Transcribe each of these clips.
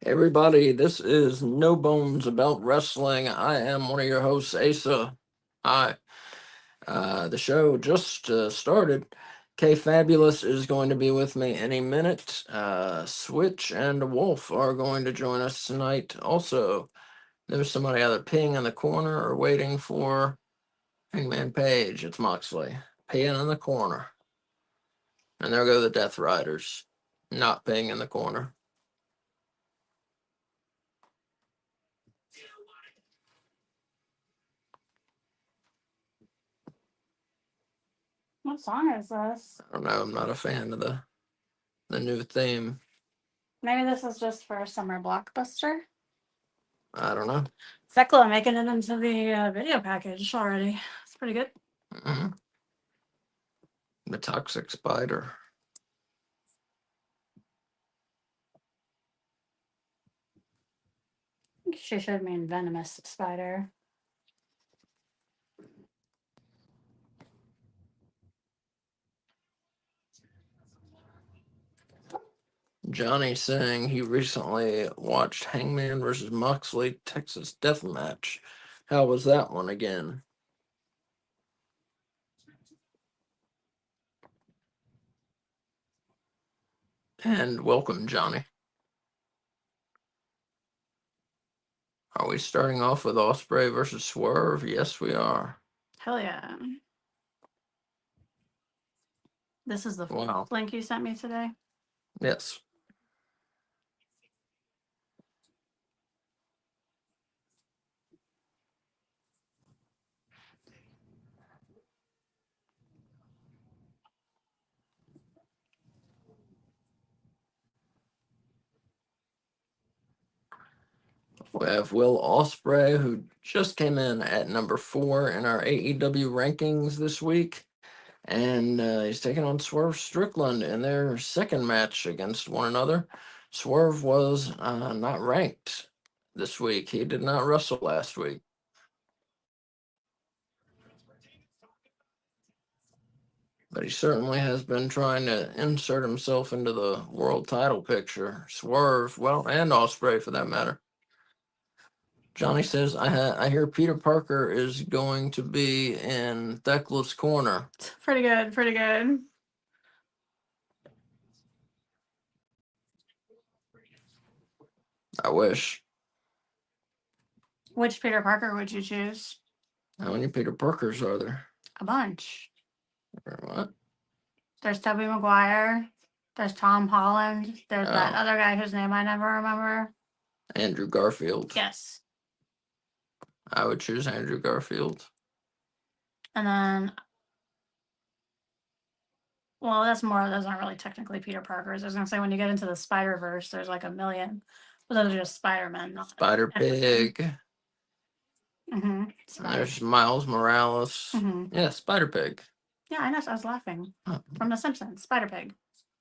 Everybody, this is No Bones About Wrestling. I am one of your hosts, Asa. Hi. The show just started. K Fabulous is going to be with me any minute. Switch and Wolf are going to join us tonight. Also, there's somebody either peeing in the corner or waiting for Hangman Page. It's Moxley peeing in the corner. And there go the Death Riders, not peeing in the corner. What song is this? I don't know. I'm not a fan of the new theme. Maybe this is just for Summer Blockbuster. I don't know. Thekla making it into the video package already. It's pretty good. Mm-hmm. The Toxic Spider. I think she showed me in Venomous Spider. Johnny saying he recently watched Hangman versus Moxley Texas Death Match. How was that one again? And welcome, Johnny. Are we starting off with Ospreay versus Swerve? Yes, we are. Hell yeah. This is the Wow. link you sent me today. Yes. We have Will Ospreay, who just came in at number 4 in our AEW rankings this week. And he's taking on Swerve Strickland in their second match against one another. Swerve was not ranked this week. He did not wrestle last week. But he certainly has been trying to insert himself into the world title picture. Swerve, well, and Ospreay for that matter. Johnny says, I hear Peter Parker is going to be in Thekla's corner. Pretty good, pretty good. I wish. Which Peter Parker would you choose? How many Peter Parkers are there? A bunch. Or what? There's Tobey Maguire. There's Tom Holland. There's that Oh. other guy whose name I never remember. Andrew Garfield. Yes. I would choose Andrew Garfield. And then, well, those aren't really technically Peter Parkers. I was going to say, when you get into the Spider-Verse, there's like a million. But those are just Spider-Man, not Spider-Pig. Mm-hmm. There's Miles Morales. Mm-hmm. Yeah, Spider-Pig. Yeah, I know. I was laughing. Oh. From The Simpsons, Spider-Pig.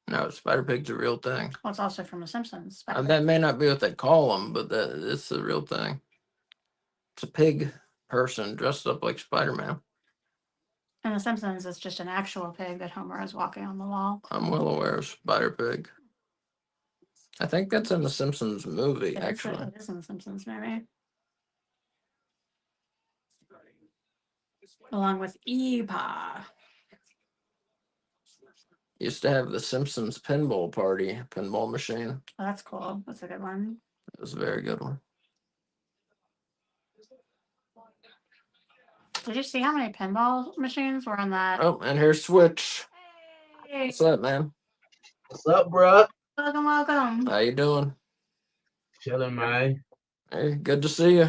No, Spider-Pig's a real thing. Well, it's also from The Simpsons. That may not be what they call them, but it's a real thing. It's a pig person dressed up like Spider-Man. In The Simpsons, it's just an actual pig that Homer is walking on the wall. I'm well aware of Spider-Pig. I think that's in the Simpsons movie, actually. It is in The Simpsons, maybe. Along with Eepa. Used to have the Simpsons pinball machine. Oh, that's cool. That's a good one. It was a very good one. Did you see how many pinball machines were on that? Oh, and here's Switch. Hey. What's up, man? What's up, bro? Welcome, welcome. How you doing? Chilling, man. Hey, good to see you.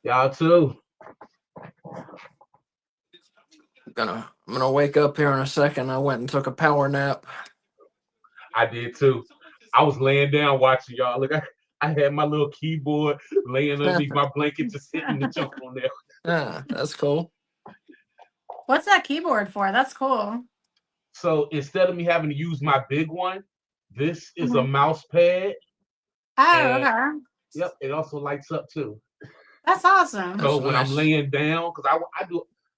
Y'all too. I'm gonna wake up here in a second. I went and took a power nap. I did too. I was laying down watching y'all. Look, I had my little keyboard laying underneath my blanket, just hitting the jump on there. Yeah, that's cool. What's that keyboard for? That's cool. So instead of me having to use my big one, this is a Mhm. mouse pad. Oh, And okay. yep, it also lights up too. That's awesome. That's So when I'm nice. laying down, because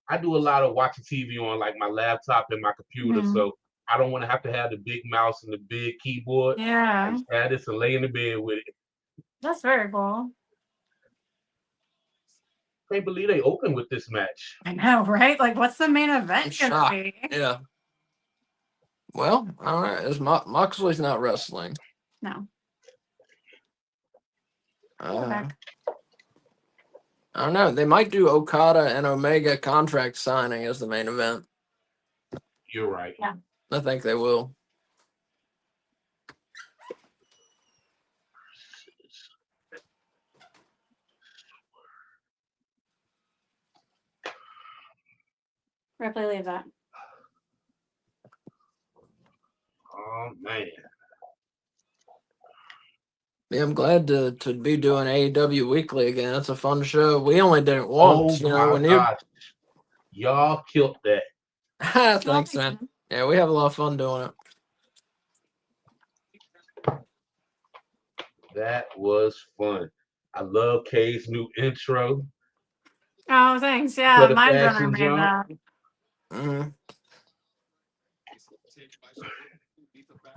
I do a lot of watching TV on like my laptop and my computer, Mhm. so I don't want to have the big mouse and the big keyboard. I Yeah, just add this and lay in the bed with it. that's very cool. Can't believe they opened with this match. I know, right? Like, what's the main I'm event gonna shocked. be? Yeah. Well, all right. Is Moxley's not wrestling? No. I don't know. They might do Okada and Omega contract signing as the main event. You're right. Yeah. I think they will. Ripley, leave that. Oh man. Yeah, I'm glad to be doing AEW Weekly again. It's a fun show. We only did it Oh once, you know. my When you gosh. Y'all killed that. thanks, man. Yeah, we have a lot of fun doing it. That was fun. I love Kay's new intro. Oh, thanks. For Yeah, the Mindrunner fashion made jump. that. hmm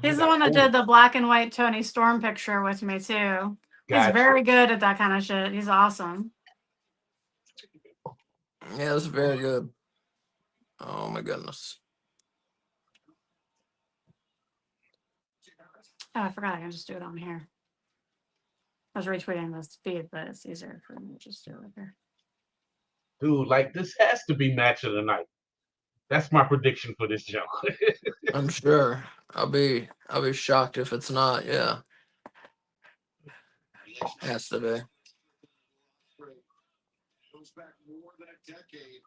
He's the one that did the black and white Tony Storm picture with me too. He's Gotcha. very good at that kind of shit. He's awesome. Yeah, it's very good. Oh my goodness. Oh, I forgot I can just do it on here. I was retweeting this feed, but it's easier for me to just do it here. Dude, like this has to be match of the night. That's my prediction for this show. I'm sure. I'll be shocked if it's not. Yeah. Has to be. Goes back more than a decade.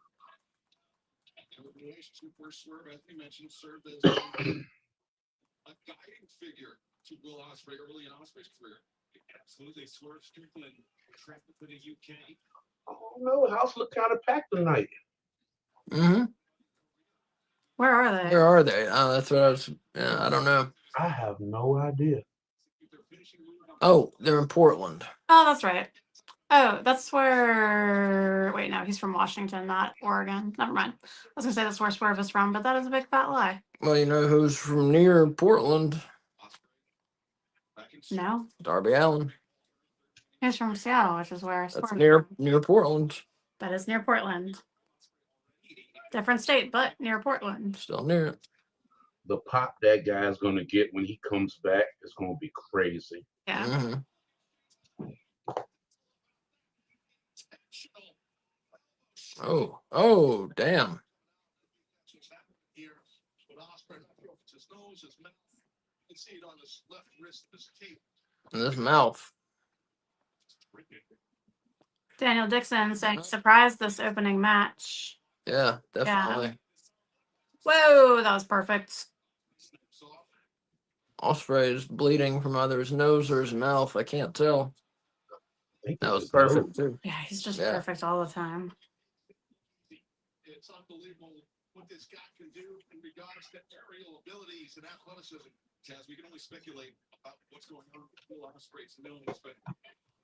And with the relationship where Swerve, as we mentioned, served as a guiding figure to Will Ospreay early in Ospreay's career. Absolutely, Swerve Strickland traveled to the UK. Oh no, the house looked kind of packed tonight. Mm-hmm. Where are they? Where are they? That's what I was. Yeah, I don't know. I have no idea. Oh, they're in Portland. Oh, that's right. Oh, that's where. Wait, no, he's from Washington, not Oregon. Never mind. I was gonna say that's where Swerve is from, but that is a big fat lie. Well, you know who's from near Portland? No, Darby Allin. he's from Seattle, which is where That's Swerve is near from. Portland. That is near Portland. Different state, but near Portland. Still near it. The pop that guy's gonna get when he comes back is gonna be crazy. Yeah. Mm-hmm. Oh, damn. In this mouth. Daniel Dixon saying surprise this opening match. Yeah, definitely. Whoa, that was perfect. Ospreay is bleeding from either his nose or his mouth. I can't tell. I think That was it's his perfect nose. too. Yeah, he's just Yeah. perfect all the time. It's unbelievable what this guy can do in regards to aerial abilities and athleticism. Chaz, we can only speculate about what's going on with Will Ospreay's nose, but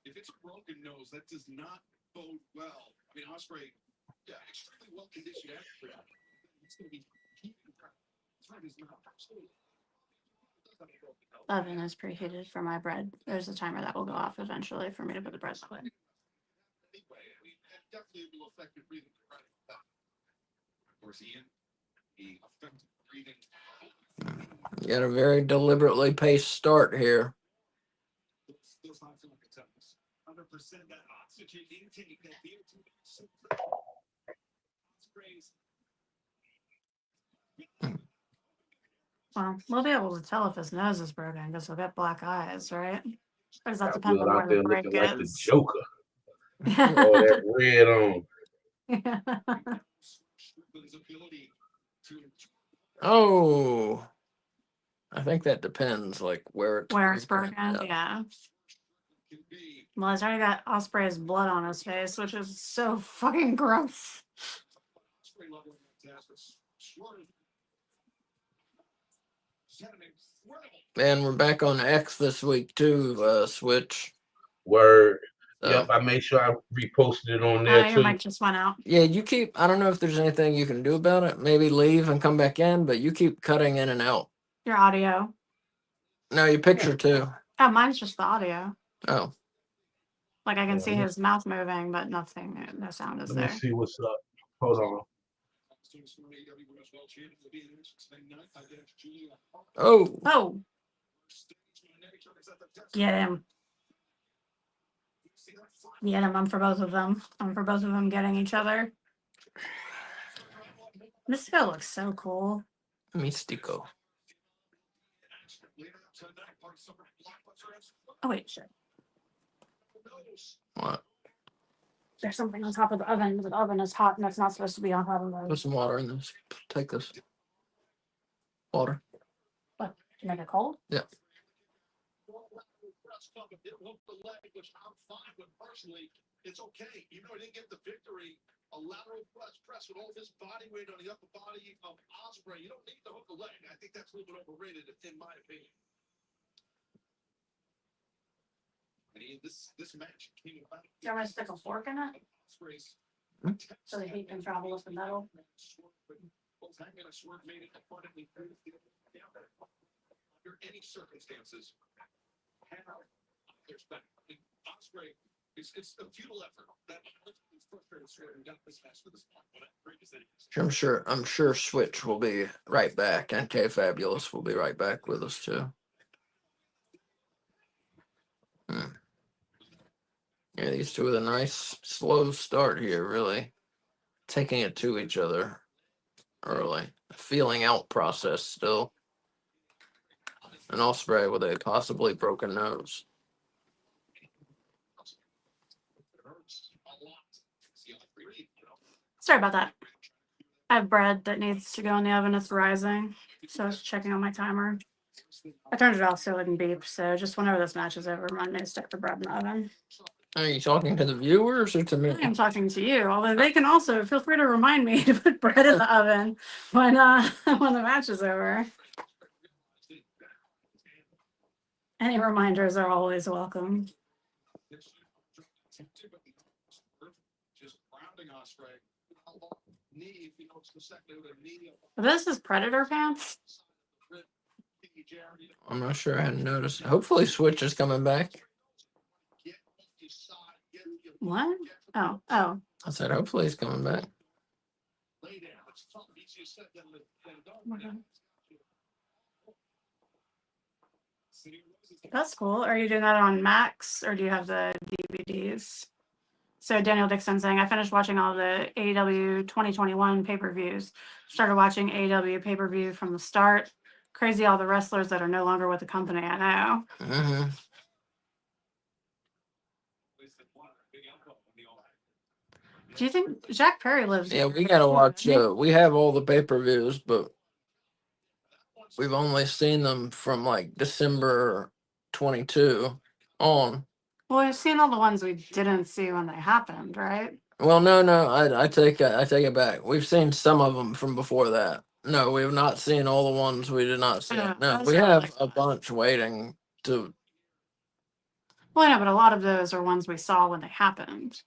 if it's a broken nose, that does not bode well. I mean, Ospreay, yeah, extremely well conditioned athlete. It's going to be time is not absolutely. Oven is preheated for my bread. There's a timer that will go off eventually for me to put the bread away. Anyway, I mean, that definitely will affect your breathing. Of course, Ian, the effective breathing. You got a very deliberately paced start here. Those not feel like a tempest. 100% that oxygen intake that VO2 sprays. Well, we'll be able to tell if his nose is broken because he'll get black eyes, right? Or does that Got depend Will on out where the there break looking like the is? Joker. All that red on. Oh, I think that depends, like where it's Where it's broken. broken. Yeah. Well, he's already got Osprey's blood on his face, which is so fucking gross. And we're back on X this week too. Switch. Word. So, Yep, I made sure I reposted it on Oh, there your too. mic just went out. yeah, you keep. I don't know if there's anything you can do about it. Maybe leave and come back in, but you keep cutting in and out. Your audio. No, your picture too. Oh, mine's just the audio. Oh, Like I can Yeah, see his mouth moving, but nothing, no sound is Let me there. see what's up. Hold on. oh, Oh, get him. Get him. I'm for both of them. I'm for both of them getting each other. This guy looks so cool. Mystico. Oh, wait, shit. What? There's something on top of the oven. The oven is hot and it's not supposed to be on top of Put the. some water in this. Take this. Water. What? To make it cold? Yeah. It's okay. Even though he didn't get the victory, a lateral press with all of his body weight on the upper body of Osprey. You don't need to hook a leg. I think that's a little bit overrated, in my opinion. This match came about. Do you want me to stick a fork in it? Osprey's So the heat can travel with the metal? Under any circumstances, there's back. Osprey, it's a futile effort. That is frustrating. And got this match to this point. I'm sure Switch will be right back, and K Fabulous will be right back with us too. Yeah, these two with a nice slow start here, really taking it to each other early. Feeling out process still. And Osprey with a possibly broken nose. Sorry about that. I have bread that needs to go in the oven. It's rising. So I was checking on my timer. I turned it off so it wouldn't beep. So just whenever this match is over, remind me to stick the bread in the oven. Are you talking to the viewers or to me? I am talking to you, although they can also feel free to remind me to put bread in the oven when when the match is over. Any reminders are always welcome. This is Predator pants. I'm not sure. I hadn't noticed. Hopefully, Switch is coming back. What? Oh, oh. I said, hopefully, he's coming back. That's cool. Are you doing that on Max or do you have the DVDs? So Daniel Dixon saying, I finished watching all the AEW 2021 pay-per-views. Started watching AEW pay-per-view from the start. Crazy all the wrestlers that are no longer with the company. I know. Mm-hmm. Do you think Jack Perry lives? Yeah, we gotta watch. We have all the pay-per-views, but we've only seen them from like December 22 on. Well, we've seen all the ones we didn't see when they happened, right? Well, no, I take it back. We've seen some of them from before that. No, we have not seen all the ones we did not see. Yeah, No, that's we what I have like. a bunch waiting to. Well, I know, but a lot of those are ones we saw when they happened.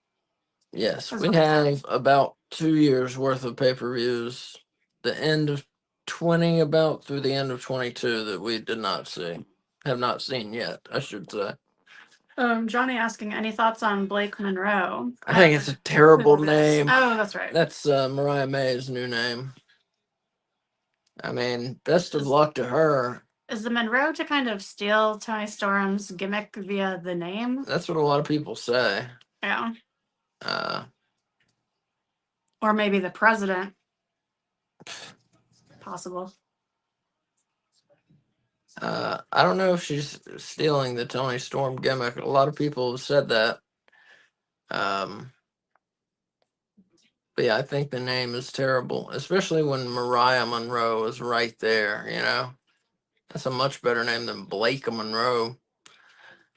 Yes, That's we what I'm saying. have about 2 years worth of pay-per-views. The end of 20, about through the end of 22 that we did not see, have not seen yet, I should say. Johnny asking, any thoughts on Blake Monroe? I think it's a terrible Who is this? name. Oh, that's right. That's Mariah May's new name. I mean, best of luck to her. Is the Monroe to kind of steal Tony Storm's gimmick via the name? That's what a lot of people say. Yeah. Uh, Or maybe the president. Possible. I don't know if she's stealing the Tony Storm gimmick. A lot of people have said that. But yeah, I think the name is terrible, especially when Mariah Monroe is right there, you know? That's a much better name than Blake Monroe.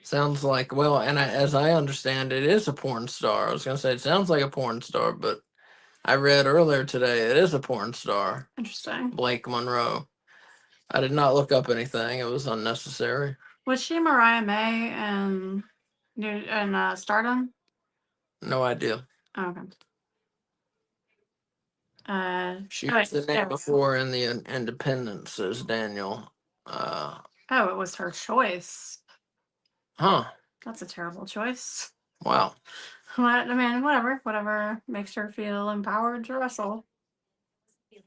Sounds like, well, and as I understand, it is a porn star. I was going to say it sounds like a porn star, but I read earlier today it is a porn star, Interesting. Blake Monroe. I did not look up anything. It was unnecessary. Was she Mariah May and Stardom? No idea. Oh, okay. She oh, was the there name we go. before in the Independent, says Daniel. Oh, it was her choice. Huh. That's a terrible choice. Wow. I mean, whatever makes her feel empowered to wrestle.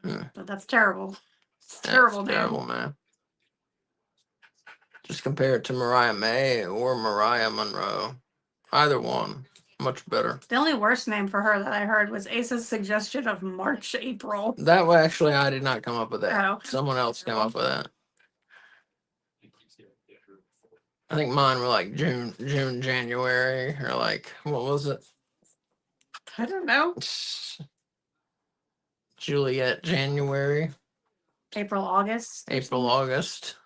But that's terrible. It's a terrible name. Terrible, man. Just compare it to Mariah May or Mariah Monroe. Either one, much better. The only worst name for her that I heard was Ace's suggestion of March April. That way, actually, I did not come up with that. Oh. Someone else came up with that. I think mine were like June, January, or like, what was it? I don't know. Juliet, January, April, August. April, August.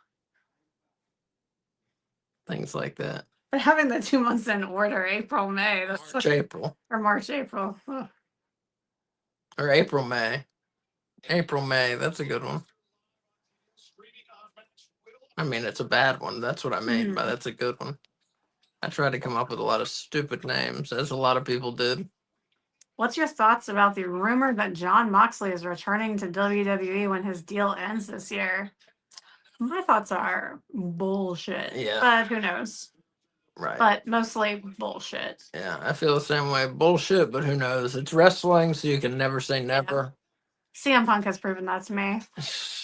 Things like that. But having the 2 months in order, April, May, that's March, April. or March, April. Ugh. Or April, May. April, May. That's a good one. I mean, it's a bad one. That's what I mean by that's a good one. I tried to come up with a lot of stupid names, as a lot of people did. What's your thoughts about the rumor that Jon Moxley is returning to WWE when his deal ends this year? My thoughts are bullshit. Yeah. But who knows? Right. But mostly bullshit. Yeah, I feel the same way. Bullshit, but who knows? It's wrestling, so you can never say never. CM Punk has proven that to me.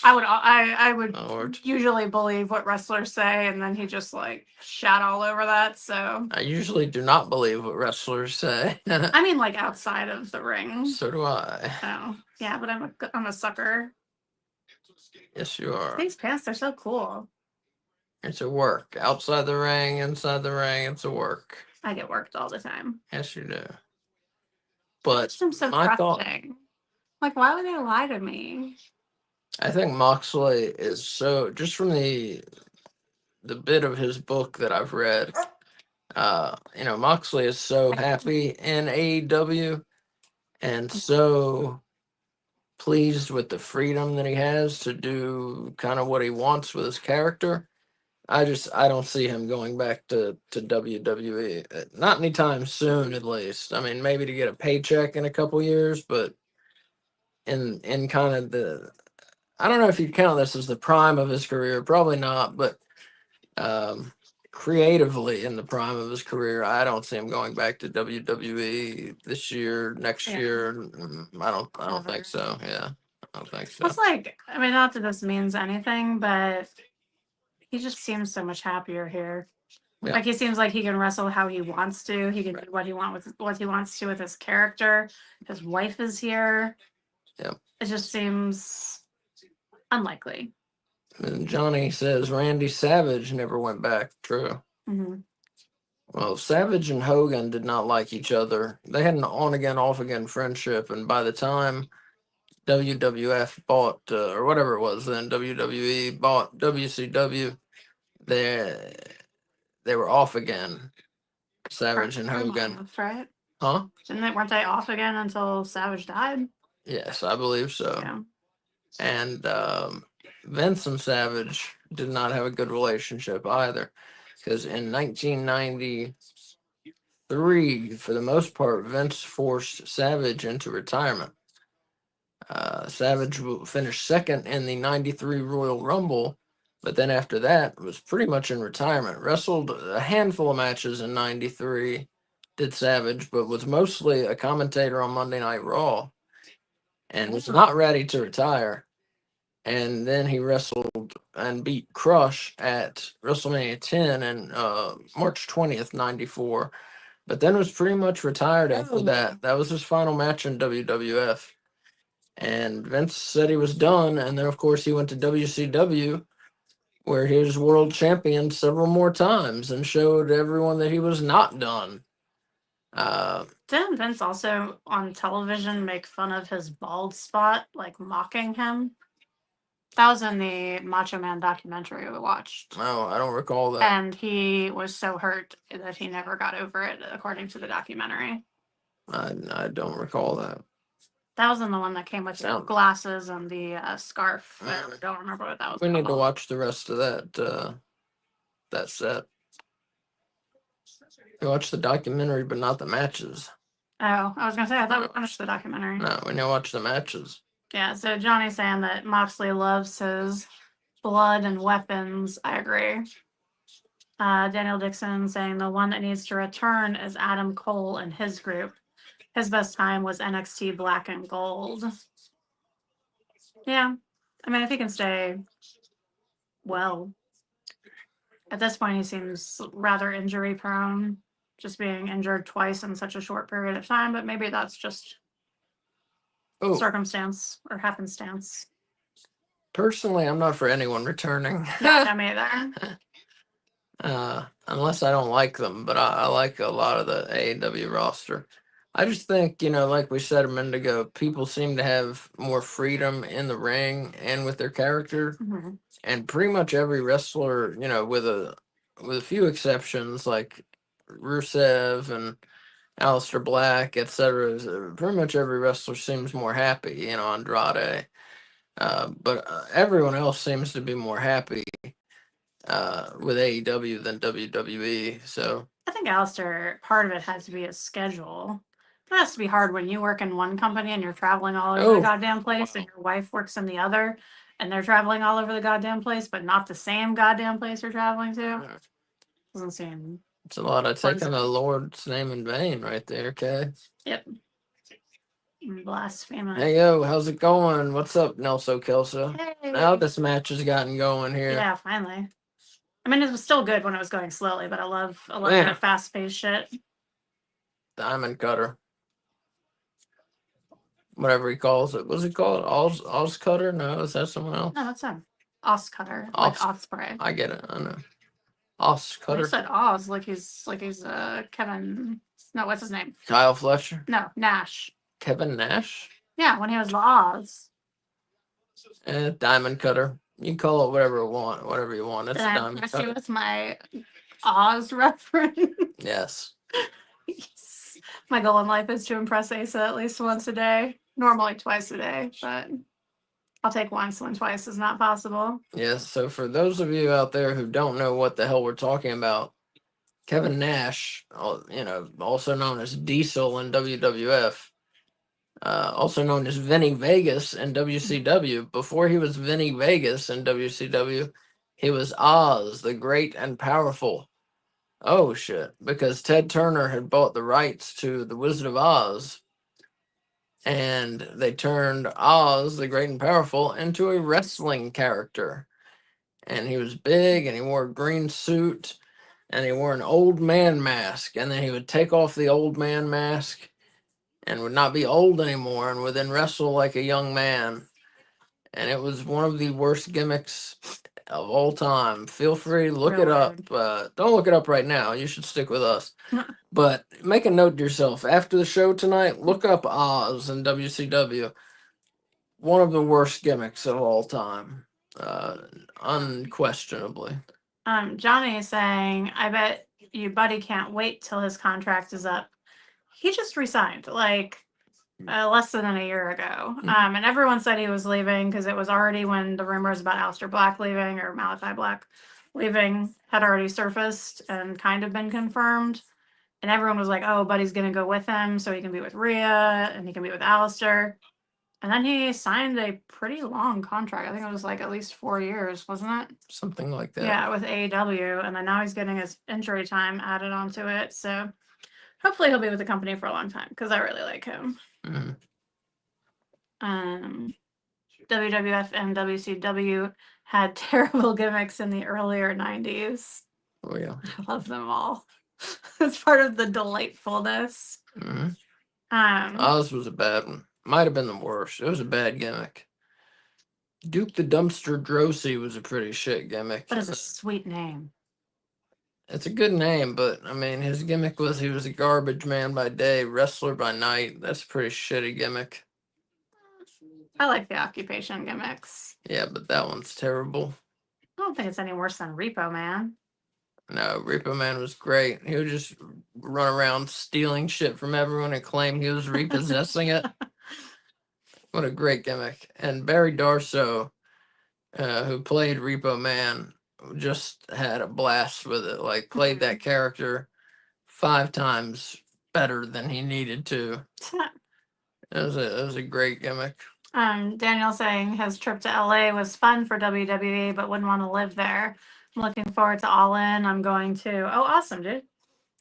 I would Lord. usually believe what wrestlers say, and then he just like shat all over that. So I usually do not believe what wrestlers say. I mean, like outside of the ring. So do I. Oh yeah, but I'm a sucker. Yes, you are. These pants are so cool. It's a work. Outside the ring, inside the ring, it's a work. I get worked all the time. Yes, you do. But It's so my thought, frustrating. Like, why would they lie to me? I think Moxley is so, just from the bit of his book that I've read, Moxley is so happy in AEW and so pleased with the freedom that he has to do kind of what he wants with his character. I don't see him going back to WWE. Not anytime soon, at least. I mean, maybe to get a paycheck in a couple years, but in kind of I don't know if you'd count this as the prime of his career. Probably not, but creatively in the prime of his career, I don't see him going back to WWE this year, next year. I don't think so. Yeah, I don't think so. It's like, I mean, not that this means anything, but he just seems so much happier here. Yeah. Like he seems like he can wrestle how he wants to. He can do what he wants to with his character. His wife is here. Yep. It just seems unlikely. And Johnny says Randy Savage never went back. True. Mm-hmm. Well, Savage and Hogan did not like each other. They had an on-again, off-again friendship, and by the time WWF bought, or whatever it was then, WWE bought WCW, they were off again. Savage and Hogan. That's right. Huh? Weren't they off again until Savage died? Yes, I believe so. Yeah. And Vince and Savage did not have a good relationship either, because in 1993, for the most part, Vince forced Savage into retirement. Savage finished second in the 93 Royal Rumble, but then after that was pretty much in retirement. Wrestled a handful of matches in 93, did Savage, but was mostly a commentator on Monday Night Raw and was not ready to retire. And then he wrestled and beat Crush at WrestleMania 10 and March 20th, 94. But then was pretty much retired after that. That was his final match in WWF. And Vince said he was done. And then, of course, he went to WCW, where he was world champion several more times and showed everyone that he was not done. Didn't Vince also on television make fun of his bald spot, like mocking him? That was in the Macho Man documentary we watched. No, I don't recall that. And he was so hurt that he never got over it, according to the documentary. I don't recall that. That was in the one that came with the Sound- glasses and the scarf. I Mm. don't remember what that was We need to called. watch the rest of that set. We watched the documentary, but not the matches. Oh, I was gonna say I thought we finished the documentary. No, we need to watch the matches. Yeah, so Johnny's saying that Moxley loves his blood and weapons. I agree. Daniel Dixon saying the one that needs to return is Adam Cole and his group. His best time was NXT Black and Gold. Yeah, I mean, if he can stay well. At this point, he seems rather injury prone, just being injured twice in such a short period of time, but maybe that's just Oh, circumstance or happenstance. personally, I'm not for anyone returning. Not him either. Unless I don't like them, but I like a lot of the AEW roster. I just think, like we said a minute ago, people seem to have more freedom in the ring and with their character. Mhm. And pretty much every wrestler, with a few exceptions like Rusev and Aleister Black, etc., pretty much every wrestler seems more happy, Andrade. But everyone else seems to be more happy with AEW than WWE. So I think Alistair, part of it has to be his schedule. It has to be hard when you work in one company and you're traveling all over the Oh, goddamn place, and your wife works in the other, and they're traveling all over the goddamn place, but not the same goddamn place you're traveling to. Doesn't seem. it's a lot of taking Pleasant. the Lord's name in vain right there, okay? Yep. Blasphemous. Hey, yo, how's it going? What's up, Nelson Kelso? Hey. Now this match has gotten going here. Yeah, finally. I mean, it was still good when it was going slowly, but I love Yeah. the fast-paced shit. Diamond Cutter. Whatever he calls it. What's it called? Oz Cutter? No, is that someone else? No, that's him. Os Cutter, like Os- Osprey. I get it. I know. Oz You Cutter. said Oz, like he's Kevin. No, what's his name? Kyle Fletcher. No, Nash. Kevin Nash. Yeah, when he was the Oz. Diamond Cutter. You can call it whatever you want. It's Did a I Diamond impress you Cutter. with my Oz reference? Yes. Yes. My goal in life is to impress Asa at least once a day. Normally twice a day, but I'll take once when twice is not possible. Yes. So for those of you out there who don't know what the hell we're talking about, Kevin Nash, also known as Diesel in WWF, also known as Vinny Vegas in WCW. Before he was Vinny Vegas in WCW, he was Oz, the Great and Powerful. Oh shit! Because Ted Turner had bought the rights to the Wizard of Oz, and they turned Oz, the Great and Powerful, into a wrestling character. And he was big, and he wore a green suit, and he wore an old man mask, and then he would take off the old man mask and would not be old anymore and would then wrestle like a young man. And it was one of the worst gimmicks of all time. Feel free, look it Real up. Don't look it up right now. You should stick with us. But make a note to yourself. After the show tonight, look up Oz in WCW. One of the worst gimmicks of all time. Unquestionably. Johnny is saying, I bet you Buddy can't wait till his contract is up. He just resigned like less than a year ago. And everyone said he was leaving because it was already when the rumors about Aleister Black leaving or Malachi Black leaving had already surfaced and kind of been confirmed. And everyone was like, oh, Buddy's going to go with him so he can be with Rhea and he can be with Aleister. And then he signed a pretty long contract. I think it was like at least 4 years, wasn't it? Something like that. Yeah, with AEW. And then now he's getting his injury time added onto it. So hopefully he'll be with the company for a long time because I really like him. Mhm. WWF and WCW had terrible gimmicks in the earlier 90s. Oh, yeah. I love them all. It's part of the delightfulness. Mhm. Um, Oz was a bad one. Might have been the worst. It was a bad gimmick. Duke the Dumpster Drosy was a pretty shit gimmick. but it's a sweet name. It's a good name, but I mean, his gimmick was he was a garbage man by day, wrestler by night. That's a pretty shitty gimmick. I like the occupation gimmicks. Yeah, but that one's terrible. I don't think it's any worse than Repo Man. No, Repo Man was great. He would just run around stealing shit from everyone and claim he was repossessing it. What a great gimmick. And Barry Darso, who played Repo Man, just had a blast with it. Like, played that character 5 times better than he needed to. It was a great gimmick. Daniel saying his trip to LA was fun for WWE, but wouldn't want to live there. I'm looking forward to All In. I'm going to. Oh, awesome, dude.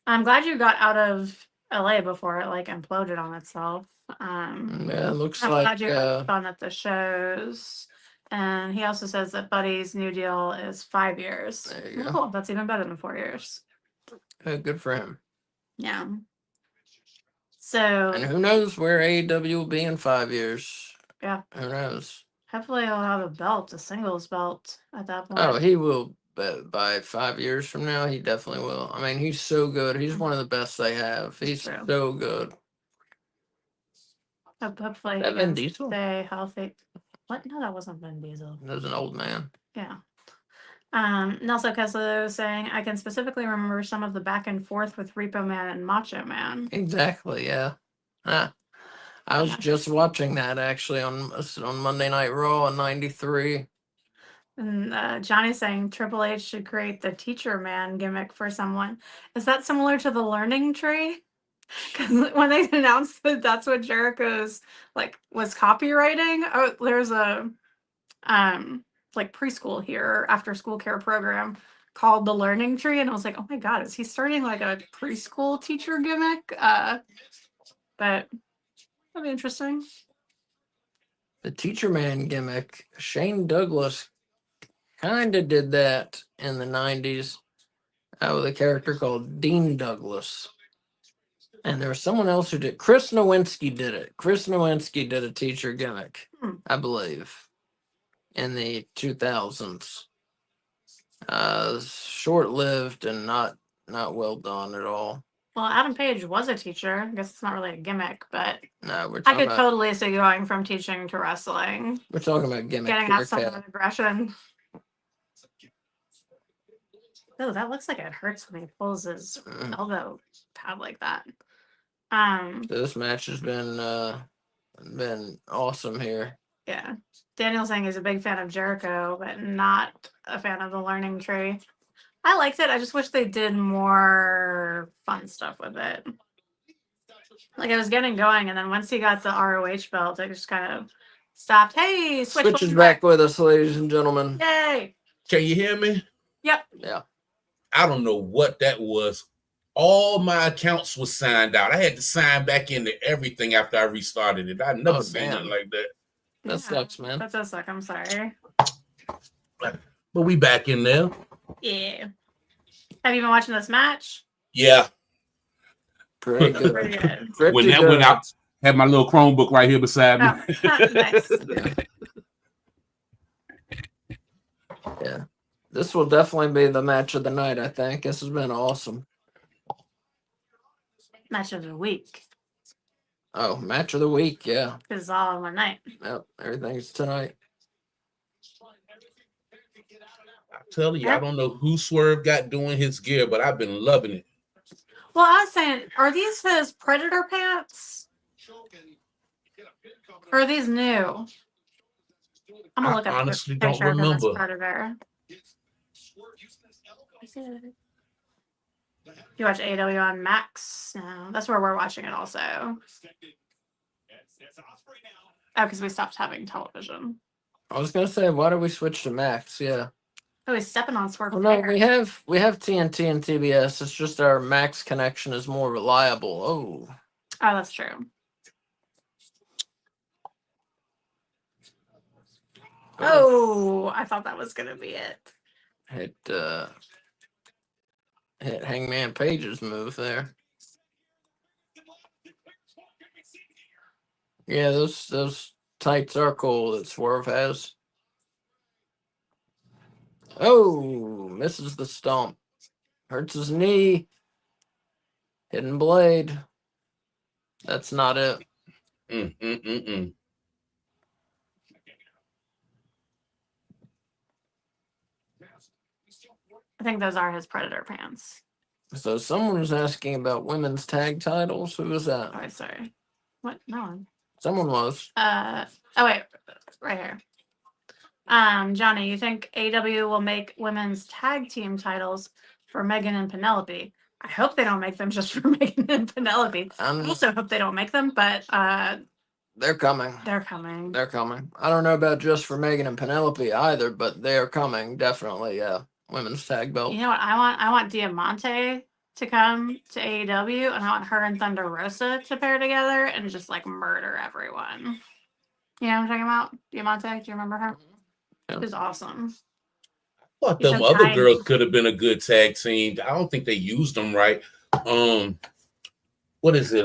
I'm glad you got out of LA before it like imploded on itself. Yeah, it looks I'm like glad you had fun at the shows. And he also says that Buddy's new deal is 5 years. There you go. Cool. That's even better than 4 years. Good for him. Yeah. So And who knows where AEW will be in 5 years? Yeah. Who knows? hopefully he'll have a belt, a singles belt at that point. Oh, he will. By 5 years from now, he definitely will. I mean, he's so good. He's one of the best they have. He's True. so good. Hopefully he That Vin can Diesel? stay healthy. What? No, that wasn't Vin Diesel. There's an old man. Yeah. Nelson Kessler saying, I can specifically remember some of the back and forth with Repo Man and Macho Man. Exactly. Yeah. I was just watching that actually on Monday Night Raw in '93. And Johnny's saying Triple H should create the teacher man gimmick for someone. Is that similar to the learning tree? Because when they announced that that's what Jericho's was copywriting, oh, there's a preschool here, after school care program called the Learning Tree, and I was like, oh my god, is he starting like a preschool teacher gimmick? But that'd be interesting. The teacher man gimmick, Shane Douglas kind of did that in the '90s with a character called Dean Douglas. And there was someone else who did. Chris Nowinski did it. Chris Nowinski did a teacher gimmick, I believe, in the 2000s. Short-lived and not well done at all. Well, Adam Page was a teacher. I guess it's not really a gimmick, but No, we're I talking could about totally see going from teaching to wrestling, we're talking about gimmick. getting at here, some Kat. aggression. Oh, that looks like it hurts when he pulls his elbow pad like that. This match has been awesome here. Yeah. Daniel saying he's a big fan of Jericho, but not a fan of the Learning Tree. I liked it. I just wish they did more fun stuff with it. Like, it was getting going, and then once he got the ROH belt, it just kind of stopped. Hey, Switch is back with us, ladies and gentlemen. Yay! Can you hear me? Yep. Yeah. I don't know what that was. All my accounts were signed out. I had to sign back into everything after I restarted it. I never seen nothing like that. That sucks, man. That does suck. I'm sorry. But we back in there. Yeah. Have you been watching this match? Yeah. Pretty good. Pretty good. When that went out, had my little Chromebook right here beside me. Oh, nice. Yeah. This will definitely be the match of the night, I think. This has been awesome. Match of the week. Oh, match of the week, yeah. It's all in one night. Yep, everything's tonight. I tell you, I don't know who Swerve got doing his gear, but I've been loving it. Well, I was saying, are these his Predator pants? Or are these new? I'm gonna look at honestly the don't picture of him as remember. Predator. You watch AEW on Max? No, that's where we're watching it also. Oh, because we stopped having television. I was gonna say, why did we switch to Max? Yeah. Oh, he's stepping on Swerve. Well, no, we have TNT and TBS. It's just our Max connection is more reliable. Oh, that's true. Oh, I thought that was gonna be it. hit Hangman Page's move there. Yeah, those tights are cool that Swerve has. Oh, misses the stomp. Hurts his knee. Hidden blade. That's not it. I think those are his Predator pants. So someone was asking about women's tag titles. Who was Oh, that? wait, sorry. What? No one. Someone was. Oh wait, right here. Johnny, you think AEW will make women's tag team titles for Megan and Penelope? I hope they don't make them just for Megan and Penelope. I also hope they don't make them, but They're coming. they're coming. They're coming. I don't know about just for Megan and Penelope either, but they're coming. Definitely, yeah. Women's tag belt. You know what I want? I want Diamante to come to AEW, and I want her and Thunder Rosa to pair together and just like murder everyone. You know what I'm talking about? Diamante, do you remember her? Yeah. She's awesome. I thought He's them so other tiny. girls could have been a good tag team. I don't think they used them right. What is it?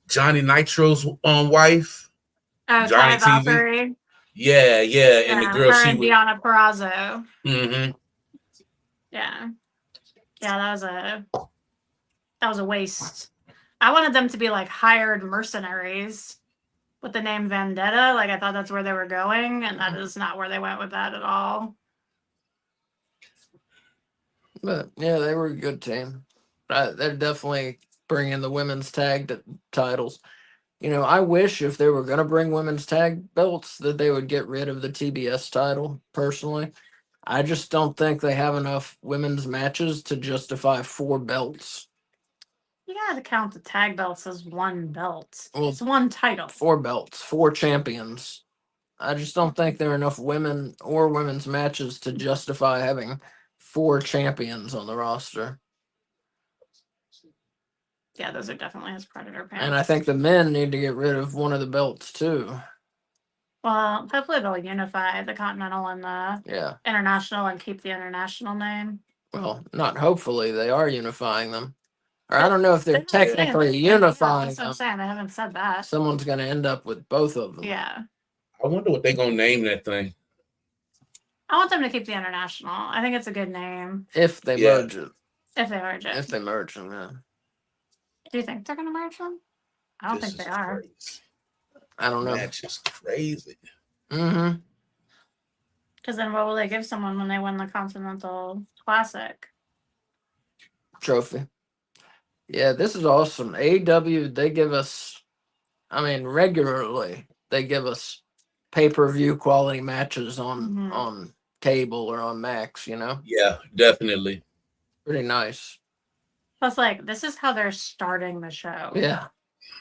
Johnny Nitro's wife. Oh, Johnny Ty TV. Valkyrie. Yeah, and the girl her she and was. Deanna Purrazzo. Mm-hmm. Yeah, that was a waste. I wanted them to be like hired mercenaries with the name Vendetta. Like I thought that's where they were going, and that is not where they went with that at all. But yeah, they were a good team. They're definitely bringing the women's tag titles. You know, I wish if they were going to bring women's tag belts that they would get rid of the TBS title, personally. I just don't think they have enough women's matches to justify 4 belts. You gotta count the tag belts as one belt. Well, It's one title. 4 belts, 4 champions. I just don't think there are enough women or women's matches to justify having 4 champions on the roster. Yeah, those are definitely his Predator pants. And I think the men need to get rid of one of the belts too. Well, hopefully they'll unify the Continental and the Yeah. International and keep the International name. Well, not hopefully, they are unifying them. Or I don't know if they're They're not saying technically that. unifying That's what I'm them. saying. They haven't said that. Someone's going to end up with both of them. Yeah. I wonder what they're gonna name that thing. I want them to keep the International. I think it's a good name. If they Yeah. merge it. If they merge it. If they merge them, yeah. Do you think they're going to merge them? I don't This think they is are. crazy. I don't know. That's just crazy. Mm-hmm. Because then what will they give someone when they win the Continental Classic? Trophy. Yeah, this is awesome. AEW, they give us, regularly, they give us pay-per-view quality matches Mhm. on cable or on Max, you know? Yeah, definitely. Pretty nice. Plus, like, this is how they're starting the show. Yeah.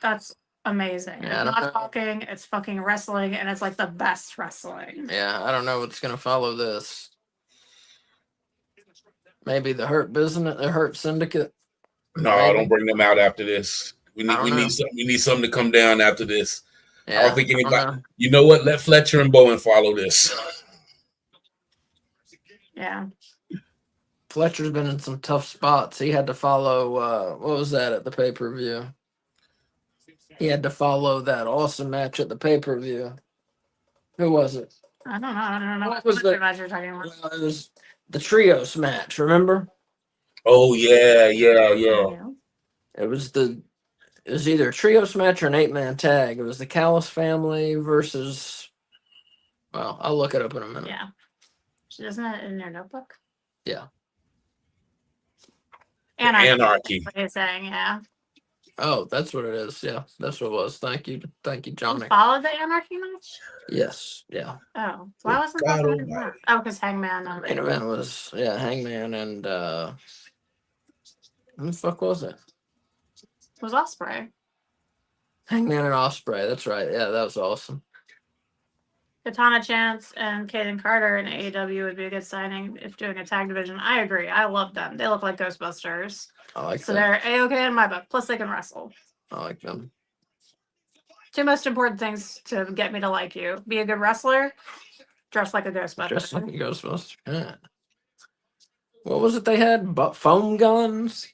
That's amazing. Yeah, I it's don't not know. talking, it's fucking wrestling, and it's like the best wrestling. Yeah, I don't know what's going to follow this. Maybe the Hurt Syndicate. No, Maybe. don't bring them out after this. We I don't know. need something to come down after this. Yeah, I don't think I don't anybody. know. You know what? Let Fletcher and Bowen follow this. Yeah. Fletcher's been in some tough spots. He had to follow, what was that at the pay-per-view? He had to follow that awesome match at the pay-per-view. Who was it? I don't know What what was was the- match you're talking about. Well, it was the trios match, remember? Oh yeah. It was either a trios match or an 8-man tag. It was the Callis family versus, well, I'll look it up in a minute. Yeah. Isn't it in your notebook? Yeah. Anarchy. What he's saying, yeah. Oh, that's what it is. Yeah, that's what it was. Thank you, You Johnny. followed the Anarchy match? Yes, yeah. Oh. Why wasn't God that the main almighty. event? Oh, because Hangman. Main event was Hangman and who the fuck was it? Was Osprey. Hangman and Osprey. That's right. Yeah, that was awesome. Katana Chance and Kaden Carter in AEW would be a good signing if doing a tag division. I agree. I love them. They look like Ghostbusters. I like So them. they're A-okay in my book. Plus they can wrestle. I like them. 2 most important things to get me to like you. Be a good wrestler. Dress like a Ghostbuster. Just like a Ghostbuster. Yeah. What was it they had? Foam guns?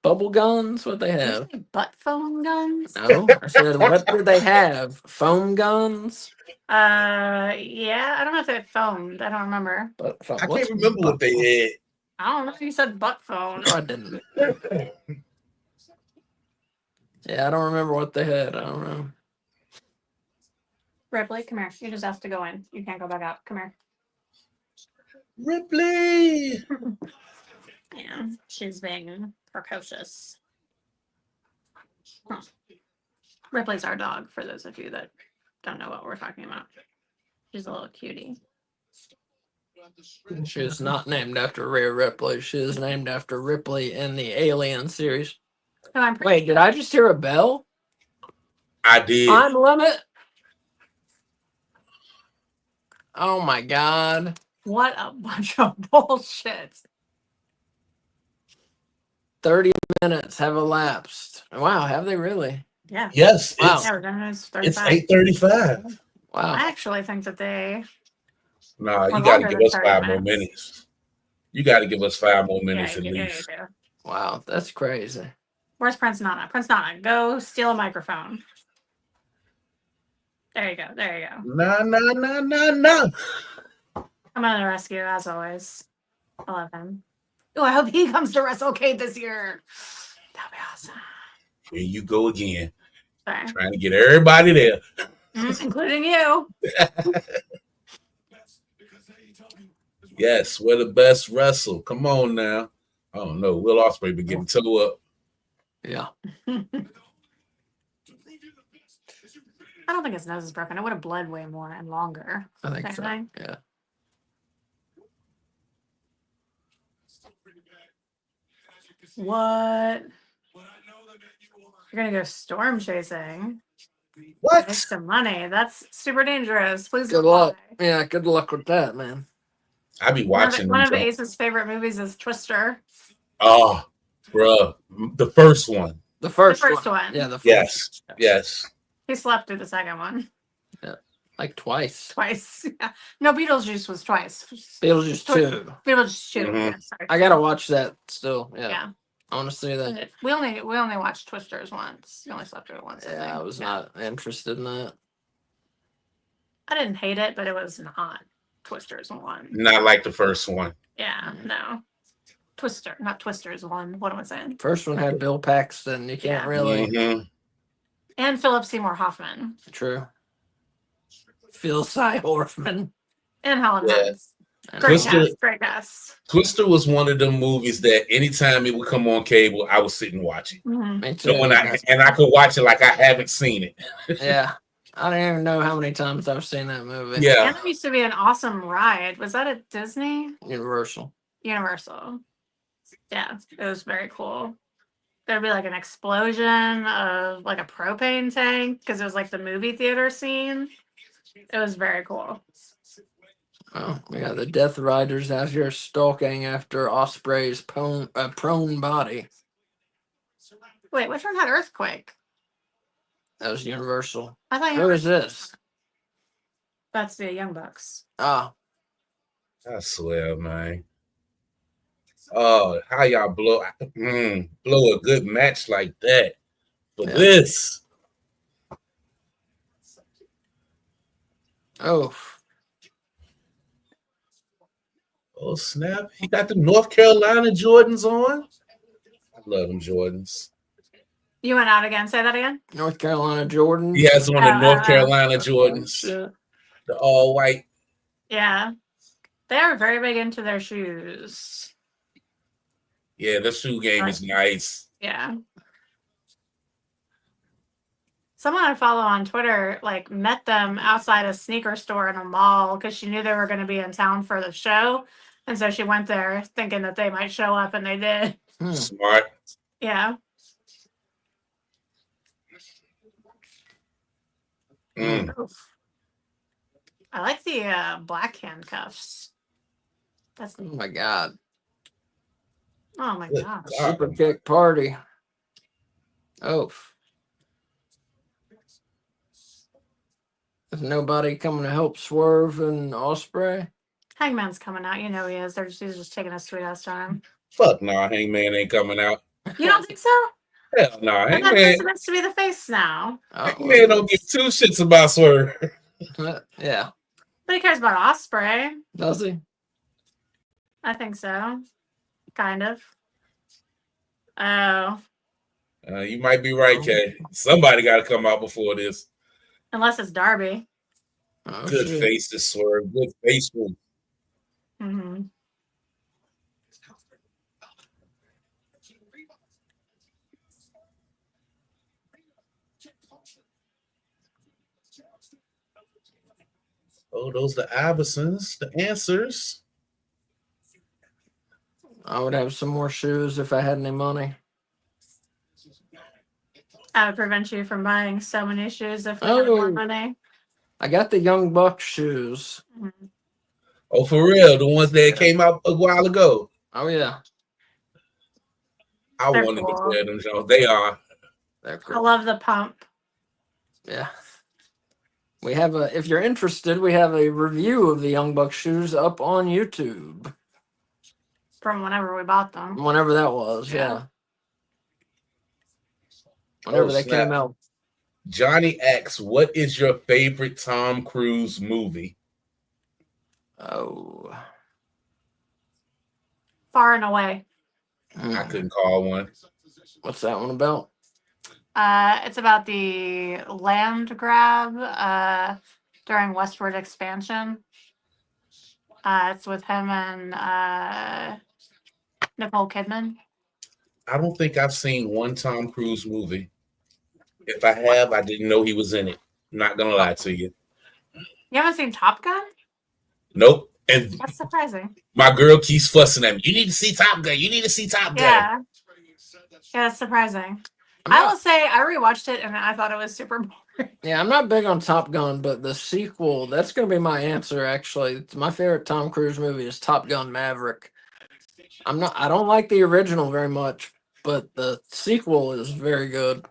Bubble guns? What they Did you have? say butt phone guns? No, I said, what did they have? Foam guns? Yeah. I don't know if they foamed. I don't remember. But I can't remember what they had. I don't know if you said butt phone. No, I didn't. Yeah, I don't remember what they had. I don't know. Ripley, come here. You just asked to go in. You can't go back out. Come here. Ripley. Yeah, she's being precocious. Huh. Ripley's our dog, for those of you that don't know what we're talking about. She's a little cutie. She is not named after Rhea Ripley. She is named after Ripley in the Alien series. Oh, I'm pretty Wait, did I just hear a bell? I did. Time limit? Oh my god. What a bunch of bullshit. 30 minutes have elapsed. Wow, have they really? Yeah. Yes, Wow. Yeah, we're done. It's it's 35. 8:35. Wow. I actually think that they. Nah, Or you got to longer give than us 30 5 more minutes. minutes. You got to give us 5 more Yeah, minutes at you least. do. Wow, that's crazy. Where's Prince Nana? Prince Nana, go steal a microphone. There you go. There you go. No. I'm on the rescue, as always. I love him. Oh, I hope he comes to WrestleCade this year. That'd be awesome. Here you go again. Sorry. Trying to get everybody there. Including you. Yes, we're the best wrestle. Come on now. Oh no, Will Ospreay been getting toe up. Yeah. I don't think his nose is broken. It would have bled way more and longer. I think Same so. thing. Yeah. What? You're gonna go storm chasing. What? Make some money. That's super dangerous. Please Good don't luck. lie. Yeah, good luck with that, man. I be One watching of them. Ace's favorite movies is Twister. Oh, bruh. The first one. The first, first one. one. Yeah, the first Yes. one. Yes. He slept through the second one Like twice. twice. Yeah. No, Beetlejuice was twice. Beetlejuice 2. Beetlejuice 2. Mhm. Yeah, sorry. I gotta watch that still. Yeah. Yeah. I want to see that. We only watched Twisters once. We only slept through it once. Yeah, I think. was Yeah. not interested in that. I didn't hate it, but it was not Twisters 1. Not like the first one. Yeah, no. Twister, not Twisters 1. What am I saying? First one had Bill Paxton. You can't Yeah. really. Mhm. And Philip Seymour Hoffman. True. Phil Cy Horfman. And Helen Yeah. Hunt. And Great Twister- cast. Great cast. Twister was one of them movies that anytime it would come on cable, I would sit and watch it. Mhm. Me So too. when I could watch it like I haven't seen it. Yeah. I don't even know how many times I've seen that movie. Yeah. And there used to be an awesome ride. Was that at Disney? Universal. Universal. Yeah, it was very cool. There'd be like an explosion of like a propane tank because it was like the movie theater scene. It was very cool. Oh, we got the Death Riders out here stalking after Osprey's prone body. Wait, which one had Earthquake? That was Universal. I thought Who is this? that's the Young Bucks. Ah, I swear, man. Oh, how y'all blow a good match like that for Yeah. this? oh, Oh snap! He got the North Carolina Jordans on. I love them Jordans. You went out again. Say that again. North Carolina Jordan. He has on the North Oh, Carolina Oh, Jordans, shit. the all white. Yeah, they are very big into their shoes. Yeah, the shoe game is nice. Yeah. Someone I follow on Twitter like met them outside a sneaker store in a mall because she knew they were going to be in town for the show, and so she went there thinking that they might show up, and they did. Hmm. Smart. Yeah. Mm. Oof. I like the black handcuffs. That's Oh my God. oh my Good gosh. God. Super kick party. Oh. Is nobody coming to help Swerve and Osprey? Hangman's coming out. You know he is. He's just taking a sweet ass time. Fuck no, Hangman ain't coming out. You don't think so? Hell no, I thought Hangman. this supposed to be the face now. Oh, Hangman don't give two shits about Swerve. yeah. But he cares about Osprey. Does he? I think so. Kind of. Oh. You might be right, Kay. Somebody got to come out before this. Unless it's Darby. Oh, Good shit. face to Swerve. Good face move. Mhm. Oh, those the Iversons, the answers. I would have some more shoes if I had any money. I would prevent you from buying so many shoes if we had more Oh, money. I got the Young Bucks shoes. Mhm. Oh, for real, the ones that Yeah. came out a while ago. Oh yeah, I They're wanted to cool. wear them, Jones. They are. they're I cool. love the pump. Yeah. We have a. If you're interested, we have a review of the Young Bucks shoes up on YouTube. From whenever we bought them. Whenever that was, Yeah. yeah. Whenever Oh, they snap. came out. Johnny asks, what is your favorite Tom Cruise movie? Oh. Far and Away. I couldn't call one. What's that one about? It's about the land grab during westward expansion. It's with him and Nicole Kidman. I don't think I've seen one Tom Cruise movie. If I have, I didn't know he was in it. Not gonna lie to you. You haven't seen Top Gun? Nope. And That's surprising. my girl keeps fussing at me. You need to see Top Gun. You need to see Top Gun. Yeah. Yeah, it's surprising. I will say I rewatched it and I thought it was super boring. Yeah, I'm not big on Top Gun, but the sequel, that's going to be my answer, actually. It's my favorite Tom Cruise movie is Top Gun Maverick. I don't like the original very much, but the sequel is very good.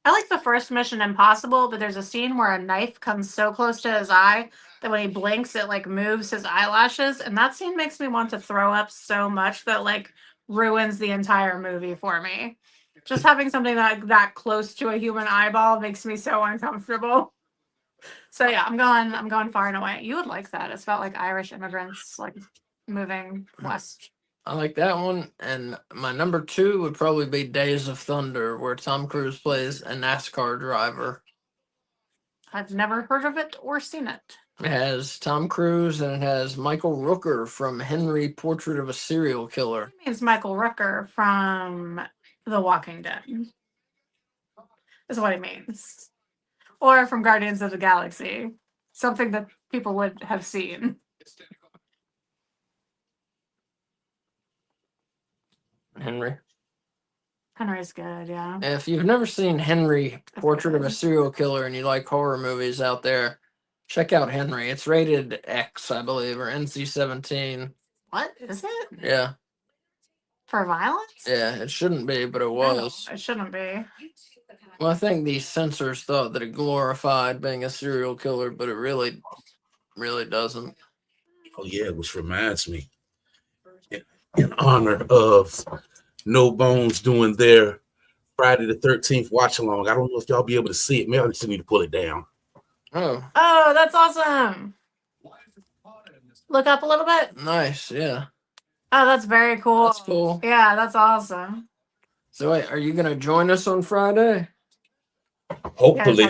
I like the first Mission Impossible, but there's a scene where a knife comes so close to his eye that when he blinks, it like moves his eyelashes. And that scene makes me want to throw up so much that like ruins the entire movie for me. Just having something that close to a human eyeball makes me so uncomfortable. So yeah, I'm going Far and Away. You would like that. It's about like Irish immigrants like moving west. I like that one. And my number 2 would probably be Days of Thunder, where Tom Cruise plays a NASCAR driver. I've never heard of it or seen it. It has Tom Cruise and it has Michael Rooker from Henry, Portrait of a Serial Killer. It means Michael Rooker from The Walking Dead. Is what it means. Or from Guardians of the Galaxy. Something that people would have seen. Henry. Henry's good, yeah. If you've never seen Henry, That's Portrait of a good. Serial Killer, and you like horror movies out there, check out Henry. It's rated X, I believe, or NC-17. What is it? Yeah. For violence? Yeah, it shouldn't be, but it No, was. it shouldn't be. Well, I think these censors thought that it glorified being a serial killer, but it really doesn't. Oh yeah, which reminds me, in honor of No Bones doing their Friday the 13th watch along. I don't know if y'all be able to see it. Maybe I just need to pull it down. Oh, Oh, that's awesome. Look up a little bit. nice. Yeah. Oh, that's very cool. That's cool. Yeah, that's awesome. So wait, are you going to join us on Friday? Hopefully,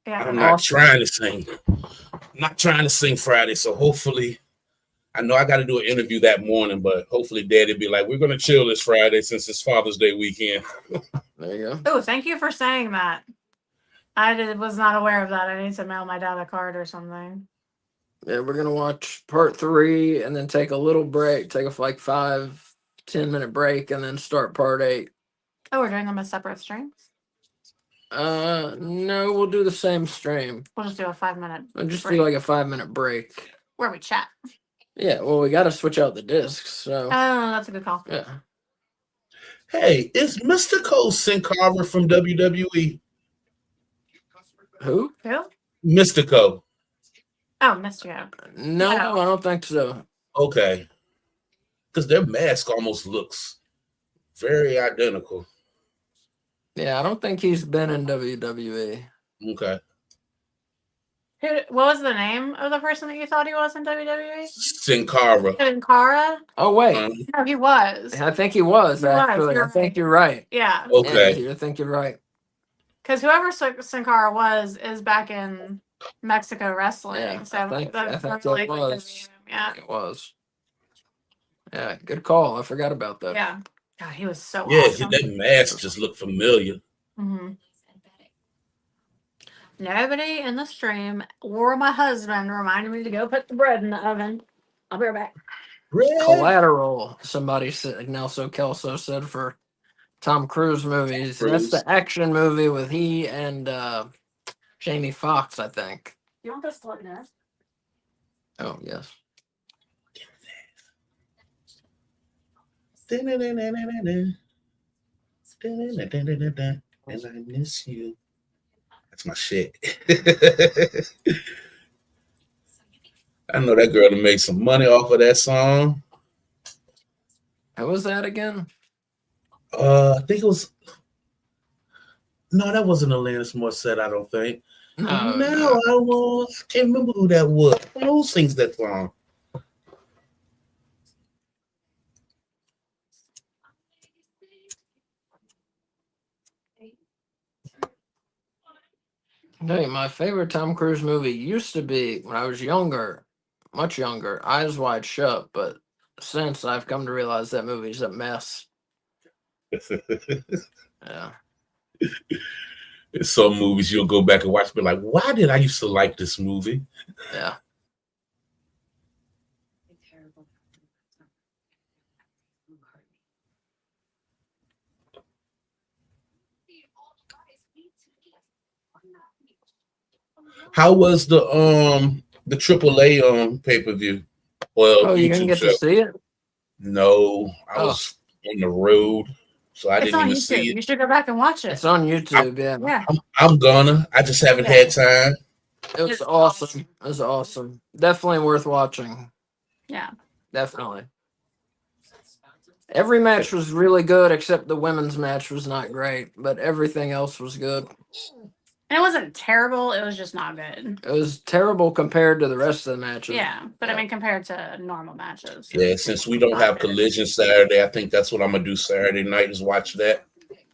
Yeah. I'm not Awesome. trying to sing. I'm not trying to sing Friday, so hopefully, I know I got to do an interview that morning, but hopefully Daddy'll be like, we're going to chill this Friday since it's Father's Day weekend. There you go. Oh, thank you for saying that. Was not aware of that. I need to mail my dad a card or something. Yeah, we're going to watch part 3 and then take a little break, take a like 5-10 minute break, and then start part 8. Oh, we're doing them as separate streams? No, we'll do the same stream. We'll just do a 5-minute We'll just break do like a 5-minute break. where we chat. Yeah, well, we got to switch out the discs, so Oh, that's a good call. yeah. Hey, is Mystico Sin Cara from WWE? Who? Who? Mystico. Oh, Mystico. No, No. I don't think so. Okay. Because their mask almost looks very identical. Yeah, I don't think he's been in WWE. Okay. What was the name of the person that you thought he was in WWE? Sin Cara. Sin Cara? Oh wait, No, he was. I think he was He was, actually. you're I think right. you're right. Yeah. Okay. Yeah, I think you're right. Because whoever Sin Cara was is back in Mexico wrestling. Yeah, so I think that's that really was. Yeah. It was. Yeah, good call. I forgot about that. Yeah. God, he was so Yeah, awesome. that mask just looked familiar. Mhm. Nobody in the stream or my husband reminded me to go put the bread in the oven. I'll be right back. Red. Collateral, somebody said, Nelson Kelso said for Tom Cruise movies. That's Cruise. the action movie with he and Jamie Foxx, I think. You want this to look nice? Oh, yes. And I miss you. That's my shit. I know that girl to make some money off of that song. How was that again? I think it was. No, that wasn't Alanis Morissette, I don't think. No, No, no. I was. Can't remember who that was. Who sings that song? Hey, my favorite Tom Cruise movie used to be when I was younger, much younger, Eyes Wide Shut, but since I've come to realize that movie's a mess. Yeah. There's some movies you'll go back and watch, be like, why did I used to like this movie? Yeah. How was the AAA pay-per-view? Well, Oh, you didn't YouTube get show. to see it? No, I Oh. was on the road, so I It's didn't on even YouTube. see it. You should go back and watch it. It's on YouTube, yeah. Yeah. I'm gonna. I just haven't Yeah. had time. It was It's awesome. It was awesome. Definitely worth watching. Yeah. Definitely. Every match was really good except the women's match was not great, but everything else was good. And it wasn't terrible. It was just not good. It was terrible compared to the rest of the matches. Yeah. But Yeah. I mean, compared to normal matches. Yeah, since we don't have Collision Saturday, I think that's what I'm gonna do Saturday night is watch that.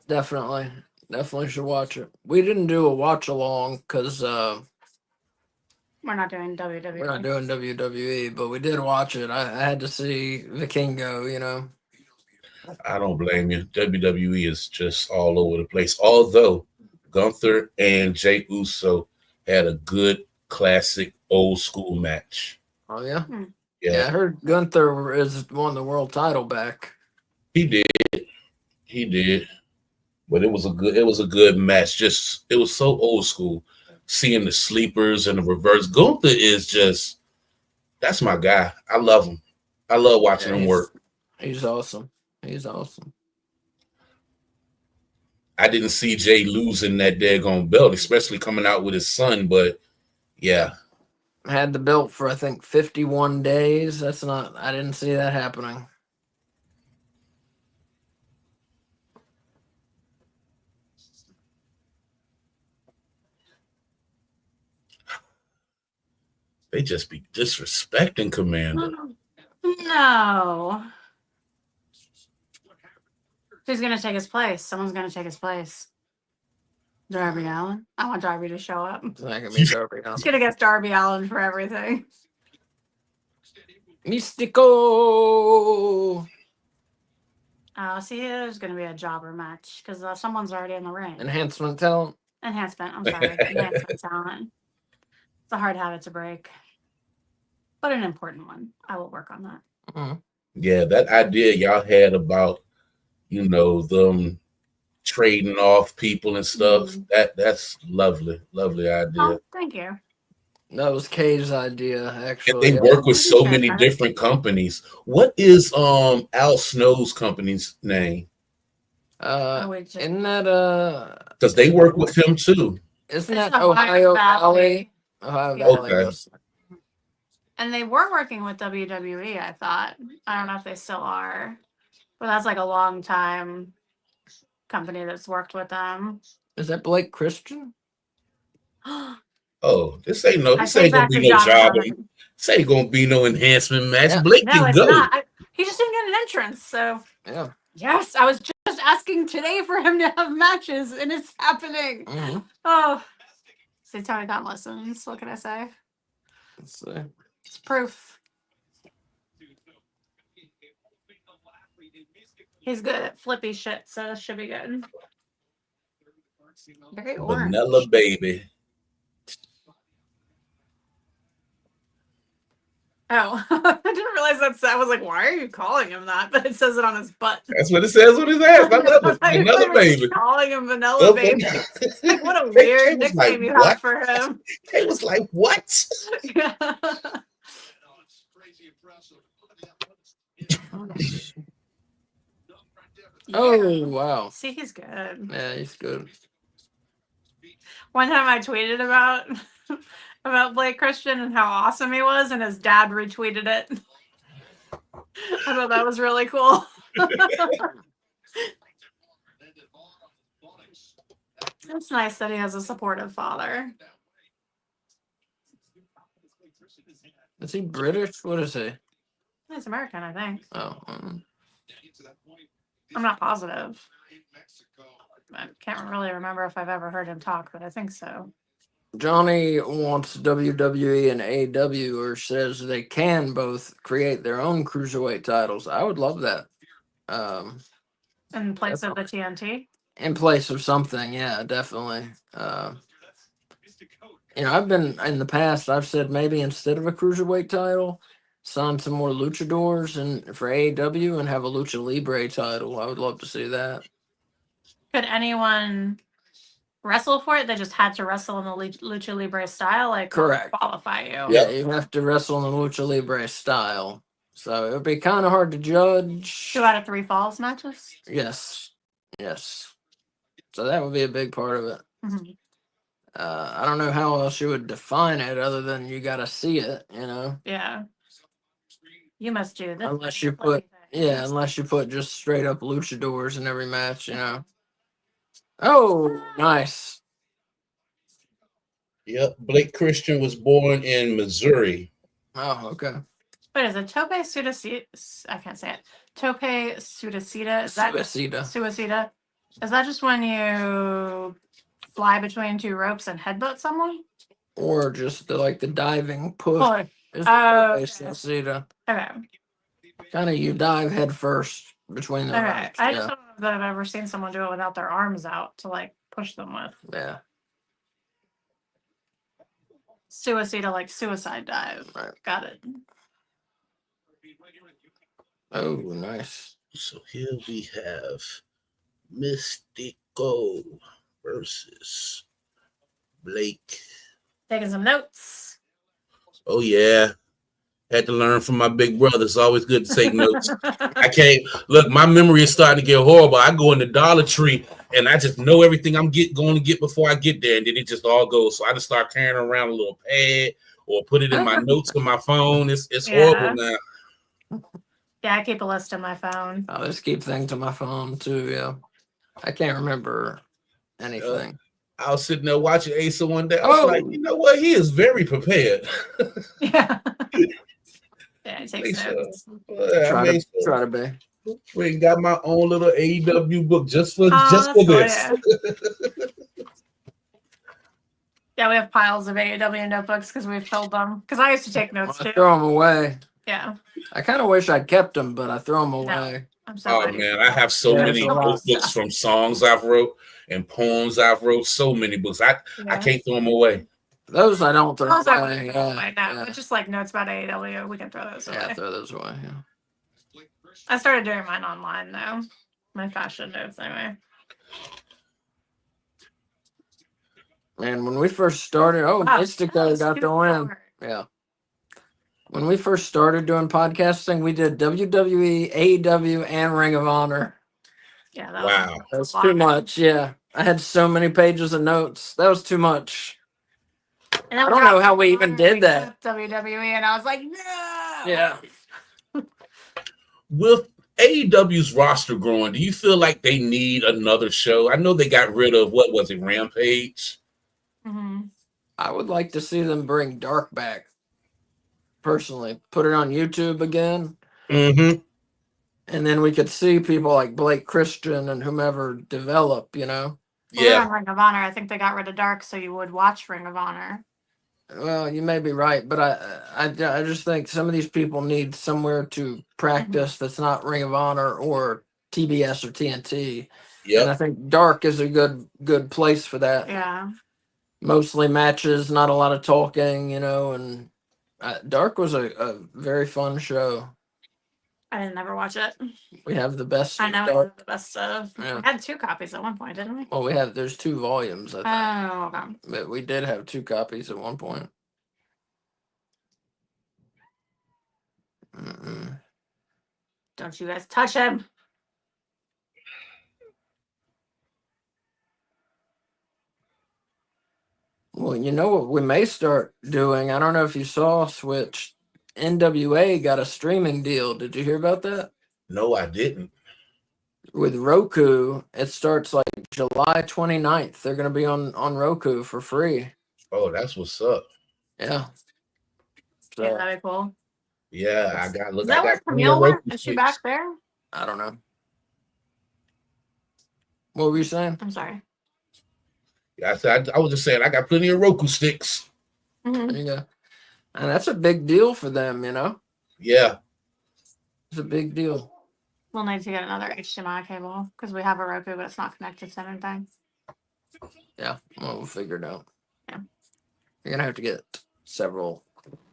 Definitely. Definitely should watch it. We didn't do a watch along because We're not doing WWE. we're not doing WWE, but we did watch it. I had to see Vikingo, you know. I don't blame you. WWE is just all over the place. Although Gunther and Jey Uso had a good classic old school match. Oh yeah? Hmm. Yeah, I Yeah, heard Gunther is won the world title back. he did. He did. But it was a good match. Just it was so old school. Seeing the sleepers and the reverse. Gunther is just that's my guy. I love him. I love watching Yeah, him work. he's awesome. He's awesome. I didn't see Jay losing that daggone belt, especially coming out with his son. But yeah, Had the belt for I think 51 days. I didn't see that happening. they just be disrespecting Commander. No. Who's gonna take his place? Someone's gonna take his place. Darby Allen. I want Darby to show up. It's not gonna be Darby Allin. Just gonna get Darby Allen for everything. Mystico See, there's gonna be a jobber match because someone's already in the ring. enhancement talent. Enhancement. I'm sorry. Enhancement talent. It's a hard habit to break, but an important one. I will work on that. Mhm. Yeah, that idea y'all had about them trading off people and stuff. That's lovely idea. Oh, thank you. That was Kay's idea, And actually. they work with so Sure. many different companies. What is Al Snow's company's name? Isn't that Because they work with him too. isn't It's that the Ohio Valley? Ohio Yeah. Valley. Okay. Yes. And they were working with WWE, I thought. I don't know if they still are. But that's like a long time company that's worked with them. Is that Blake Christian? Oh, this ain't I gonna take back be the no job. job. This ain't gonna be no enhancement match. Yeah. Blake No, can it's go. not. He just didn't get an entrance. So, Yeah. yes, I was just asking today for him to have matches, and it's happening. Mm-hmm. Oh. See, Tony Khan listens. What can I say? Let's see. It's proof. He's good at flippy shit, so this should be good. Very orange. Vanilla baby. Oh, I didn't realize that's. I was like, why are you calling him that? But it says it on his butt. That's what it says on his ass. I love it. I Vanilla thought you were just baby. calling him Vanilla Baby. Like, what a They weird was like, nickname you what? have for him. They was like, what? Yeah. It's crazy impressive. Oh wow. See, he's good. Yeah, he's good. One time I tweeted about about Blake Christian and how awesome he was, and his dad retweeted it. I thought that was really cool. It's nice that he has a supportive father. Is he British? What is he? He's American, I think. Oh, I'm not positive. I can't really remember if I've ever heard him talk, but I think so. Johnny wants WWE and AEW, or says they can both create their own cruiserweight titles. I would love that. In place of the TNT. In place of something, yeah, definitely. I've been in the past. I've said maybe instead of a cruiserweight title, sign some more luchadors and for AEW and have a lucha libre title. I would love to see that. Could anyone wrestle for it? They just had to wrestle in the lucha libre style, like Correct. Qualify you. Yeah, you have to wrestle in the lucha libre style. So it would be kind of hard to judge. 2 out of 3 falls matches. Yes. So that would be a big part of it. Mm-hmm. I don't know how else you would define it other than you got to see it, Yeah. You must do this. Unless you put just straight up luchadors in every match, Oh, nice. Yep. Blake Christian was born in Missouri. Oh, okay. What is it? Tope Sudacita? I can't say it. Tope Sudacita? Is that Suicida? Is that just when you fly between 2 ropes and headbutt someone? Or just the diving push. Okay. Okay. Kind of you dive head first between the ropes. I just don't know that I've ever seen someone do it without their arms out to push them with. Yeah. Suicida, like suicide dive. Right. Got it. Oh, nice. So here we have Mystico versus Blake. Taking some notes. Oh yeah. Had to learn from my big brother. It's always good to take notes. I can't look, my memory is starting to get horrible. I go in the Dollar Tree and I just know everything I'm going to get before I get there, and then it just all goes. So I just start carrying around a little pad or put it in my notes on my phone. It's horrible now. Yeah, I keep a list on my phone. I just keep things on my phone too, yeah. I can't remember anything. I was sitting there watching Asa one day. I was like, you know what? He is very prepared. Yeah. Yeah, it takes notes. Try to be. We got my own little AEW book just for cool, this. Yeah, we have piles of AEW notebooks because we filled them. Because I used to take notes too. I throw them away. Yeah. I kind of wish I'd kept them, but I throw them away. No, I'm so Oh man, I have so many notebooks from songs I've wrote and poems I've wrote. So many books. I can't throw them away. Those I don't throw away. But just notes about AEW, we can throw those away. Yeah, throw those away. Yeah. I started doing mine online though. My fashion notes anyway. And when we first started, Mystico got the win. Yeah. When we first started doing podcasting, we did WWE, AEW, and Ring of Honor. Yeah, that was too much. Yeah. I had so many pages of notes. That was too much. And I don't know how we even did that. WWE, and I was like, no. Yeah. With AEW's roster growing, do you feel like they need another show? I know they got rid of, what was it, Rampage? Mm-hmm. I would like to see them bring Dark back. Personally, put it on YouTube again. Mm-hmm. And then we could see people like Blake Christian and whomever develop, Yeah. On Ring of Honor, I think they got rid of Dark, so you would watch Ring of Honor. Well, you may be right, but I just think some of these people need somewhere to practice that's not Ring of Honor or TBS or TNT. Yep. And I think Dark is a good place for that. Yeah. Mostly matches, not a lot of talking, and Dark was a very fun show. I didn't ever watch it. We have the best I of know Dark. the best of. Yeah. We had 2 copies at one point, didn't we? Well, there's 2 volumes, I think. Oh, okay. But we did have 2 copies at one point. Mm-mm. Don't you guys touch him. Well, you know what we may start doing? I don't know if you saw Switch. NWA got a streaming deal. Did you hear about that? No, I didn't. With Roku, it starts like July 29th. They're going to be on Roku for free. Oh, that's what's up. Yeah. So, Yeah, that'd be cool. Yeah, I got Is that where Camille went? Is she back there? I don't know. What were you saying? I'm sorry. Yeah, I was just saying I got plenty of Roku sticks. Mhm. There you go. And that's a big deal for them, Yeah. It's a big deal. We'll need to get another HDMI cable because we have a Roku, but it's not connected to anything. Yeah. Well, we'll figure it out. Yeah. You're going to have to get several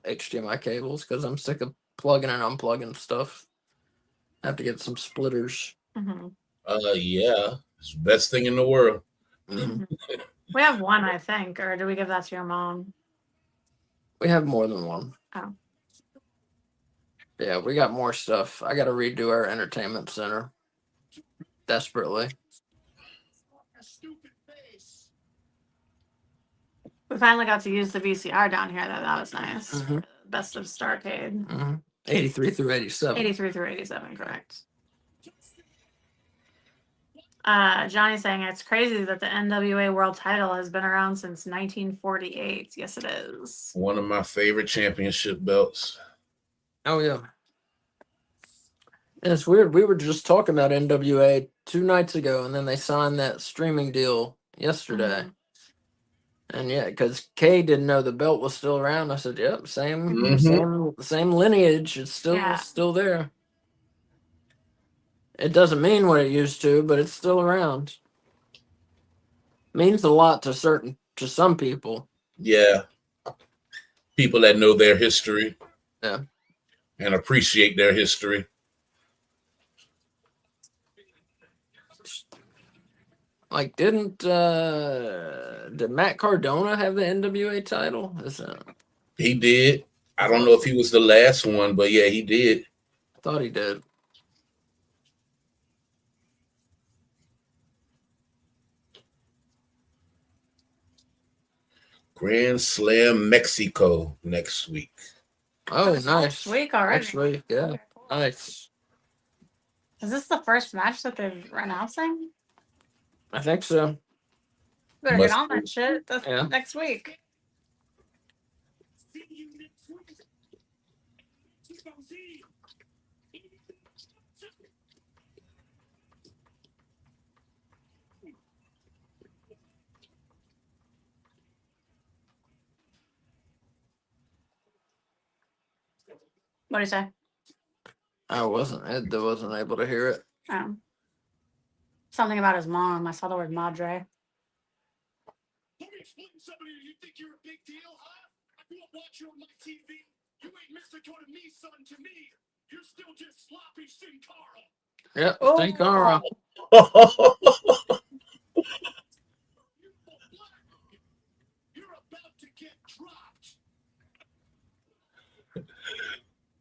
HDMI cables because I'm sick of plugging and unplugging stuff. I have to get some splitters. Mm-hmm. Yeah. It's the best thing in the world. Mhm. We have one, I think, or do we give that to your mom? We have more than one. Oh. Yeah, we got more stuff. I got to redo our entertainment center desperately. We finally got to use the VCR down here. That was nice. Mhm. Best of Starcade. Mm-hmm. 83 through 87. 83 through 87, correct. Johnny's saying it's crazy that the NWA World Title has been around since 1948. Yes, it is. One of my favorite championship belts. Oh, yeah. And it's weird. We were just talking about NWA 2 nights ago, and then they signed that streaming deal yesterday. Mhm. And yeah, because Kay didn't know the belt was still around. I said, "Yep, same Mhm. same lineage. It's Yeah. still there. It doesn't mean what it used to, but it's still around. Means a lot to some people. Yeah. People that know their history. Yeah. And appreciate their history. Like, did Matt Cardona have the NWA title? He did. I don't know if he was the last one, but yeah, he did. I thought he did. Grand Slam Mexico next week. Oh, Next nice. week already. Next week, yeah. Okay, cool. Nice. Is this the first match that they're announcing? I think so. Better Must get on be. that shit. That's Yeah. next week. What do you say? I wasn't able to hear it. Something about his mom. I saw the word madre. Let me explain something to you. You think you're a big deal, huh? I grew up watching you on my TV. You ain't Mr. Go to me, son, to me. You're still just sloppy Sin Cara. Yep, Oh. Sin Cara. You're about to get dropped.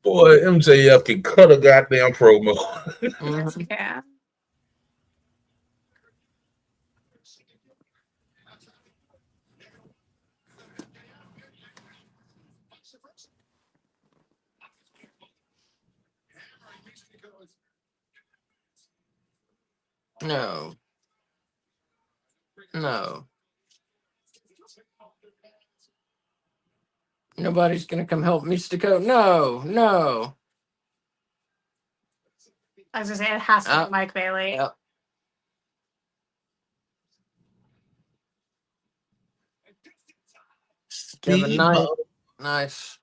Boy, MJF can cut a goddamn promo. Mhm. Yeah. No. No. Nobody's gonna come help Mystico. No. I was gonna say it has to be Mike Bailey. Yep. Kevin Knight. Nice.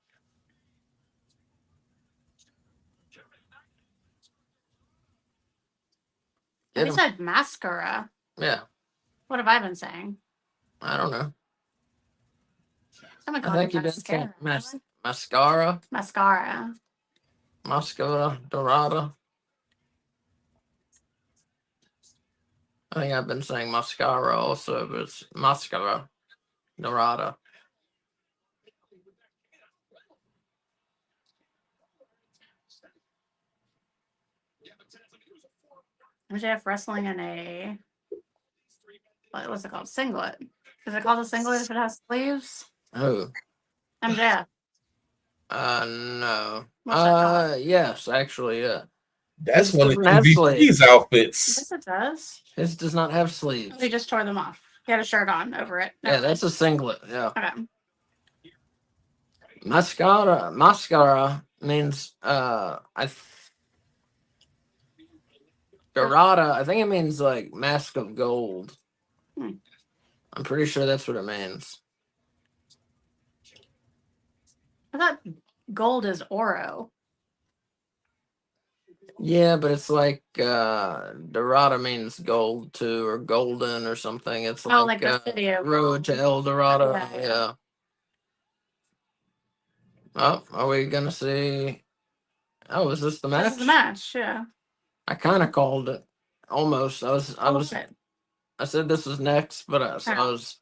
Hit You 'em. said mascara. Yeah, What have I been saying? I don't know. Someone I called think it you've been saying mascara. mascara, Mascara. mascara, dorada. I think I've been saying mascara also, but it's mascara, dorada. MJF wrestling in a what's it called? Singlet. Is it called a singlet if it has sleeves? Who? MJF. No. What's that called? Yes, actually, yeah. That's His one of doesn't have MVP's sleeves. outfits. Yes, it does. His does not have sleeves. He just tore them off. He had a shirt on over it. Yeah, that's a singlet. Yeah. Okay. Mascara means dorada. I think it means like mask of gold. Hmm. I'm pretty sure that's what it means. I thought gold is oro. Yeah, but it's like dorada means gold too, or golden or something. It's Like the city of Road to Gold. El Dorado. Yeah, yeah. Yeah. Oh, are we gonna see? Oh, is this the match? This is the match, yeah. I kind of called it. Almost. It. I said this was next, but I Yeah. was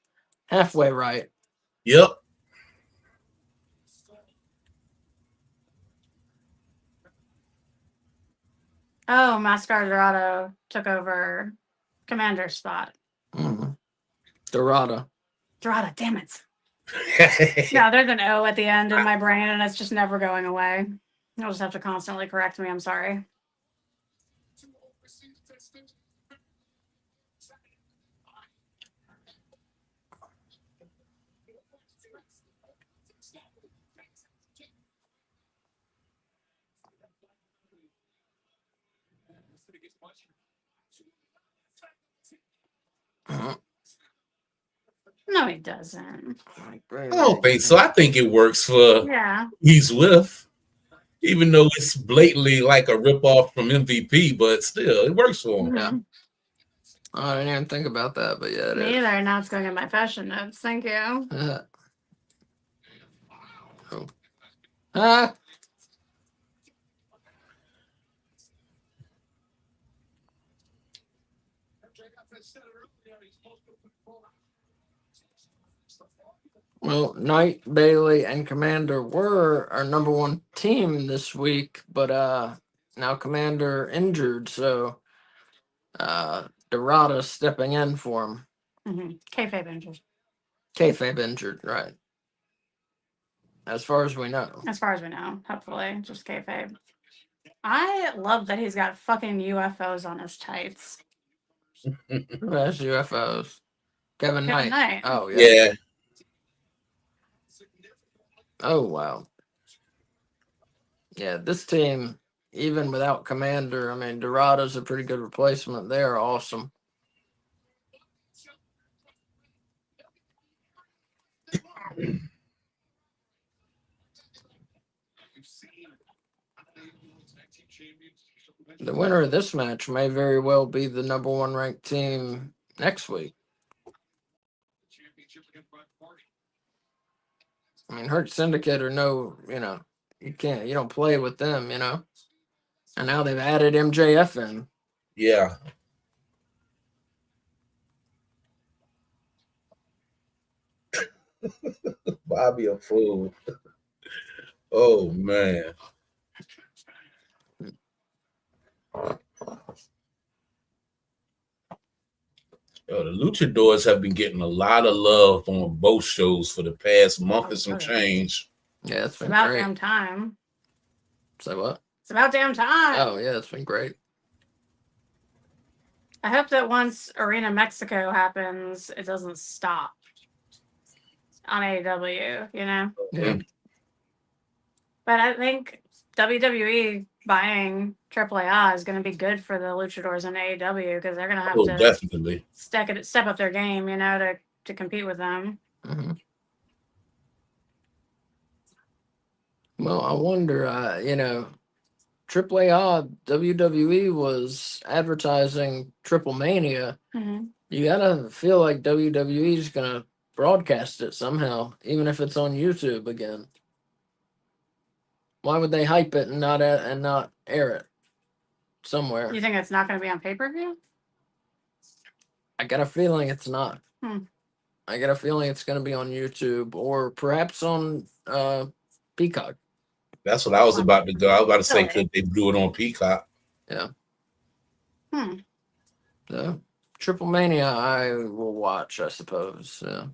halfway right. Yep. Oh, Mascara Dorado took over Commander's spot. Mm-hmm. Dorada. Dorado, damn it. Yeah, there's an O at the end in my brain, and it's just never going away. You'll just have to constantly correct me. I'm sorry. Mhm. No, he doesn't. I don't think so. I think it works for Yeah. he's with, even though it's blatantly like a ripoff from MVP, but still, it works for him. Yeah. I didn't even think about that, but yeah, it Me is. either. Now it's going in my fashion notes. Thank you. Yeah. Oh. Ah. Well, Knight, Bailey, and Commander were our number one team this week, but now Commander injured, so Dorada stepping in for him. Mm-hmm. Kayfabe injured. Kayfabe injured, right? As far as we know. As far as we know, hopefully, just kayfabe. I love that he's got fucking UFOs on his tights. Who has UFOs? Kevin Knight. Oh yeah. Yeah. Oh wow. Yeah, this team, even without Commander, I mean, Dorada's a pretty good replacement. They are awesome. The winner of this match may very well be the number one ranked team next week. I mean, Hurt Syndicate or no, you don't play with them, And now they've added MJF in. Yeah. Bobby a fool. Oh man. Yo, the Luchadors have been getting a lot of love on both shows for the past month and some change. Yeah, it's been about great. damn time. Say what? It's about damn time. Oh yeah, it's been great. I hope that once Arena Mexico happens, it doesn't stop on AEW, Yeah. But I think WWE buying AAA is going to be good for the Luchadors in AEW because they're going to have to definitely step up their game, to compete with them. Mm-hmm. Well, I wonder, AAA WWE was advertising Triple Mania. Mhm. You gotta feel like WWE is gonna broadcast it somehow, even if it's on YouTube again. Why would they hype it and not air it somewhere? You think it's not going to be on pay-per-view? I got a feeling it's not. Hmm. I got a feeling it's going to be on YouTube or perhaps on Peacock. That's what I was about to go. I was about to say, Really? could they do it on Peacock? Yeah. Hmm. So, Triple Mania, I will watch, I suppose. Yeah.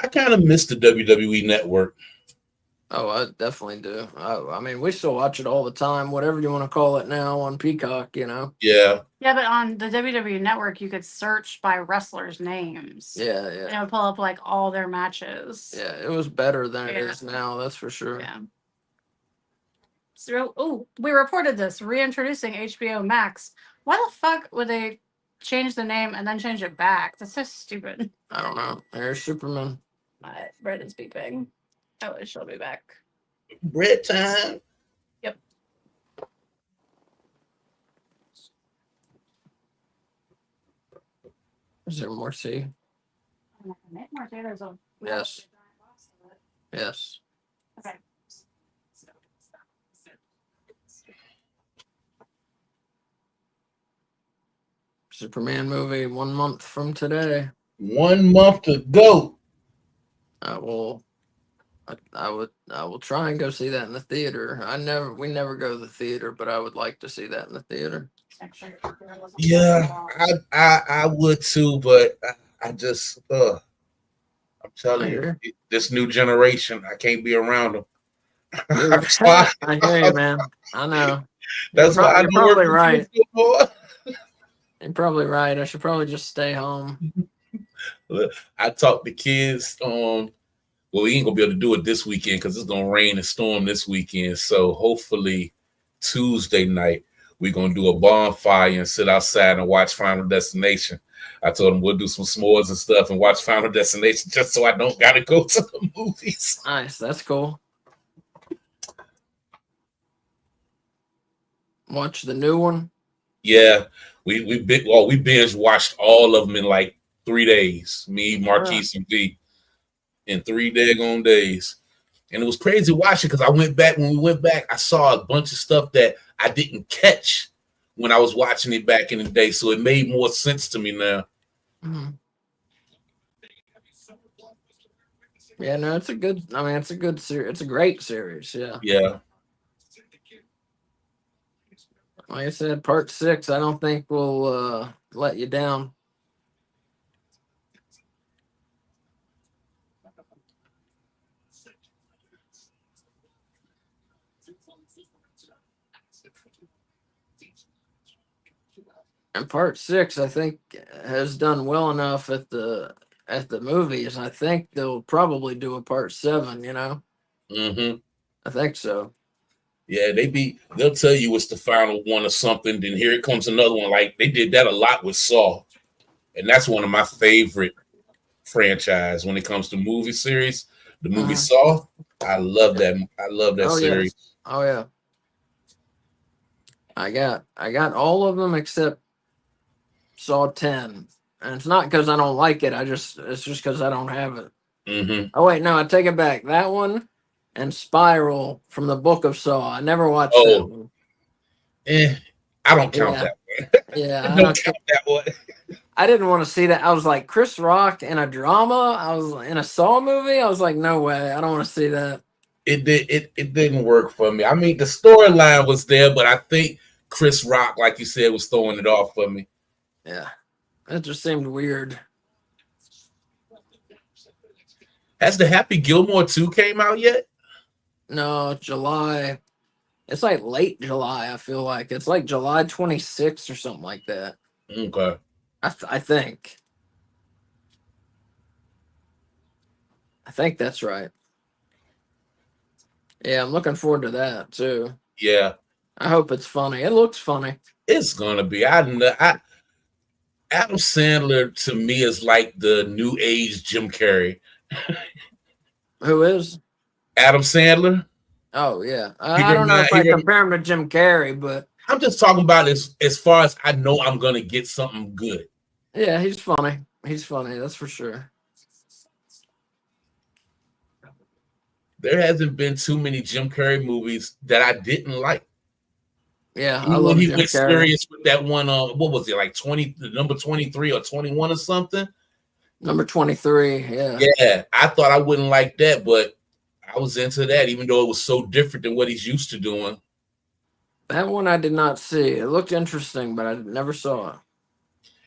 I kind of miss the WWE Network. Oh, I definitely do. I mean, we still watch it all the time, whatever you want to call it now on Peacock, you know? Yeah. Yeah, but on the WWE Network, you could search by wrestlers' names. Yeah, And yeah. it would pull up like all their matches. Yeah, it was better than it Yeah. is now, that's for sure. Yeah. So, we reported this reintroducing HBO Max. Why the fuck would they change the name and then change it back? That's so stupid. I don't know. There's Superman. Brett is beeping. Oh, she'll be back. Bread time. Is there more C? Yes. Yes. Okay. Superman movie 1 month from today. 1 month to go. I will try and go see that in the theater. We never go to the theater, but I would like to see that in the theater. Yeah, I would too, but I just I'm telling you, this new generation, I can't be around them. I'm sorry. I hear you, man. I know. That's why I you're don't work probably with right. kids no more. You're probably right. I should probably just stay home. Look, I talked to kids. Well, we ain't gonna be able to do it this weekend because it's gonna rain and storm this weekend. So hopefully Tuesday night we're gonna do a bonfire and sit outside and watch Final Destination. I told them we'll do some s'mores and stuff and watch Final Destination just so I don't gotta go to the movies. Nice. That's cool. Watch the new one. Yeah, we binge watched all of them in like 3 days. Me, Marquise, and V in 3 daggone days. And it was crazy watching because when we went back, I saw a bunch of stuff that I didn't catch when I was watching it back in the day. So it made more sense to me now. Mm-hmm. Yeah, no, it's a good series. It's a great series. Yeah. Yeah. Like I said, part 6, I don't think will let you down. And part 6, I think, has done well enough at the movies. I think they'll probably do a part 7. You know. Mm-hmm. I think so. Yeah, they'll tell you it's the final one or something. Then here it comes another one. Like they did that a lot with Saw, and that's one of my favorite franchise when it comes to movie series. The movie Saw, I love that. I love that series. Yes. Oh yeah. I got all of them except Saw 10, and it's not because I don't like it. It's just because I don't have it. Mm-hmm. Oh wait, no, I take it back. That one and Spiral from the Book of Saw. I never watched that one. I don't count that one. Yeah, I don't count that one. I didn't want to see that. I was like, Chris Rock in a drama. I was in a Saw movie. I was like, no way. I don't want to see that. It didn't work for me. I mean, the storyline was there, but I think Chris Rock, like you said, was throwing it off for me. Yeah, it just seemed weird. Has the Happy Gilmore 2 came out yet? No, July. It's like late July. I feel like it's like July 26th or something like that. Okay. I think. I think that's right. Yeah, I'm looking forward to that too. Yeah. I hope it's funny. It looks funny. It's gonna be. Adam Sandler to me is like the new age Jim Carrey. Who is? Adam Sandler. Oh yeah, He I don't know if I remind. compare him to Jim Carrey, but I'm just talking about as far as I know, I'm gonna get something good. yeah, he's funny. He's funny, that's for sure. There hasn't been too many Jim Carrey movies that I didn't like. Yeah, I Even when love he Jim went Carrey. serious with that one, what was it, like 20, the number 23 or 21 or something? Number 23. Yeah, Yeah, I thought I wouldn't like that, but I was into that, even though it was so different than what he's used to doing. that one I did not see. It looked interesting, but I never saw it.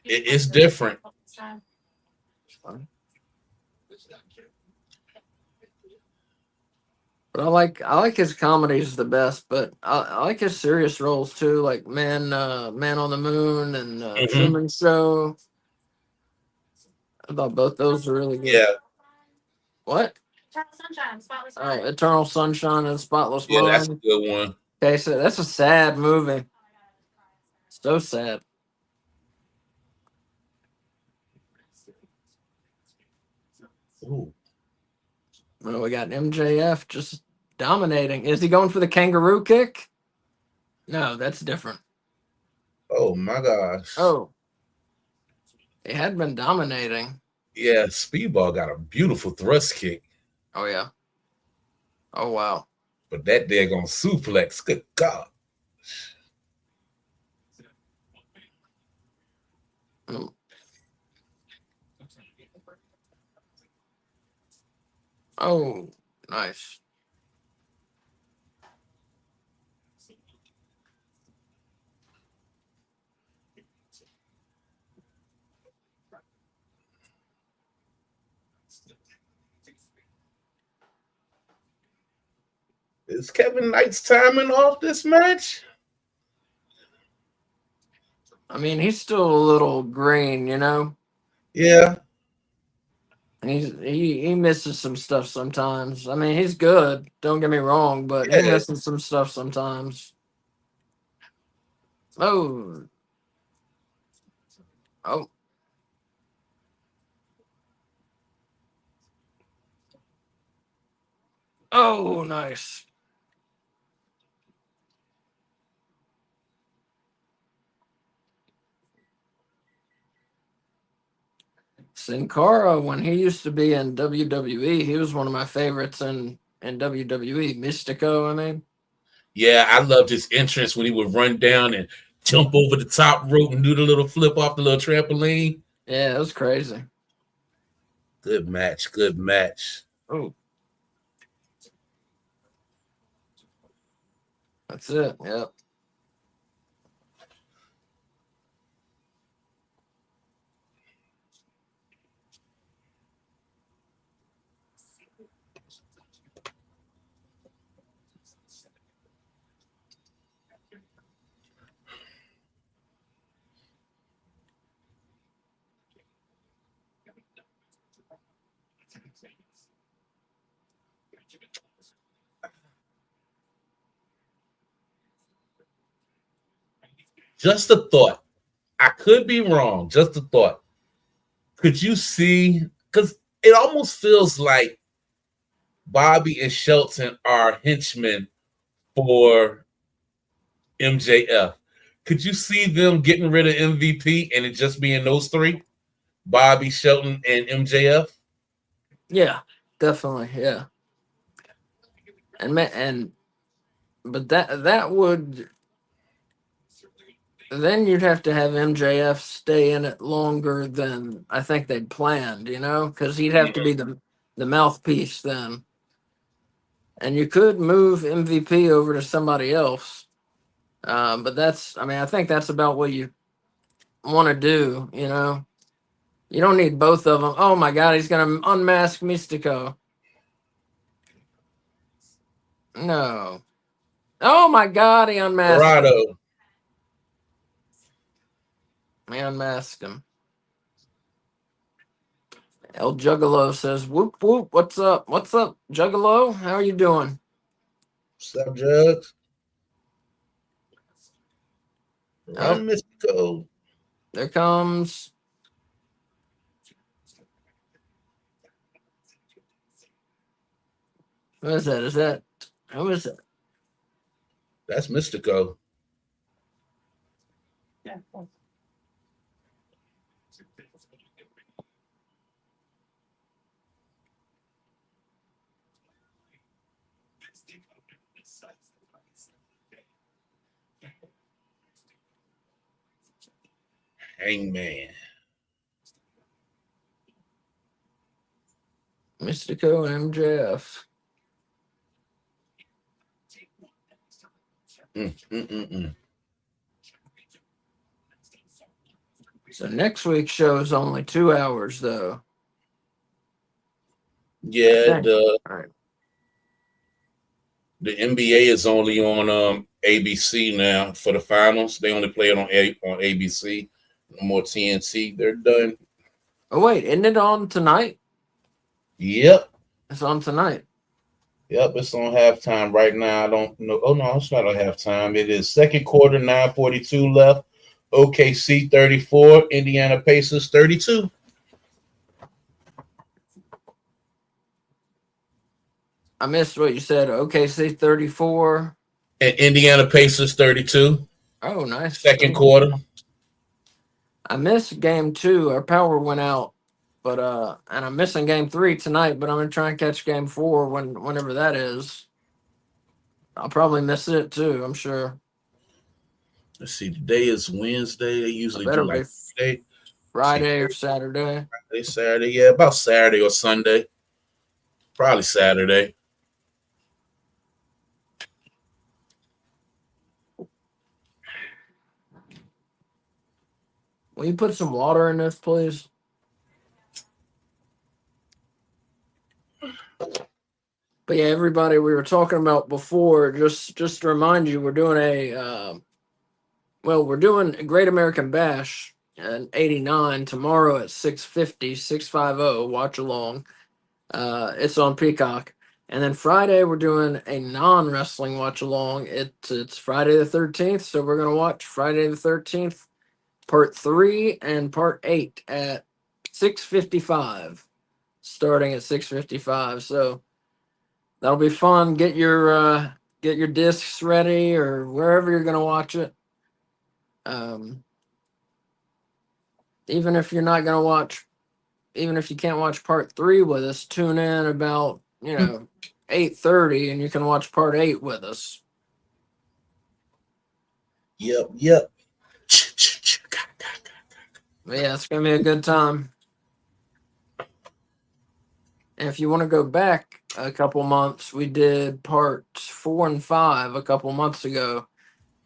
It's different. But I like his comedies the best, but I like his serious roles too, like Man on the Moon and Mhm. Truman Show. I thought both those were really good. Yeah, What? Eternal Sunshine, Spotless Oh, Mind. Eternal Sunshine and Spotless yeah, that's a Mind. good one. Okay, so that's a sad movie. So sad. Ooh. Well, we got MJF just dominating. Is he going for the kangaroo kick? No, that's different. Oh my gosh. Oh, he had been dominating. Yeah, Speedball got a beautiful thrust kick, Oh yeah. Oh wow. but that daggone suplex, good God. Mm. Oh, nice. Is Kevin Knight's timing off this match? I mean, he's still a little green, you know. Yeah, He misses some stuff sometimes. I mean, he's good. Don't get me wrong, but he yeah. misses some stuff sometimes. Oh, oh, oh, nice. Sin Cara, when he used to be in WWE, he was one of my favorites in WWE. Mystico, I mean. Yeah, I loved his entrance when he would run down and jump over the top rope and do the little flip off the little trampoline. Yeah, it was crazy. Good match, good match. Oh, that's it. Yep. Just a thought. I could be wrong. Just a thought. Could you see? Because it almost feels like Bobby and Shelton are henchmen for MJF. Could you see them getting rid of MVP and it just being those three? Bobby, Shelton, and MJF? Yeah, definitely. Yeah. And but that would then you'd have to have MJF stay in it longer than I think they'd planned, you know, because he'd have to be the mouthpiece then. And you could move MVP over to somebody else, but I mean, I think that's about what you want to do, you know. You don't need both of them. Oh my God, he's gonna unmask Mystico. No. Oh my God, he unmasked him. Dorado. He unmasked him. El Juggalo says, "Whoop whoop, what's up? What's up, Juggalo? How are you doing?" What's up, Jugs? Oh, Run, Mystico. there comes. What is that? Is that Who is it? That's Mystico. Yeah. Hangman. Mystico and MJF. Mm. So next week's show is only 2 hours, though. Yeah, All right. the NBA is only on ABC now for the finals. They only play it on ABC. No more TNT. They're done. Oh wait, isn't it on tonight? Yep. It's on tonight. Yep, it's on halftime right now. I don't know. Oh no, it's not on halftime. It is second quarter, 9:42 left. OKC 34, Indiana Pacers 32. I missed what you said. OKC 34. And Indiana Pacers 32. Oh, nice. Second quarter. I missed game 2. Our power went out, but and I'm missing game 3 tonight. But I'm gonna try and catch game 4 whenever that is. I'll probably miss it too. I'm sure. Let's see. Today is Wednesday. They usually Better do like be Friday or Saturday. Friday, Saturday. Yeah, about Saturday or Sunday. Probably Saturday. Will you put some water in this, please? But yeah, everybody, we were talking about before. Just to remind you, we're doing we're doing a Great American Bash in '89 tomorrow at 650 watch along. It's on Peacock. And then Friday we're doing a non-wrestling watch along. It's Friday the 13th, so we're gonna watch Friday the 13th, part 3 and part 8 at 6:55, starting at 6:55. So that'll be fun. Get your discs ready or wherever you're gonna watch it. Even if you're not gonna watch, even if you can't watch part 3 with us, tune in about 8:30 and you can watch part 8 with us. Yep. But yeah, it's gonna be a good time. And if you want to go back a couple months, we did parts 4 and 5 a couple months ago.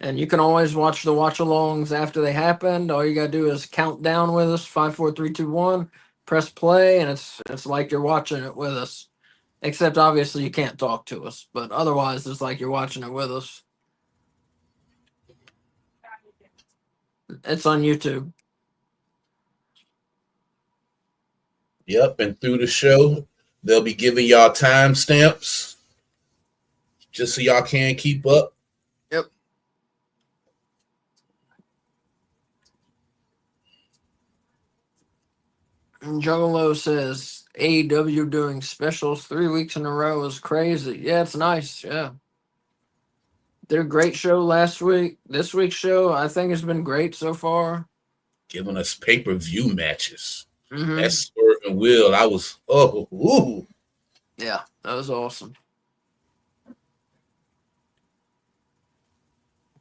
And you can always watch the watch alongs after they happened. All you gotta do is count down with us, 5, 4, 3, 2, 1, press play, and it's like you're watching it with us. Except obviously you can't talk to us, but otherwise it's like you're watching it with us. It's on YouTube. Yep, and through the show, they'll be giving y'all timestamps just so y'all can keep up. Yep. And Juggalo says AEW doing specials 3 weeks in a row is crazy. Yeah, it's nice. Yeah. Their great show last week. This week's show, I think, has been great so far. Giving us pay-per-view matches. Mm-hmm. That's Swerve and Will. I was, ooh. Yeah, that was awesome.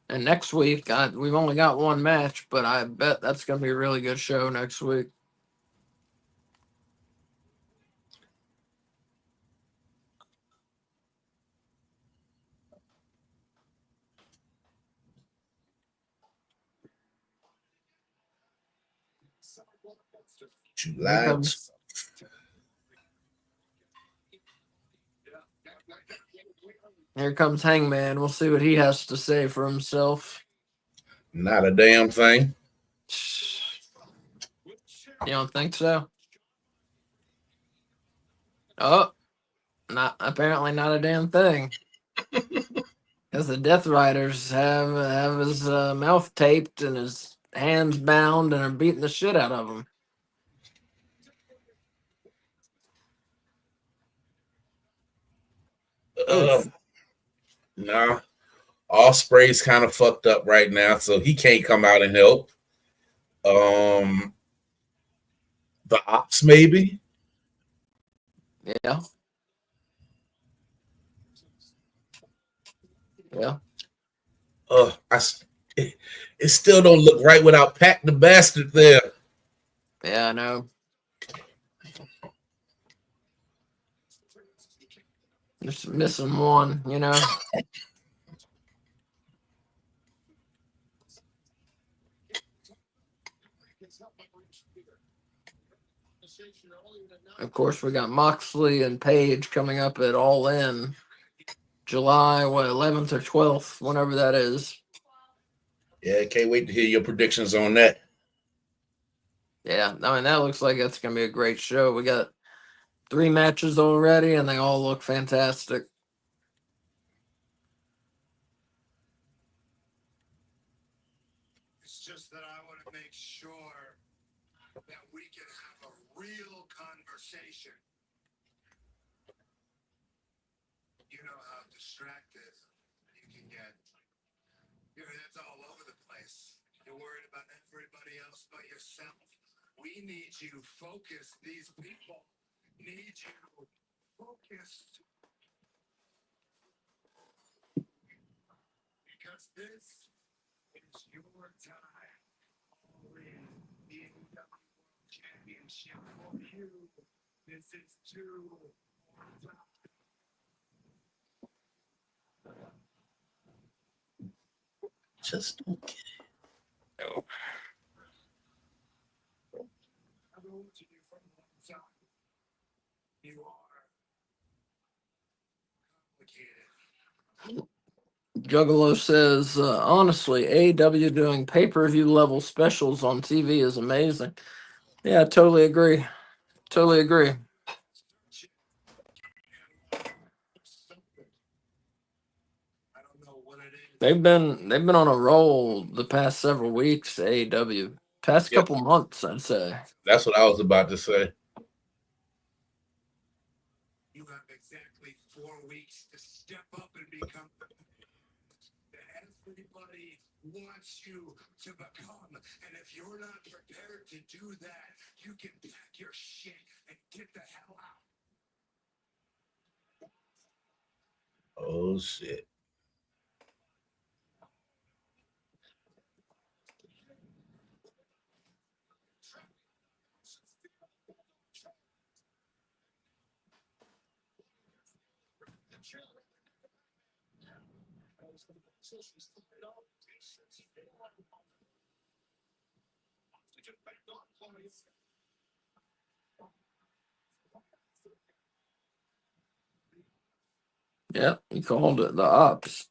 And next week, we've only got one match, but I bet that's going to be a really good show next week. July. Here comes Hangman. We'll see what he has to say for himself. Not a damn thing. You don't think so? Oh, apparently not a damn thing. Because the Death Riders have his mouth taped and his hands bound and are beating the shit out of him. Oof. Nah, Osprey's kind of fucked up right now, so he can't come out and help. Um, the Ops maybe. Yeah. Yeah. It, it still don't look right without Pac the Bastard there. Yeah, I know. Just missing one, you know. Of course, we got Moxley and Page coming up at All In July, 11th or 12th, whenever that is. Yeah, can't wait to hear your predictions on that. Yeah, I mean, that looks like it's going to be a great show. We got 3 matches already, and they all look fantastic. It's just that I want to make sure that we can have a real conversation. You know how distracted you can get. Your head's all over the place. You're worried about everybody else but yourself. We need you focused. These people need you focused. Because this is your time. All in the AEW World Championship for you. This is too. Just don't get Oh. I know what you do from one side. You are complicated. Juggalo says, honestly, AEW doing pay-per-view level specials on TV is amazing. Yeah, I totally agree. Totally agree. I don't know what it is. They've been on a roll the past several weeks, AEW. Past Yep. couple months, I'd say. That's what I was about to say. You have exactly 4 weeks to step up and become that everybody wants you to become. And if you're not prepared to do that, you can pack your shit and get the hell out. Oh shit. Yeah, he called it the ops.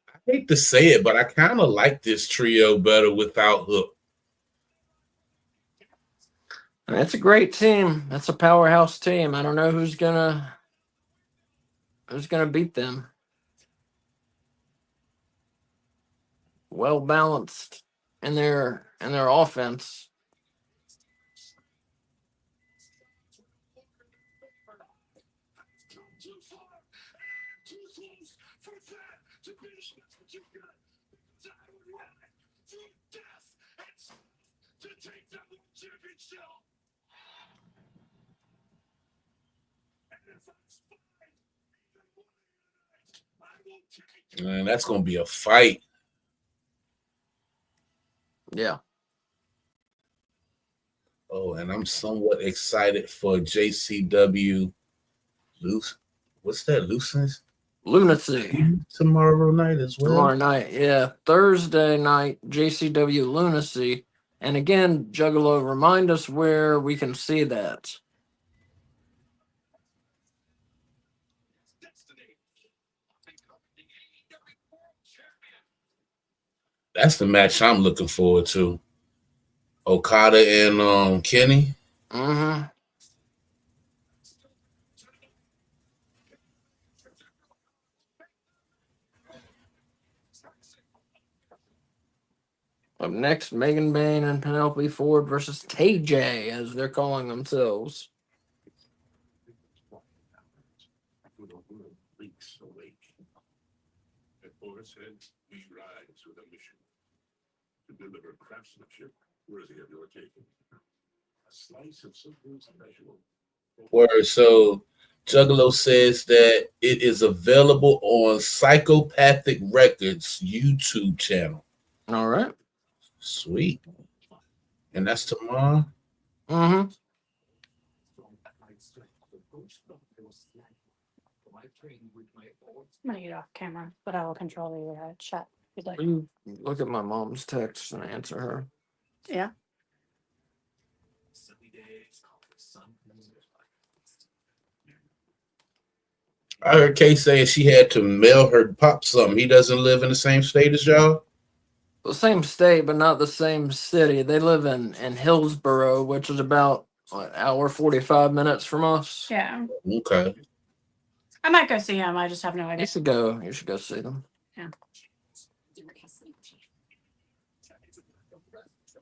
I hate to say it, but I kind of like this trio better without Hook. I mean, it's a great team. That's a powerhouse team. I don't know who's gonna beat them. Well balanced in their offense. Too far, too close for that to be what you got. Because I would ride through death and to take that world championship. And if I'm fine, even one of you tonight, I will take. Man, that's gonna be a fight. Yeah. Oh, and I'm somewhat excited for JCW. What's that? Lunacy. Tomorrow night as well. Tomorrow night. Yeah. Thursday night, JCW Lunacy. And again, Juggalo, remind us where we can see that. That's the match I'm looking forward to. Okada and Kenny. Mm-hmm. Up next, Megan Bain and Penelope Ford versus TJ, as they're calling themselves. For the world leaks awake. At Forest Head, we rise with a mission to deliver craftsmanship worthy of your taking. A slice of something special. Word. So Juggalo says that it is available on Psychopathic Records YouTube channel. All right. Sweet. And that's tomorrow. Mm-hmm. I'm gonna get off camera, but I will control the chat. if you'd like. You look at my mom's text and answer her. Yeah. I heard Kay saying she had to mail her pop something. He doesn't live in the same state as y'all. The same state, but not the same city. They live in Hillsboro, which is about what, hour 45 minutes from us. Yeah. Okay. I might go see him. I just have no idea. You should go. You should go see them. Yeah.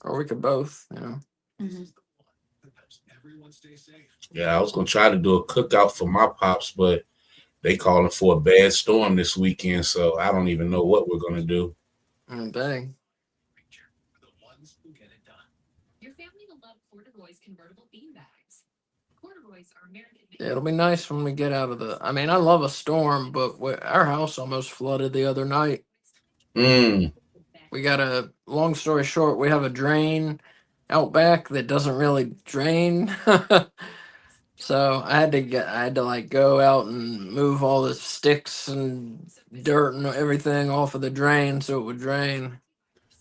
Or we could both. You know. Mm-hmm. Everyone stay safe. Yeah, I was gonna try to do a cookout for my pops, but they calling for a bad storm this weekend, so I don't even know what we're gonna do. Dang. The ones who get it done. Your family will love Corduroy's convertible bean bags. Corduroys are American. Yeah, it'll be nice when we get out of the. I mean, I love a storm, but our house almost flooded the other night. We got a long story short. We have a drain out back that doesn't really drain. So I had to like go out and move all the sticks and dirt and everything off of the drain so it would drain.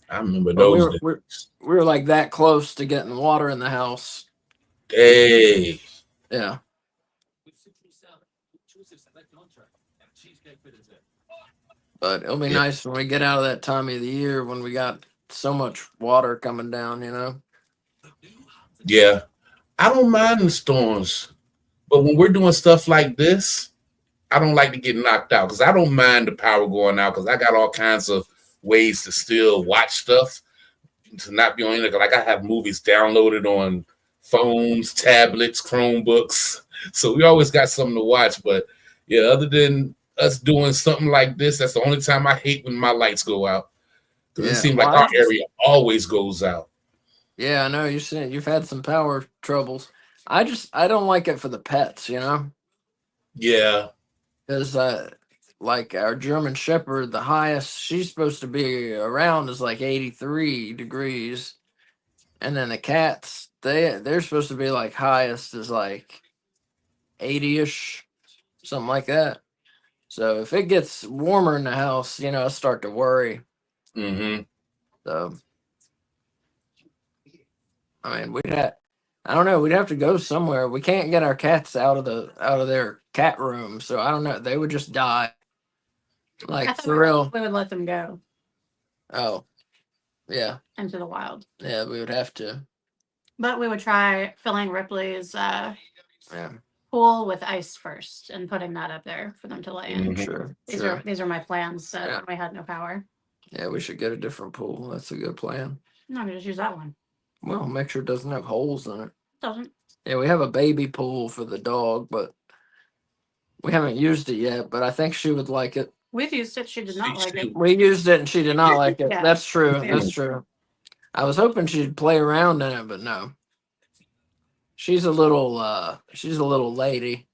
I remember But those days. we were like that close to getting water in the house. Hey, Yeah. But it'll be Yeah. nice when we get out of that time of the year when we got so much water coming down, you know? yeah. I don't mind the storms, but when we're doing stuff like this, I don't like to get knocked out because I don't mind the power going out because I got all kinds of ways to still watch stuff to not be on internet. Like I have movies downloaded on phones, tablets, Chromebooks, so we always got something to watch. But yeah, other than us doing something like this, that's the only time I hate when my lights go out because it Yeah, seems well, like I our just- area always goes out. Yeah, I know you've had some power troubles. I don't like it for the pets, you know? Yeah. Because like our German Shepherd, the highest she's supposed to be around is like 83 degrees, and then the cats they're supposed to be like highest is like 80ish, something like that. So if it gets warmer in the house, you know, I start to worry. Mm-hmm. So I mean, I don't know, we'd have to go somewhere. We can't get our cats out of their cat room, so I don't know. They would just die. I Like thought for real. we would let them go Oh, yeah. into the wild, Yeah, we would have to. but we would try filling Ripley's Yeah, pool with ice first and putting that up there for them to lay in. Mhm. sure. These are my plans. Yeah. When we had no power. Yeah, we should get a different pool. That's a good plan. No, we just use that one. Well, make sure it doesn't have holes in it. Doesn't. Yeah, we have a baby pool for the dog, but we haven't used it yet. But I think she would like it. We've used it. She did not like it. We used it and she did not like it. Yeah. That's true. Yeah. That's true. I was hoping she'd play around in it, but no. She's a little lady.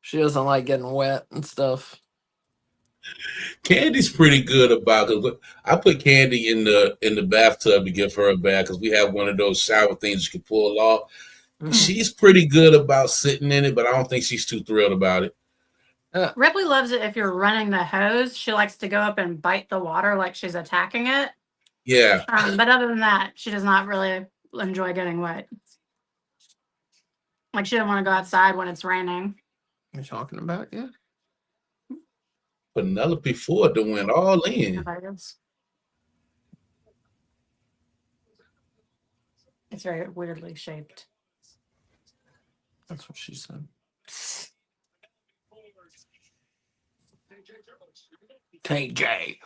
She doesn't like getting wet and stuff. Candy's pretty good about it. I put Candy in the bathtub to give her a bath because we have one of those shower things you can pull off. She's pretty good about sitting in it, but I don't think she's too thrilled about it. Ripley loves it if you're running the hose. She likes to go up and bite the water like she's attacking it. Yeah. But other than that, she does not really enjoy getting wet. Like she doesn't want to go outside when it's raining. You talking about? Yeah. Penelope Ford done went all in. It's very weirdly shaped. That's what she said. KJ.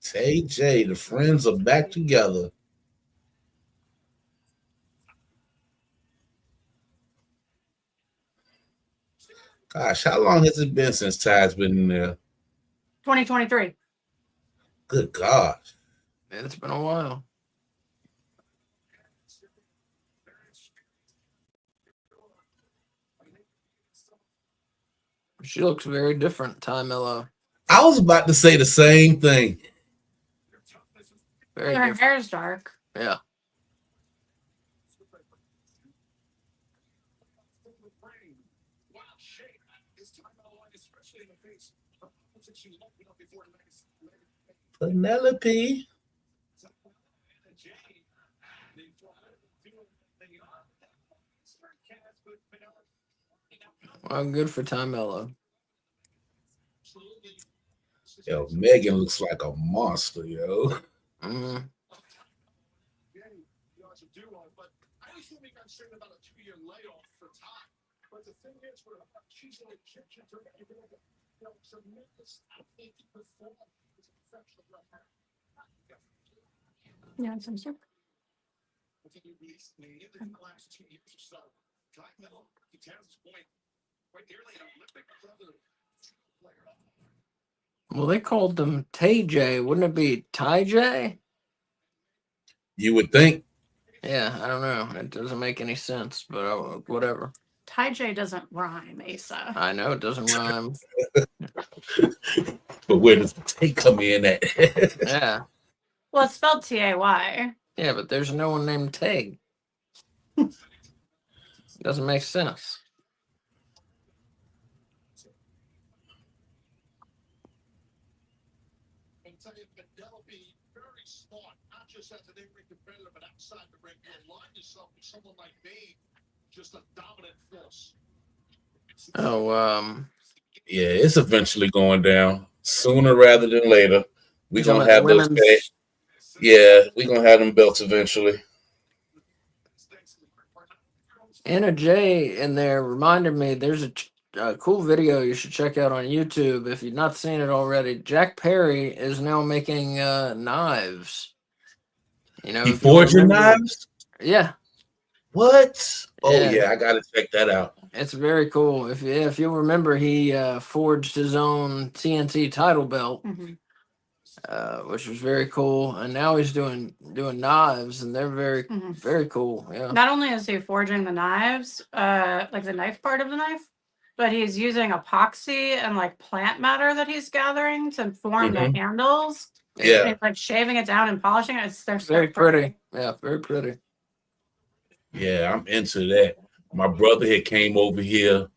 TJ, the friends are back together. Gosh, how long has it been since Ty's been in there? 2023. Good God. It's been a while. She looks very different, Ty Mello. I was about to say the same thing. Very Her different. hair is dark. Yeah. Penelope. Well, good for Ty Mello. Yo, Megan looks like a monster, yo. Mm. But I was really concerned about a 2-year layoff for Ty. But the thing is, she's like tremendous athlete performance. Yeah, some soup. I think in the last 2 years or so, Ty Mello, to Towns' point, quite nearly an Olympic level player. Well, they called him Tay J. Wouldn't it be Ty J? You would think. Yeah, I don't know. It doesn't make any sense, but whatever. Ty J doesn't rhyme, Asa. I know it doesn't rhyme. But where does the take come in at? Yeah. Well, it's spelled Tay. Yeah, but there's no one named Tay. Doesn't make sense. I'll tell you, Penelope, very smart, not just as an in-ring competitor, but outside the ring. You align yourself with someone like me, just a dominant force. Oh, Yeah, it's eventually going down sooner rather than later. We're you talking gonna about the have those. women's. Yeah, we're gonna have them belts eventually. Anna Jay in there reminded me there's a cool video you should check out on YouTube if you've not seen it already. Jack Perry is now making knives. You know, He if you forging remember, knives? yeah, What? Oh yeah, yeah, I gotta check that out. it's very cool. If you remember, he forged his own TNT title belt, Mm-hmm. which was very cool. And now he's doing knives, and they're Mm-hmm. very cool. Yeah. Not only is he forging the knives, like the knife part of the knife, but he's using epoxy and like plant matter that he's gathering to form the Mhm. handles. Yeah. And he's like shaving it down and polishing it. They're so Very pretty. Yeah, very pretty. Yeah, I'm into that. My brother had came over here.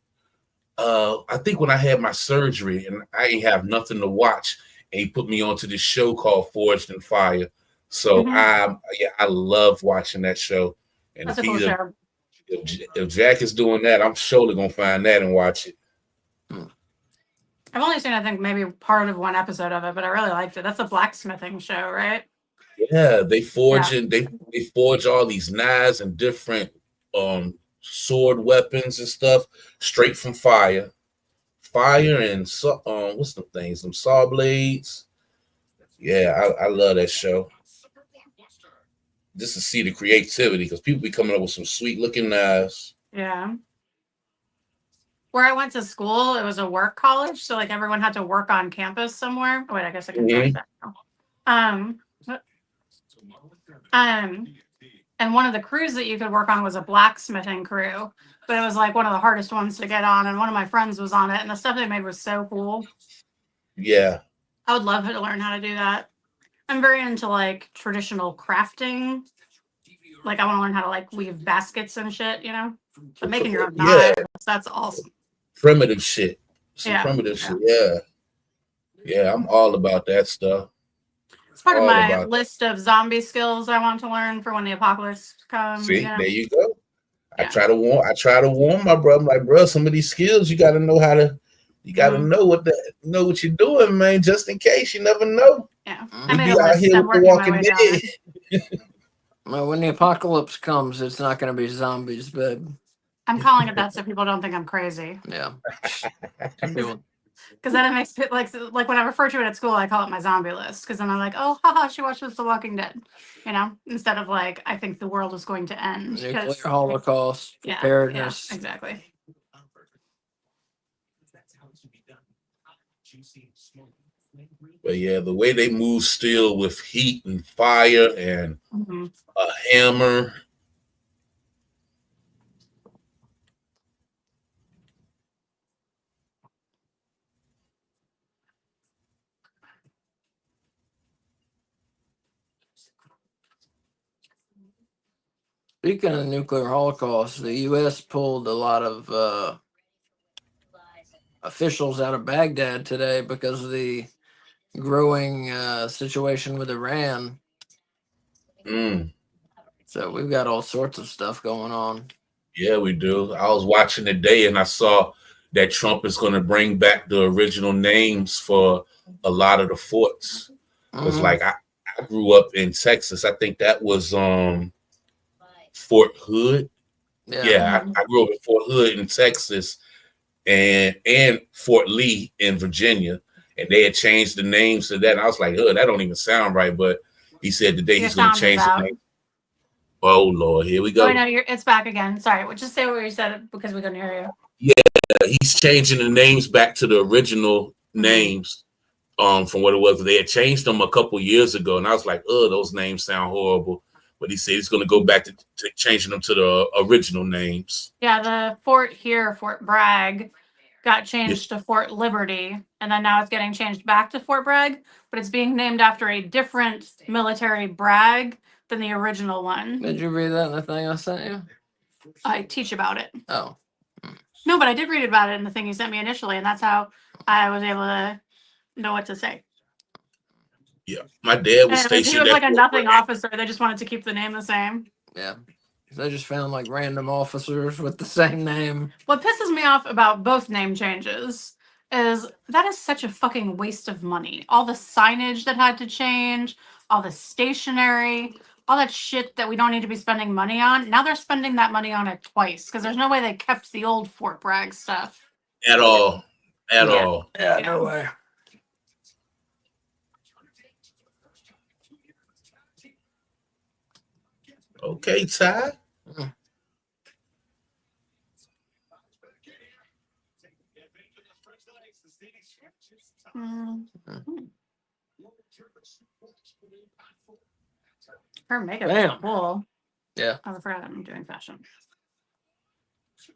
I think when I had my surgery and I ain't have nothing to watch, and he put me onto this show called Forged in Fire. So Mhm. I love watching that show. And That's a cool show. if Jack is doing that, I'm surely gonna find that and watch it. I've only seen, I think, maybe part of one episode of it, but I really liked it. That's a blacksmithing show, right? Yeah, they forge all these knives and different sword weapons and stuff straight from fire. Fire and what's the things? Some saw blades. Yeah, I love that show. Summer Blockbuster. Just to see the creativity because people be coming up with some sweet looking knives. Yeah. Where I went to school, it was a work college, so like everyone had to work on campus somewhere. Oh, wait, I guess I can find that now. And one of the crews that you could work on was a blacksmithing crew, but it was like one of the hardest ones to get on. And one of my friends was on it, and the stuff they made was so cool. Yeah. I would love to learn how to do that. I'm very into like traditional crafting. Like I want to learn how to like weave baskets and shit, you know. But making your own Yeah. knives, that's awesome. Primitive shit. Some Yeah. primitive shit. Yeah. Yeah, I'm all about that stuff. It's part of All my about list of zombie skills I want to learn for when the apocalypse comes. See, You know? there you go. I Yeah. try to warn my brother. I'm like, bro, some of these skills you gotta know how to know what you're doing, man, just in case. You never know. Yeah. We I made be a out list. here I'm with the working my Walking way down Dead. it. Well, when the apocalypse comes, it's not going to be zombies, babe. I'm calling it that so people don't think I'm crazy. Yeah. Some people- Because then it makes it like when I refer to it at school, I call it my zombie list. Because then I'm like, oh, haha, she watches The Walking Dead, you know, instead of like, I think the world is going to end. Nuclear 'cause- Holocaust, yeah, preparedness. exactly. But yeah, the way they move still with heat and fire and Mhm. a hammer. Speaking of nuclear holocaust, the U.S. pulled a lot of officials out of Baghdad today because of the growing situation with Iran. Mm, So we've got all sorts of stuff going on. yeah, we do. I was watching today and I saw that Trump is going to bring back the original names for a lot of the forts. Because Mhm. like I grew up in Texas. I think that was Fort Hood. Yeah. Yeah, I grew up in Fort Hood in Texas and Fort Lee in Virginia. And they had changed the names to that. And I was like, oh, that don't even sound right. But he said today Your he's going to sound is change the out. name. Oh Lord, here we Oh, I go. know it's back again. Sorry. Well, just say what you said because we couldn't hear He's changing the names back to the original names from what it was. They had changed them a couple years ago, and I was like, oh, those names sound horrible. But he said he's going to go back to changing them to the original names. you. Yeah, the fort here, Fort Bragg, got changed to Fort Liberty, and then now it's getting changed back to Fort Bragg, but it's being named after a different military brag than the original one. Did you read that in the thing I sent you? I teach about it. Oh. No, but I did read about it in the thing you sent me initially, and that's how I was able to know what to say. Yeah, my dad was And he stationed was at like a Fort nothing Bragg. officer. They just wanted to keep the name the same. Yeah. They just found like random officers with the same name. What pisses me off about both name changes is that is such a fucking waste of money. All the signage that had to change, all the stationery, all that shit that we don't need to be spending money on. Now they're spending that money on it twice because there's no way they kept the old Fort Bragg stuff. At all. At Yeah. all. Yeah, Yeah. no way. Okay, Ty. Mm. Her makeup Bam. is cool. Yeah. I forgot I'm doing fashion. To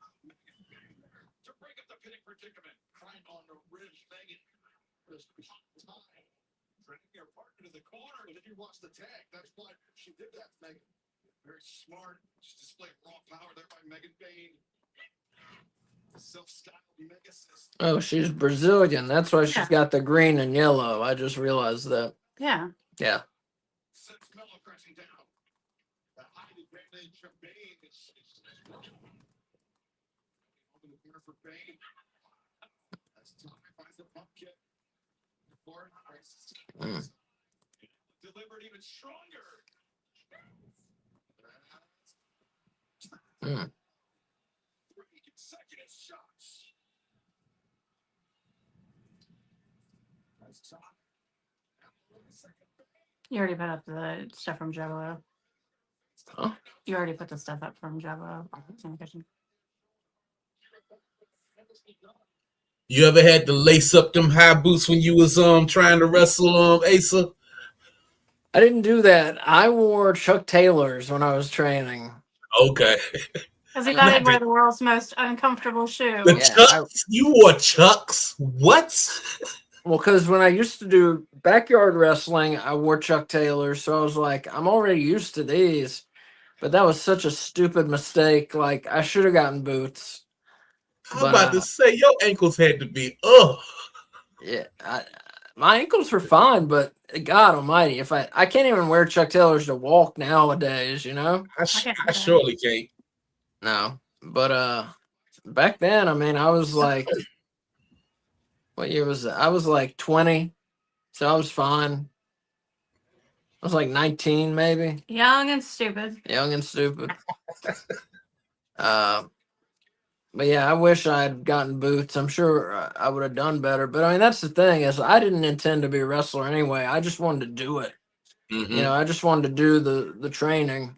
break up the pinning predicament, right on the ridge, Megan. This hot tie. Dragging her partner to the corner. And if you watch the tag, that's why she did that, Megan. Very smart. She displayed raw power there by Megan Bain. Self-styled mega system. Oh, she's Brazilian. That's why she's Yeah. got the green and yellow. I just realized that. Yeah. Yeah. Six Mello crashing down. The height advantage of Bain is open the corner for Bain. That's time finds the pumpkin. Ford Mm. delivered even stronger. Mm. 3 consecutive shots. That's time. You already put up the stuff from Juggalo. Huh? You already put the stuff up from Juggalo. It's in the kitchen. You ever had to lace up them high boots when you was trying to wrestle Asa? I didn't do that. I wore Chuck Taylors when I was training. Okay. Because he thought he'd wear the world's most uncomfortable shoe. The Yeah, Chucks? You wore Chucks? What? Well, because when I used to do backyard wrestling, I wore Chuck Taylors. So I was like, I'm already used to these. But that was such a stupid mistake. Like, I should have gotten boots. I'm But about to say your ankles had to be yeah, my ankles were fine. But God Almighty, if I can't even wear Chuck Taylors to walk nowadays, you know? I surely can't. No, but back then, I mean, I was like, what year was it? I was like 20, so I was fine. I was like 19, maybe, Young and stupid. young and stupid. But yeah, I wish I had gotten boots. I'm sure I would have done better. But I mean, that's the thing is, I didn't intend to be a wrestler anyway. I just wanted to do it. Mm-hmm. You know, I just wanted to do the training.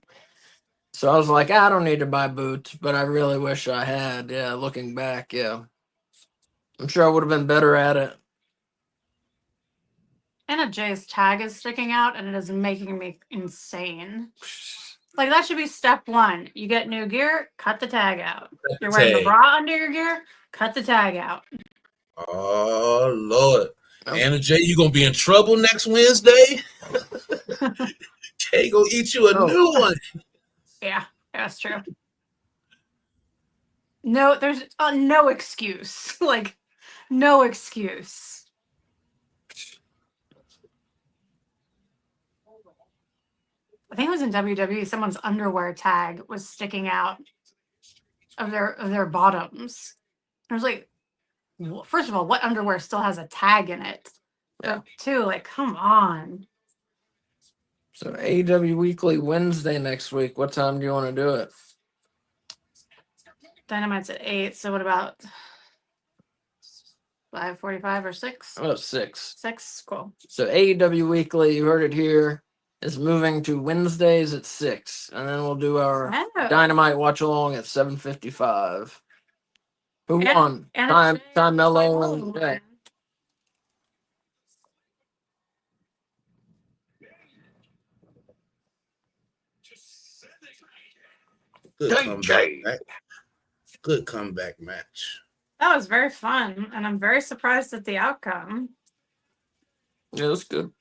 So I was like, I don't need to buy boots, but I really wish I had. Yeah, looking back, yeah. I'm sure I would have been better at it. Anna Jay's tag is sticking out and it is making me insane. Like, that should be step one. You get new gear, cut the tag out. You're wearing a Tag. bra under your gear, cut the tag out. Oh Lord. Nope. Anna J, you gonna be in trouble next Wednesday? Kay gonna eat you a Oh. new one. Yeah, that's true. No, there's no excuse. Like, no excuse. I think it was in WWE. Someone's underwear tag was sticking out of their bottoms. I was like, well, first of all, what underwear still has a tag in it? Yeah. But two, like, come on. So AEW Weekly Wednesday next week. What time do you want to do it? Dynamite's at 8. So what about 5:45 or 6? Oh, 6. 6, cool. So AEW Weekly, you heard it here, is moving to Wednesdays at 6, and then we'll do our Oh. Dynamite watch along at 7:55. Who And- won? and Time it's- Mello and Jay. Good Jay, comeback. Jay. Match. Good comeback match. That was very fun, and I'm very surprised at the outcome. Yeah, that's good.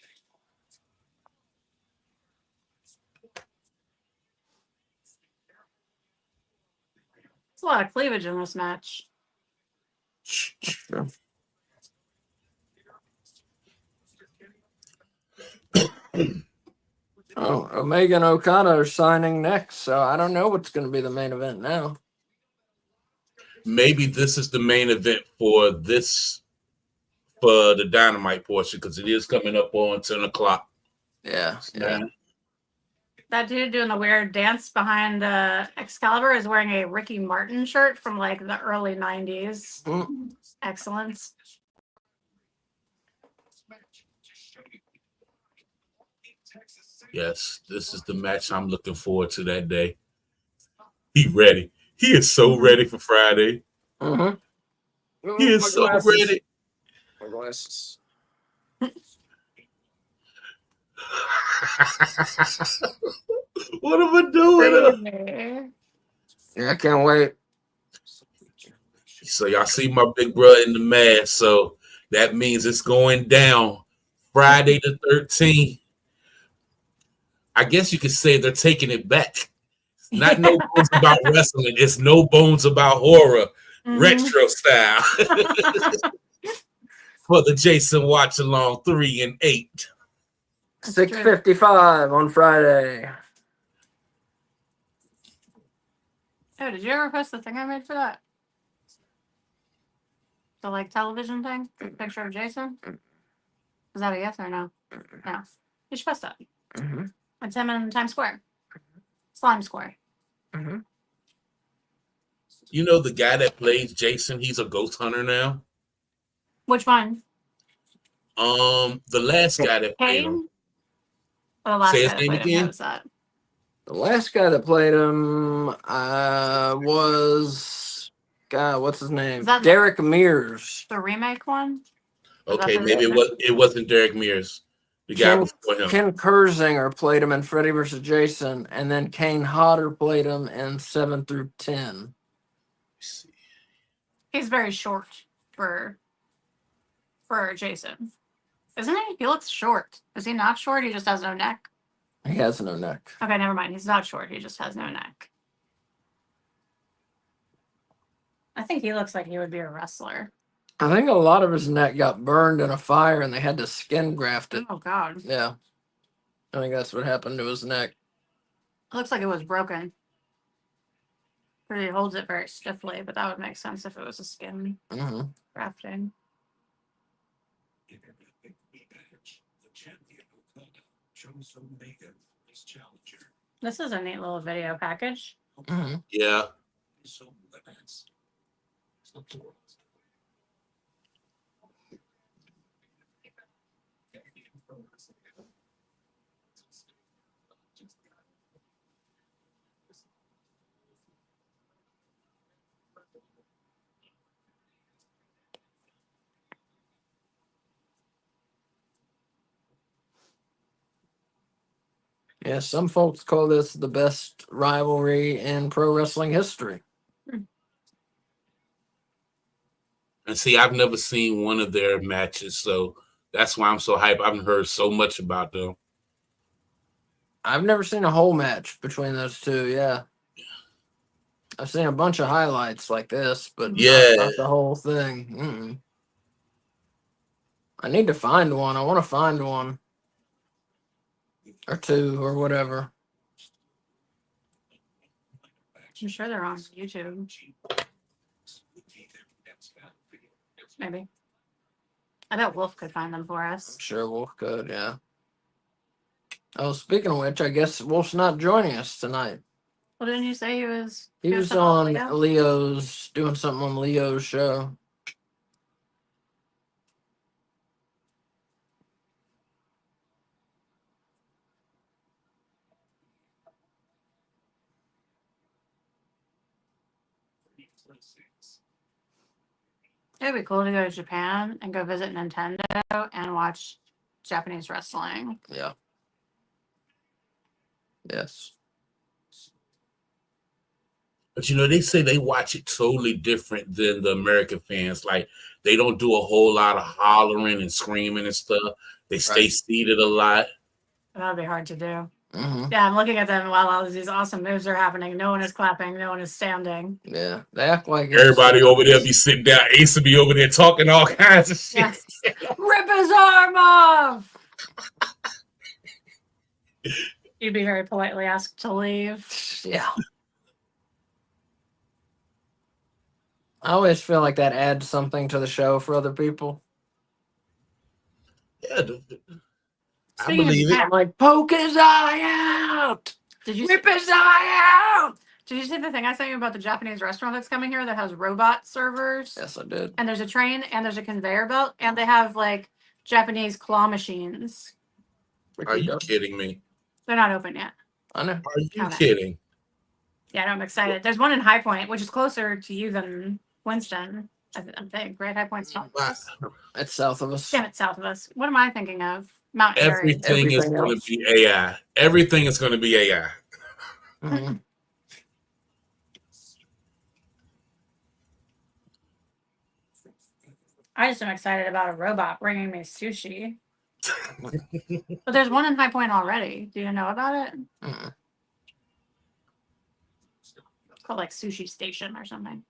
There's a lot of cleavage in this match. Sure. Oh, Omega and Okada are signing next, so I don't know what's going to be the main event now. Maybe this is the main event for the Dynamite portion because it is coming up on 10 o'clock. Yeah. That dude doing the weird dance behind Excalibur is wearing a Ricky Martin shirt from like the early 90s. Mm. Excellent. Yes, this is the match I'm looking forward to that day. He ready. He is so ready for Friday. Mm-hmm. He is so ready. My glasses. What am I doing? Yeah, I can't wait. So y'all see my big brother in the mask. So that means it's going down Friday the 13th. I guess you could say they're taking it back. Not no bones about wrestling. It's no bones about horror, retro style. For the Jason Watch Along 3 and 8. 6:55 on Friday. Oh, did you ever post the thing I made for that? The like television thing? Picture of Jason? Is that a yes or no? No. You should post that. Mm-hmm. It's him in Times Square. Slime Square. Mm-hmm. You know the guy that plays Jason, he's a ghost hunter now. Which one? The last guy that played him. Kane? Or the last Say his guy that name played him? again? Who was that? The last guy that played him was God. What's his name? Is that- Derek Mears. The remake one? Okay, maybe it wasn't Derek Mears, the guy before him. Ken Kersinger played him in Freddy vs. Jason, and then Kane Hodder played him in 7 through 10. He's very short for Jason. Isn't he? He looks short. Is he not short? He just has no neck. He has no neck. Okay, never mind. He's not short. He just has no neck. I think he looks like he would be a wrestler. I think a lot of his neck got burned in a fire, and they had to skin graft it. Oh, God. Yeah, I think that's what happened to his neck. It looks like it was broken. But he holds it very stiffly, but that would make sense if it was a skin Mm-hmm. grafting. In a big match, the champion Okada chose Omega as challenger. This is a neat little video package. Mm-hmm. Yeah. His own limits. Yeah, some folks call this the best rivalry in pro wrestling history. And see, I've never seen one of their matches, so that's why I'm so hyped. I've heard so much about them. I've never seen a whole match between those two. Yeah, I've seen a bunch of highlights like this, but not the whole thing. Mm-mm. I need to find one. I want to find one or two or whatever. I'm sure they're on YouTube. Maybe. I bet Wolf could find them for us. Sure, Wolf could. Yeah. Oh, speaking of which, I guess Wolf's not joining us tonight. Well, didn't you say he was? He was something on Leo? Leo's, doing something on Leo's show. It'd be cool to go to Japan and go visit Nintendo and watch Japanese wrestling. Yeah. Yes. But you know, they say they watch it totally different than the American fans. Like they don't do a whole lot of hollering and screaming and stuff. They stay seated a lot. That'd be hard to do. Mm-hmm. Yeah, I'm looking at them while all these awesome moves are happening. No one is clapping. No one is standing. Yeah. They act like Everybody over there be sitting down. Ace will be over there talking all kinds of shit. Yes. Rip his arm off. You'd be very politely asked to leave. Yeah. I always feel like that adds something to the show for other people. Yeah, I Speaking of believe it. Japan, I'm like, poke his eye out! Did you Rip his eye out! Did you see the thing I sent you about the Japanese restaurant that's coming here that has robot servers? Yes, I did. And there's a train and there's a conveyor belt and they have like Japanese claw machines. Are you kidding me? They're not open yet. I know. Are you Okay. kidding? Yeah, no, I'm excited. There's one in High Point, which is closer to you than Winston. I think, right? High Point's not. It's south of us. Damn it, south of us. What am I thinking of? Mount Airy. Everything is Everything going else. to be AI. Everything is going to be AI. Mhm. I just am excited about a robot bringing me sushi. But there's one in High Point already. Do you know about it? Mm. It's called like Sushi Station or something.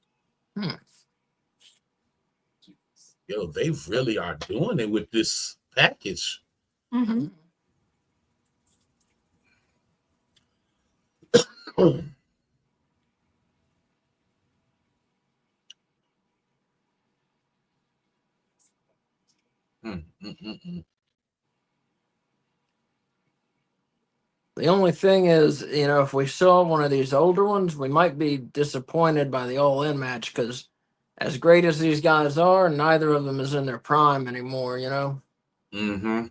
Yo, they really are doing it with this package. Mm-hmm. The only thing is, if we saw one of these older ones, we might be disappointed by the all-in match because as great as these guys are, neither of them is in their prime anymore, Mm-hmm.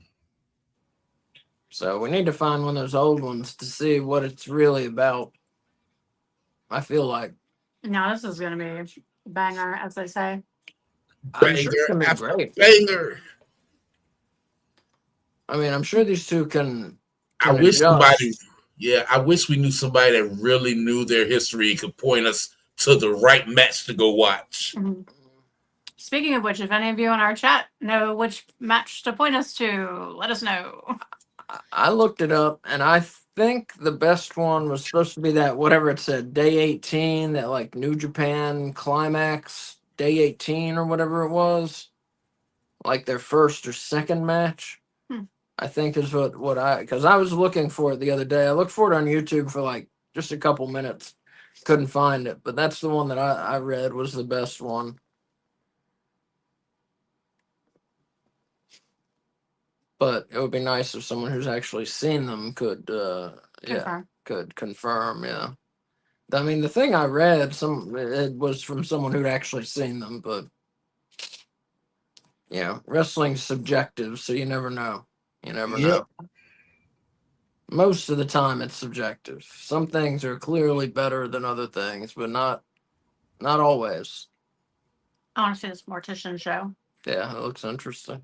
So we need to find one of those old ones to see what it's really about. I feel like. No, this is going to be a banger, as they say. I'm sure it's going to be great. Banger. I mean, I'm sure these two can I wish adjust. somebody, I wish we knew somebody that really knew their history and could point us to the right match to go watch. Mm-hmm. Speaking of which, if any of you in our chat know which match to point us to, let us know. I looked it up, and I think the best one was supposed to be that, whatever it said, Day 18, that like New Japan Climax, Day 18 or whatever it was. Like their first or second match. I think is because I was looking for it the other day. I looked for it on YouTube for like just a couple minutes. Couldn't find it, but that's the one that I read was the best one. But it would be nice if someone who's actually seen them could confirm. Yeah. I mean, the thing I read, it was from someone who'd actually seen them, but wrestling's subjective, so you never know. You never know. Most of the time it's subjective. Some things are clearly better than other things, but not always. I want to see this mortician show. Yeah, it looks interesting.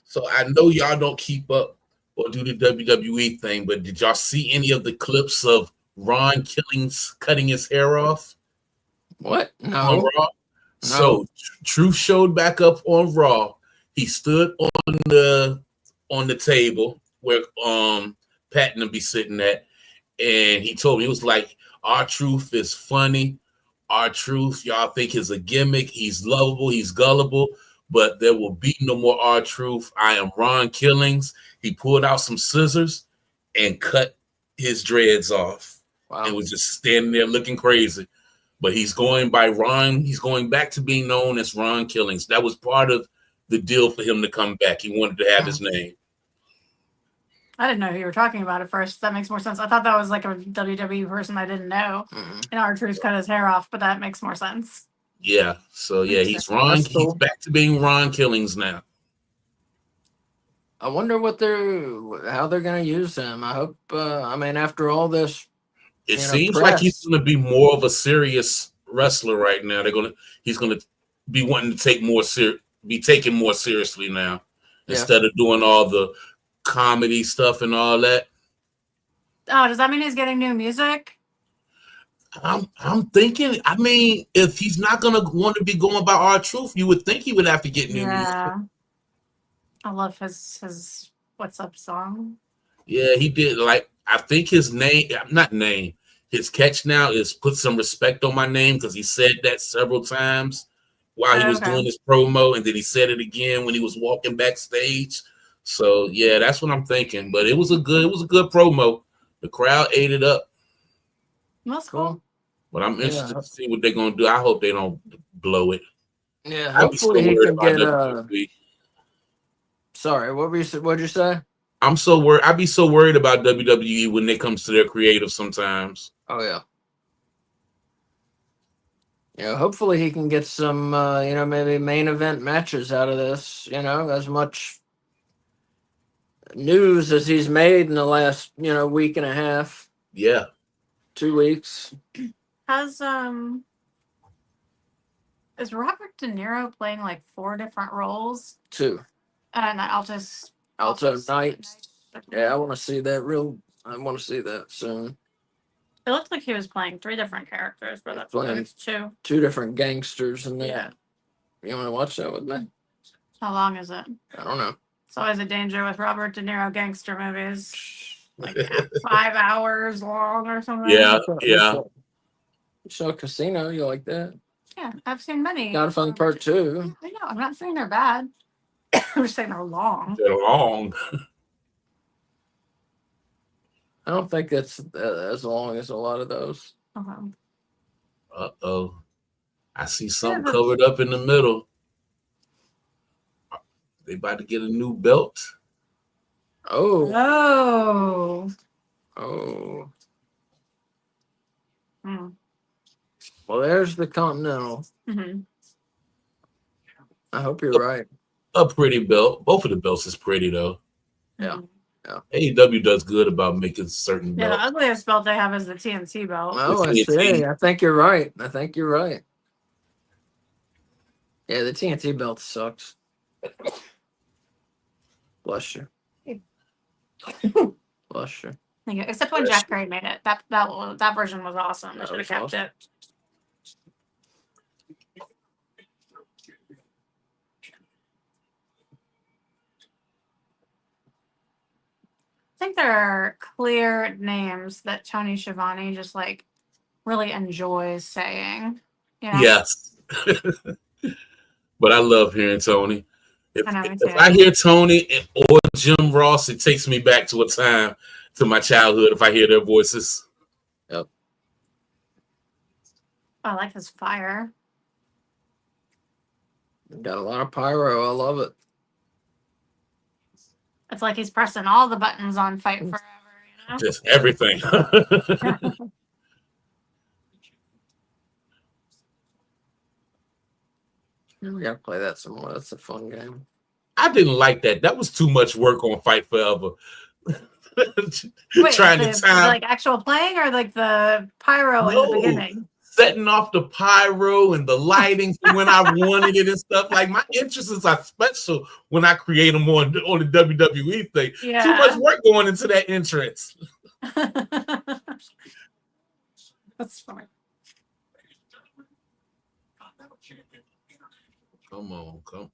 So I know y'all don't keep up or do the WWE thing. But did y'all see any of the clips of Ron Killings cutting his hair off What? on No. Raw? So Truth showed back up on Raw. He stood on the table where Patton be sitting at, and he told me, he was like, R-Truth is funny. R-Truth, y'all think is a gimmick. He's lovable, he's gullible, but there will be no more R-Truth. I am Ron Killings. He pulled out some scissors and cut his dreads off. Wow. And was just standing there looking crazy. But he's going by Ron. He's going back to being known as Ron Killings. That was part of the deal for him to come back. He wanted to have his name. I didn't know who you were talking about at first. That makes more sense. I thought that was like a WWE person I didn't know. Mhm. And R-Truth cut his hair off, but that makes more sense. Yeah. So yeah, he's Ron. That's cool. He's back to being Ron Killings now. I wonder how they're gonna use him. I hope. I mean, after all this, It know, seems like he's press. going to be more of a serious wrestler right now. He's going to be wanting to be taken more seriously now, instead of doing all the comedy stuff and all that. Oh, does that mean he's getting new music? I'm thinking. I mean, if he's not going to want to be going by R-Truth, you would think he would have to get new music. I love his What's Up song. Yeah, he did. Like, I think his his catch now is put some respect on my name, because he said that several times while he was doing his promo, and then he said it again when he was walking backstage. So yeah, that's what I'm thinking. But it was a good promo. The crowd ate it up. That's cool. But I'm interested to see what they're gonna do. I hope they don't blow it. Yeah, I'd be so hopefully he worried can about get. WWE. Sorry, what'd you say? I'm so worried. I'd be so worried about WWE when it comes to their creative sometimes. Oh yeah. Yeah, hopefully he can get some, maybe main event matches out of this. As much news as he's made in the last, week and a half. Yeah. 2 weeks. Is Robert De Niro playing like 4 different roles? 2. And Alto Knights. Yeah, I want to see that I want to see that soon. It looked like he was playing 3 different characters, but that's playing it's 2. 2 different gangsters in there. Yeah. You want to watch that with me? How long is it? I don't know. It's always a danger with Robert De Niro gangster movies. Like 5 hours long or something. Yeah. You saw Casino. You like that? Yeah, I've seen many. Godfather Part 2. I know. I'm not saying they're bad. I'm just saying they're long. They're long. I don't think that's as long as a lot of those. Uh-oh. I see something covered up in the middle. They about to get a new belt. Oh. Well, there's the Continental. Mm-hmm. I hope you're right. A pretty belt. Both of the belts is pretty, though. Yeah. AEW does good about making certain belts. The ugliest belt they have is the TNT belt. Oh, I see. I think you're right. Yeah, the TNT belt sucks. Bless you. Bless you. Thank you. Except when Jack Perry made it. That version was awesome. They should have kept it. I think there are clear names that Tony Schiavone just like really enjoys saying. Yes. But I love hearing Tony. If I I hear Tony or Jim Ross, it takes me back to my childhood if I hear their voices. Yep. I like his fire. Got a lot of pyro. I love it. It's like he's pressing all the buttons on Fight Forever, Just everything. We gotta play that some more. That's a fun game. I didn't like that. That was too much work on Fight Forever. Wait, Trying to time like actual playing or like the pyro in the beginning? setting off the pyro and the lighting for when I wanted it and stuff. Like my interests are special when I create them on the WWE thing. Yeah. Too much work going into that entrance. That's funny. Come on, come.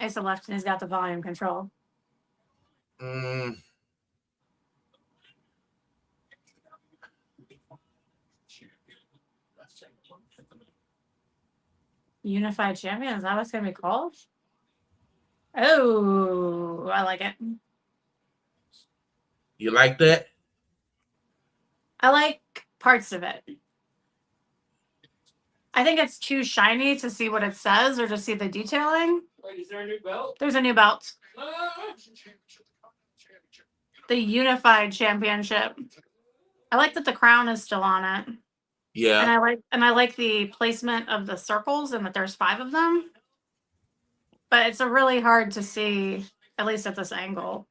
Asa left and he's got the volume control. Unified Champion, is that what it's gonna be called? Oh, I like it. You like that? I like parts of it. I think it's too shiny to see what it says or to see the detailing. Wait, is there a new belt? There's a new belt. Ah! The Unified Championship. I like that the crown is still on it. Yeah. And I like the placement of the circles and that there's 5 of them. But it's a really hard to see, at least at this angle,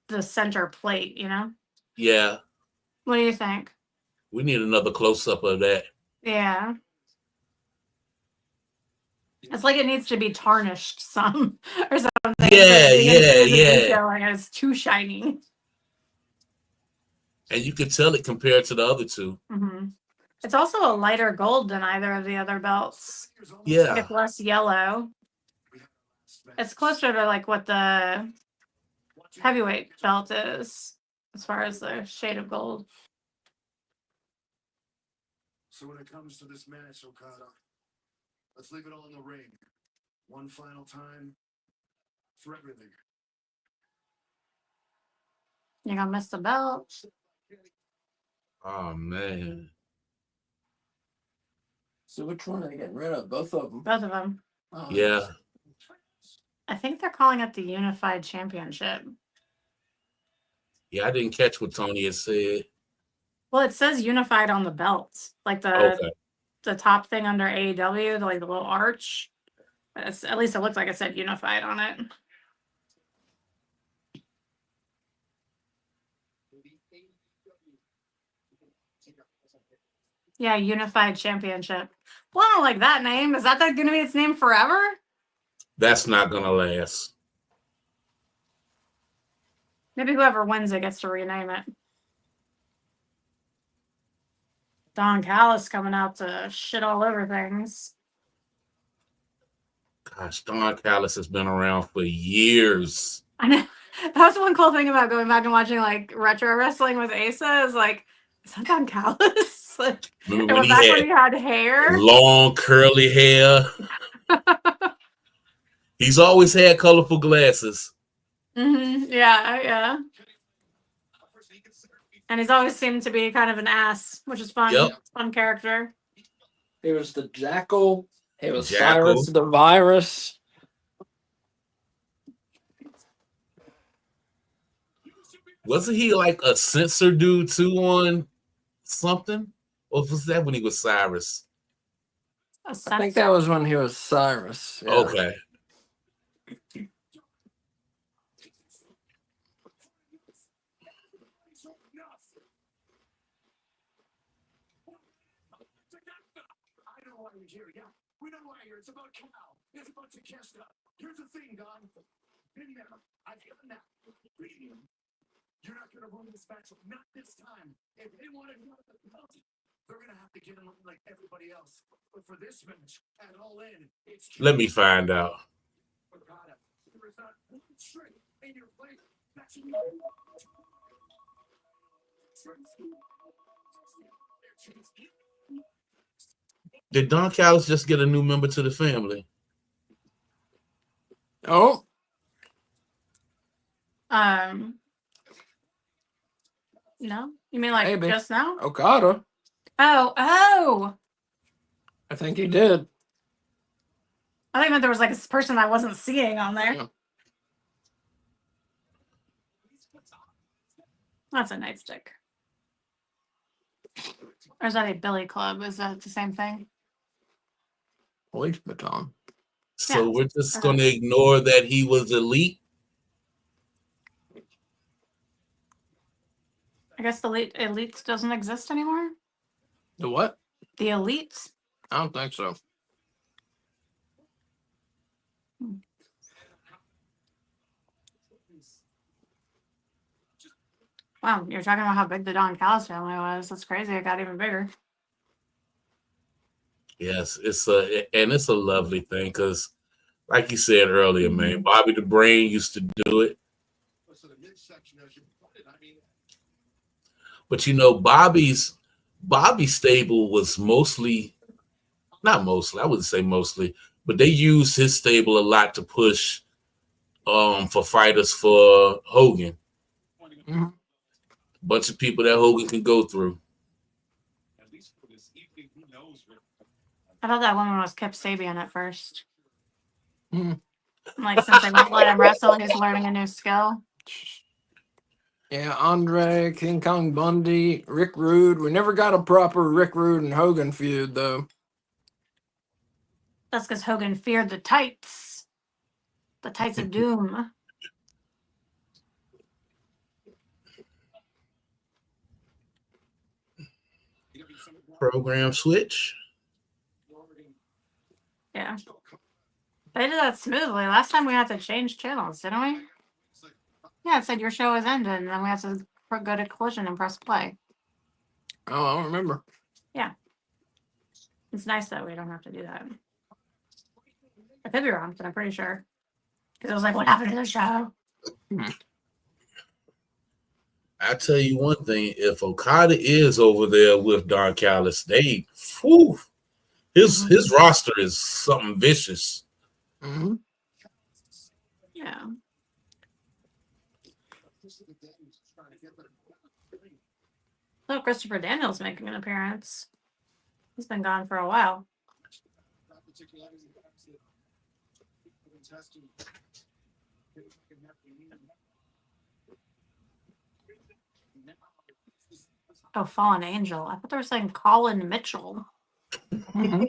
the center plate, you know? Yeah. What do you think? We need another close-up of that. Yeah. It's like it needs to be tarnished some or something. Yeah. Detailing, and it's too shiny. And you can tell it compared to the other two. Mm-hmm. It's also a lighter gold than either of the other belts. Yeah. It's less yellow. It's closer to like what the heavyweight belt is as far as the shade of gold. So when it comes to this match, Okada, let's leave it all in the ring. One final time for everything. You're gonna miss the belt. Oh, man. So which one are they getting rid of? Both of them. Both of them. Oh, Yeah. I think they're calling it the Unified Championship. Yeah, I didn't catch what Tony had said. Well, it says Unified on the belt, like Okay. the top thing under AEW, like the little arch. At least it looked like it said Unified on it. Yeah, Unified Championship. Well, I don't like that name. Is that going to be its name forever? That's not going to last. Maybe whoever wins it gets to rename it. Don Callis coming out to shit all over things. Gosh, Don Callis has been around for years. I know. That was one cool thing about going back and watching like retro wrestling with Asa is like, is that Don Callis? Like, Remember it when was back when he had hair. long curly hair? He's always had colorful glasses. Mm-hmm. Yeah. And he's always seemed to be kind of an ass, which is fun. Yep. Fun character. He was the Jackal. He was Jackal. Cyrus the Virus. Wasn't he like a censor dude too on something? Or was that when he was Cyrus? A I think that was when he was Cyrus. Yeah. Okay. I know why you're here. Yeah, we know why you're here. It's about Cal. It's about Takeshita. Here's the thing, Don. Been there. I've given that. You're not going to run this match. Not this time. If they want to run the belt, they're going to have to get in like everybody else. But for this match, at all in, it's. Let me find out. There is not one straight in your place. That's Did Don Callis just get a new member to the family? Oh, no, you mean like Maybe. just now? Okada. Oh! I think he did. I think meant there was like a person I wasn't seeing on there. Yeah. That's a nightstick. Or is that a billy club? Is that the same thing? Police baton. So Yeah. we're just going to ignore that he was elite? I guess the elite doesn't exist anymore. The what? The elite. I don't think so. Wow, you're talking about how big the Don Callis family was. That's crazy. It got even bigger. Yes, it's a lovely thing because, like you said earlier, man, Bobby the Brain used to do it. So the midsection, as you pointed, I mean, But you know, Bobby's stable was mostly, not mostly, I wouldn't say mostly, but they used his stable a lot to push for fighters for Hogan. Mhm. Bunch of people that Hogan can go through. at least for this evening, who knows? I thought that woman was Kip Sabian at first. Mhm. Like, since they won't let him wrestle, he's learning a new skill. Yeah, Andre, King Kong Bundy, Rick Rude. We never got a proper Rick Rude and Hogan feud, though. That's because Hogan feared the tights. The tights of doom. Program switch. Yeah. They did that smoothly. Last time we had to change channels, didn't we? Yeah, it said your show has ended, and then we had to go to Collision and press play. Oh, I don't remember. It's nice that we don't have to do that. I could be wrong, but I'm pretty sure. Because it was like, what happened to the show? I tell you one thing: if Okada is over there with Don Callis, his roster is something vicious. Mm-hmm. Yeah. So Christopher Daniels making an appearance. He's been gone for a while. Oh, Fallen Angel. I thought they were saying Colin Mitchell. Mm-hmm.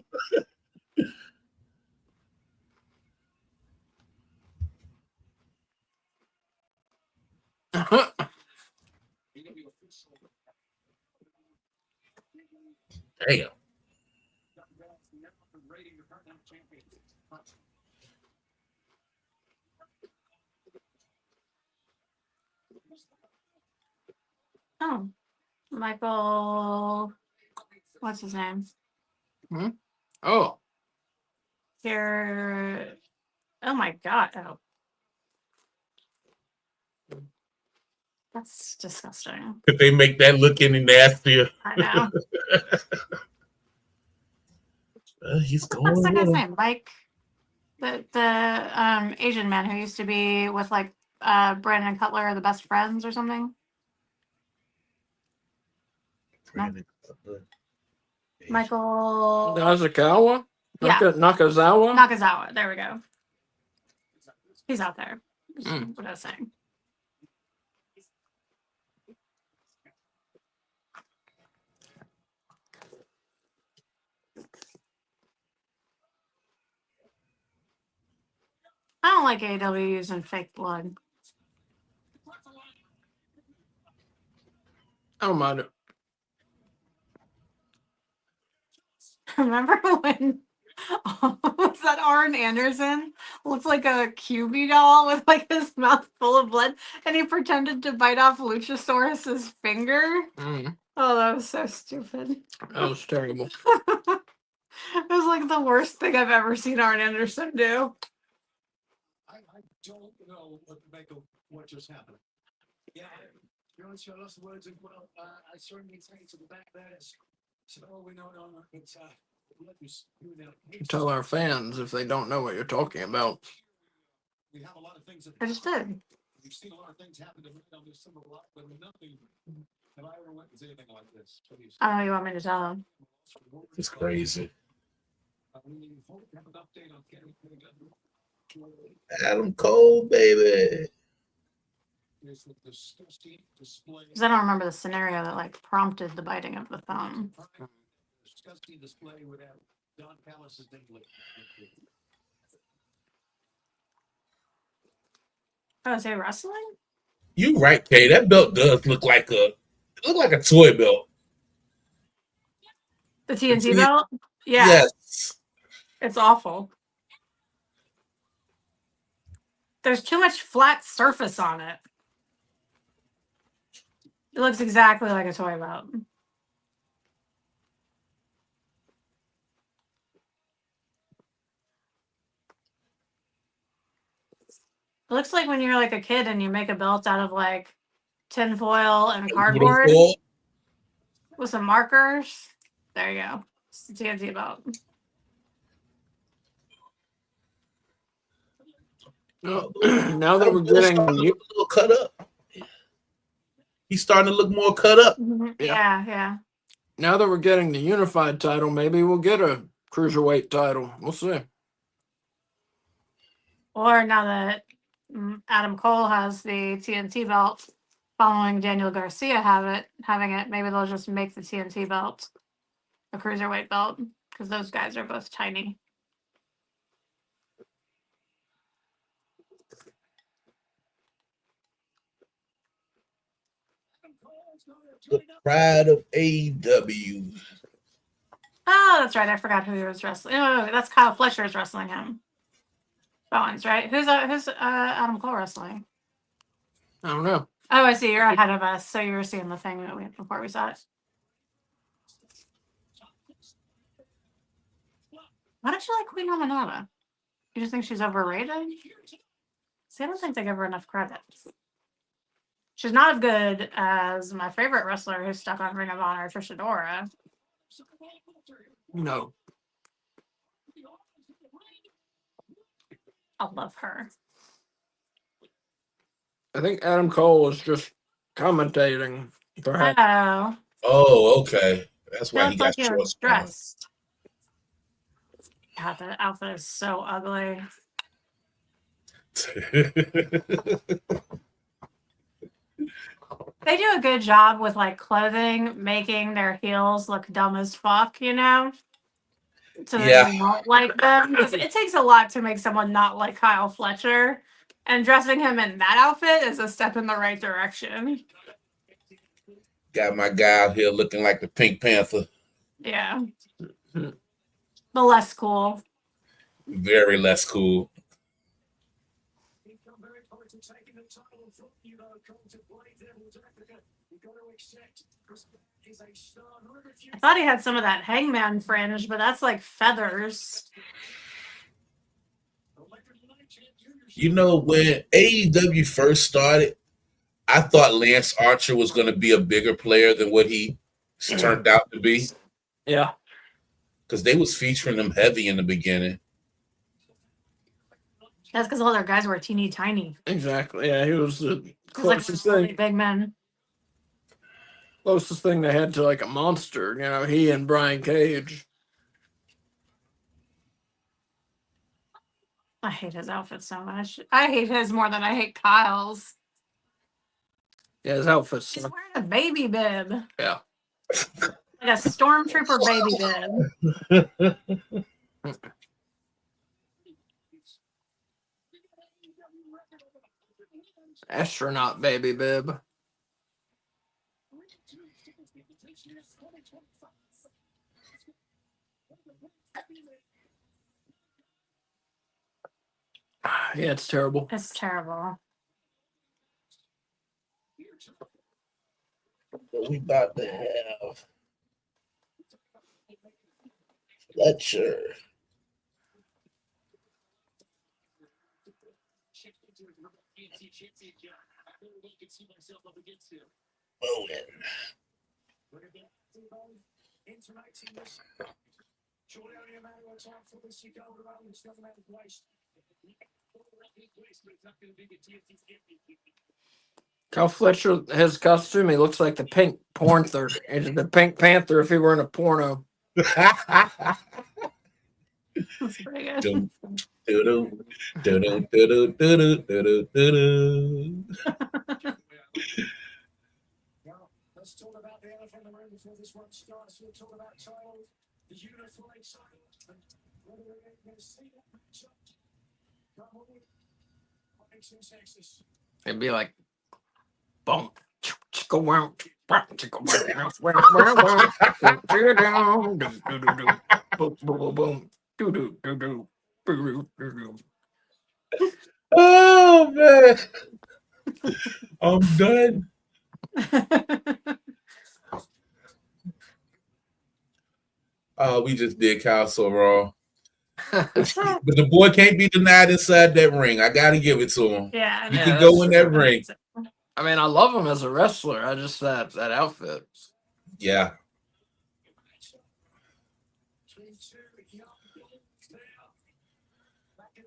Damn. Oh, Michael. What's his name? Oh, Here. Oh my God. Oh. That's disgusting. Could they make that look any nastier? I know. He's What's going that guy's with him. name? Mike, the Asian man who used to be with like Brandon Cutler, the best friends or something. Michael Nakazawa? Yeah. Nakazawa? Nakazawa. There we go. He's out there. Mm. What I was saying. I don't like AEW using fake blood. I don't mind it. Remember when was that Arn Anderson looked like a QB doll with like his mouth full of blood and he pretended to bite off Luchasaurus's finger? Mm. Oh, that was so stupid. That was terrible. It was like the worst thing I've ever seen Arn Anderson do. I don't know what to make of what just happened. Yeah, you know, I lost the words, and well, I certainly take it to the back there. So, we know, it's let you do that. Tell our fans if they don't know what you're talking about. We have a lot of things that I just did. we've seen a lot of things happen to me on this summer block, but nothing have I ever witnessed anything like this. I don't know what you want me to tell him. It's crazy. We hope to have an update on Kenny Adam Cole, baby. There's the disgusting display. Because I don't remember the scenario that like prompted the biting of the thumb. Disgusting display would have Don Callis' name listed. Oh, is he wrestling? You right, Kay. That belt does look like a It looked like a toy belt. The TNT T- belt? Yeah, Yes. it's awful. There's too much flat surface on it. It looks exactly like a toy belt. It looks like when you're like a kid and you make a belt out of like tinfoil and cardboard with some markers. There you go. It's the TNT belt. Now that we're getting a little cut up. He's starting to look more cut up. Yeah. now that we're getting the unified title, maybe we'll get a cruiserweight title. We'll see. Or now that Adam Cole has the TNT belt, following Daniel Garcia having it, maybe they'll just make the TNT belt a cruiserweight belt because those guys are both tiny. The pride of AEW. Oh, that's right. I forgot who he was wrestling. Oh, that's Kyle Fletcher's wrestling him. Bowens, right? Who's Adam Cole wrestling? I don't know. Oh, I see. You're ahead of us, so you were seeing the thing before we saw it. Why don't you like Queen Ramonada? You just think she's overrated? See, I don't think they give her enough credit. She's not as good as my favorite wrestler who's stuck on Ring of Honor, Trish Adora. No. I love her. I think Adam Cole is just commentating, perhaps. Oh, Oh, okay. That's why he looks like got he short was dressed. God, that outfit is so ugly. They do a good job with like clothing, making their heels look dumb as fuck, you know? So that Yeah. you don't like them. Because it takes a lot to make someone not like Kyle Fletcher. And dressing him in that outfit is a step in the right direction. Got my guy out here looking like the Pink Panther. Yeah. The less cool. Very less cool. I thought he had some of that hangman fringe, but that's like feathers. You know, when AEW first started, I thought Lance Archer was going to be a bigger player than what he turned out to be. Yeah. Because they was featuring him heavy in the beginning. That's because all their guys were teeny tiny. Exactly. Yeah, he was the It's like closest really thing. big men. Closest thing they had to like a monster. You know, he and Brian Cage. I hate his outfit so much. I hate his more than I hate Kyle's. Yeah, his outfit's. He's wearing a baby bib. Yeah. Like a stormtrooper baby bib. Astronaut baby bib. Yeah, it's terrible. It's terrible. What we about to have? Fletcher. Bowden. Kyle Fletcher, his costume, he looks like the Pink Panther. It's the Pink Panther if he were in a porno. That's pretty good. Dum, doo-doo, doo-doo, doo-doo, doo-doo, doo-doo, doo-doo. Let's talk about the elephant in the room before this one starts. We'll talk about title, the unified title, and whether we're going to see that matchup. Come on, what makes in Texas? It'd be like, boom, go around. Oh man, I'm done. We just did Kyle so wrong. But the boy can't be denied inside that ring. I gotta give it to him. Yeah, He Yeah, can that's go in true. that ring. I mean, I love him as a wrestler. I just that outfit. Yeah.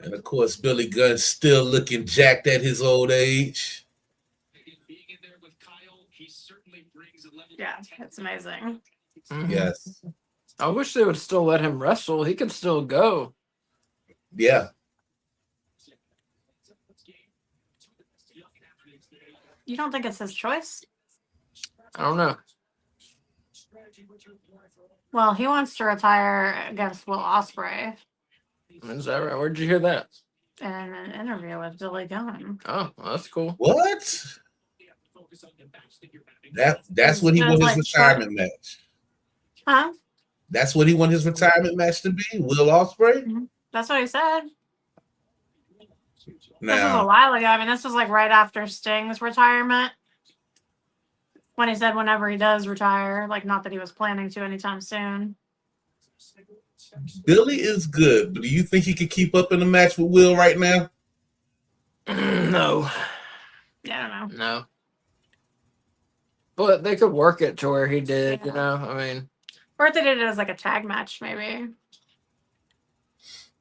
And of course, Billy Gunn's still looking jacked at his old age. Being in there with Kyle, he certainly brings a level Yeah, it's amazing. Mhm. Yes. I wish they would still let him wrestle. He can still go. Yeah. You don't think it's his choice? I don't know. Well, he wants to retire against Will Ospreay Is that right? Where'd you hear that? in an interview with Billy Gunn. Oh, well, that's cool. What? That's what he It won was his like short- retirement match. Huh? That's what he won his retirement match to be? Will Ospreay? That's what he said. This was a Now, while ago. I mean, this was like right after Sting's retirement. When he said whenever he does retire, like not that he was planning to anytime soon. Billy is good, but do you think he could keep up in the match with Will right now? No, Yeah, I don't know. no. But they could work it to where he did, you know? I mean, Or if they did it as like a tag match, maybe.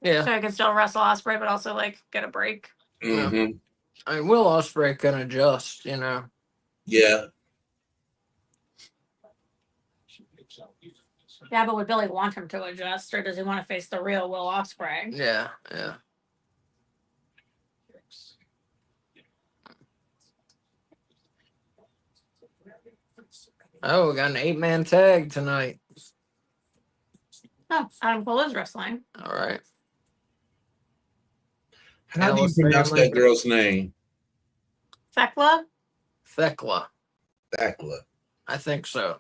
yeah. So he could still wrestle Ospreay, but also like get a break. Mm-hmm. I mean, Will Ospreay can adjust, you know? Yeah. Yeah, but would Billy want him to adjust, or does he want to face the real Will Ospreay? Yeah, yeah. Oh, we got an 8-man tag tonight. Oh, Adam Cole is wrestling. All right. How do you Alice pronounce family. that girl's name? Thekla? Thekla. Thekla. I think so.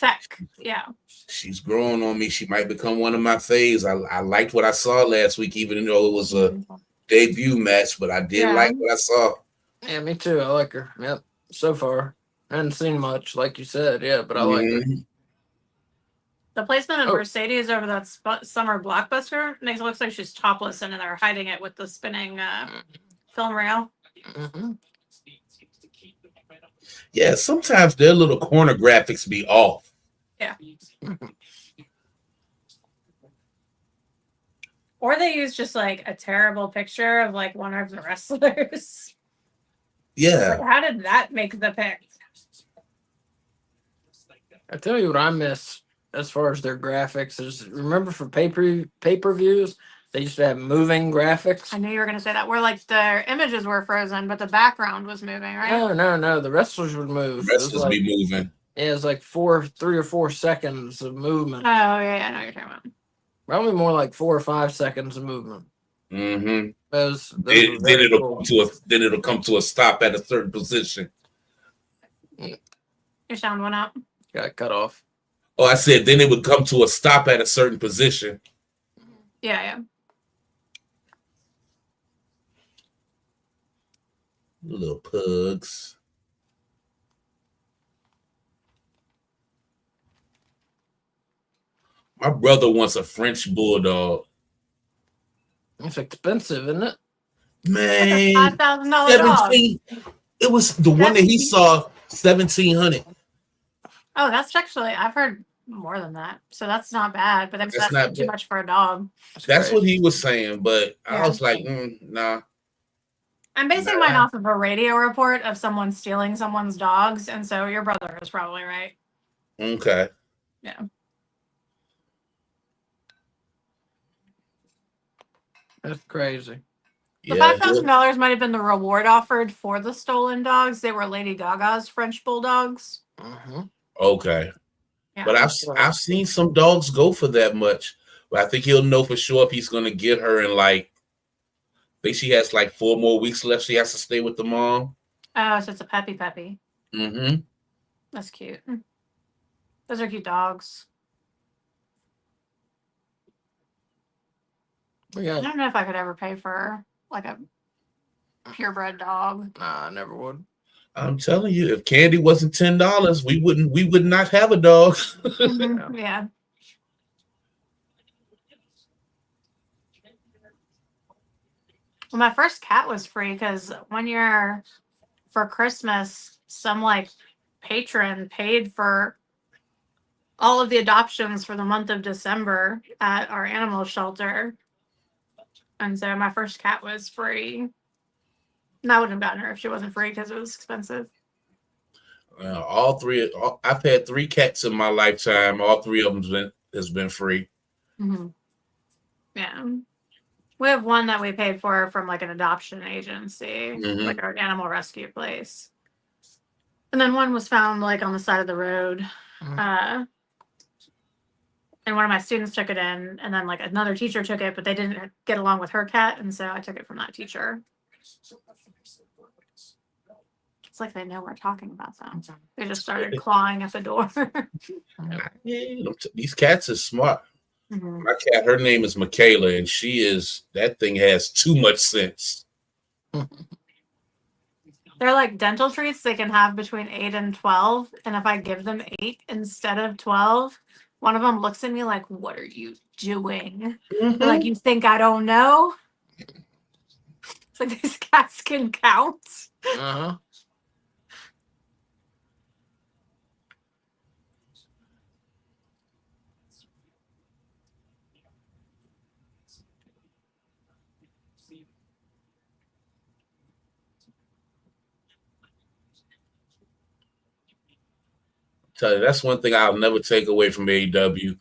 Thek, yeah. She's growing on me. She might become one of my faves. I liked what I saw last week, even though it was a debut match, but I did like what I saw. Yeah, me too. I like her. Yep. So far. I haven't seen much, like you said. Yeah, but I like her. The placement of Oh. Mercedes over that summer blockbuster makes it look like she's topless and they're hiding it with the spinning film reel. Mm-hmm. Yeah, sometimes their little corner graphics be off. Yeah. Or they use just like a terrible picture of like one of the wrestlers. Yeah. Like, how did that make the pick? I tell you what I miss as far as their graphics is, remember for pay-per-views, they used to have moving graphics. I knew you were going to say that. Where like their images were frozen, but the background was moving, right? No. The wrestlers would move. Wrestlers like, be moving. Yeah, it's like 3 or 4 seconds of movement. Oh, yeah, I know what you're talking about. Probably more like 4 or 5 seconds of movement. Mm-hmm. Those Then were very it'll cool. come to a stop at a certain position. Your sound went out. Got cut off. Oh, I said then it would come to a stop at a certain position. Yeah. Little pugs. My brother wants a French bulldog. It's expensive, isn't it? Man, $5,000 dog. 17. It was the one that he saw, 1,700. Oh, that's actually, I've heard more than that. So that's not bad, but that's not too bad. much for a dog. That's what he was saying, but Yeah. I was like, nah. I'm basing mine off of a radio report of someone stealing someone's dogs. And so your brother is probably right. Okay. Yeah. That's crazy. The Yeah, $5,000 might have been the reward offered for the stolen dogs. They were Lady Gaga's French bulldogs. Mm-hmm. okay. Yeah. But I've seen some dogs go for that much. But I think he'll know for sure if he's gonna get her in like, I think she has like 4 more weeks left. She has to stay with the mom. Oh, so it's a peppy. Mm-hmm. That's cute. Those are cute dogs. But I yeah, don't know if I could ever pay for like a purebred dog. nah, I never would. I'm telling you, if candy wasn't $10, we would not have a dog. Yeah. Well, my first cat was free because one year for Christmas, some like patron paid for all of the adoptions for the month of December at our animal shelter. And so my first cat was free. And I wouldn't have gotten her if she wasn't free because it was expensive. I've had 3 cats in my lifetime. All 3 of them has been free. Mm-hmm. Yeah. We have one that we paid for from like an adoption agency, like our animal rescue place. And then one was found like on the side of the road. And one of my students took it in, and then like another teacher took it, but they didn't get along with her cat, and so I took it from that teacher. It's like they know we're talking about them. They just started clawing at the door. These cats are smart. Mhm. My cat, her name is Michaela, and that thing has too much sense. They're like dental treats they can have between 8 and 12. And if I give them 8 instead of 12, one of them looks at me like, "What are you doing?" They're like, "You think I don't know?" It's like these cats can count. Uh-huh. Tell you, that's one thing I'll never take away from AEW.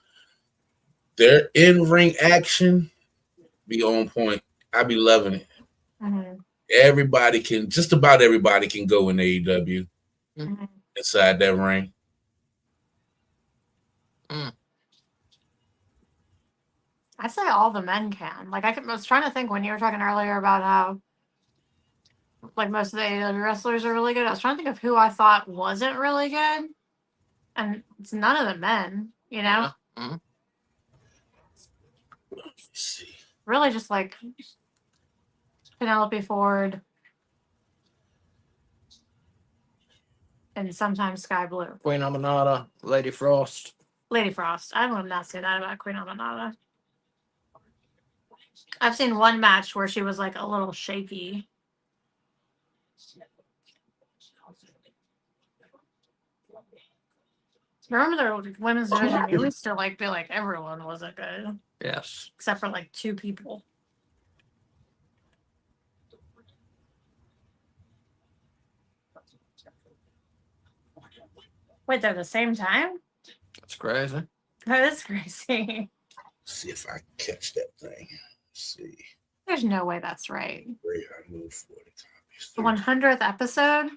Their in-ring action be on point. I be loving it. Mhm. Just about everybody can go in AEW Mhm. inside that ring. I say all the men can. Like I was trying to think when you were talking earlier about how like most of the AEW wrestlers are really good. I was trying to think of who I thought wasn't really good, and it's none of the men. You know, Yeah. Let's see. really just like Penelope Ford and sometimes Sky Blue. Queen Aminata, Lady Frost. Lady Frost. I will not say that about Queen Aminata. I've seen one match where she was like a little shaky. Remember their women's division? You used to like be like everyone wasn't good Yes. except for like 2 people. Wait, they're the same time? That's crazy. That is crazy. See if I catch that thing. Let's see. There's no way that's right. Where I move 40 times. The 100th episode?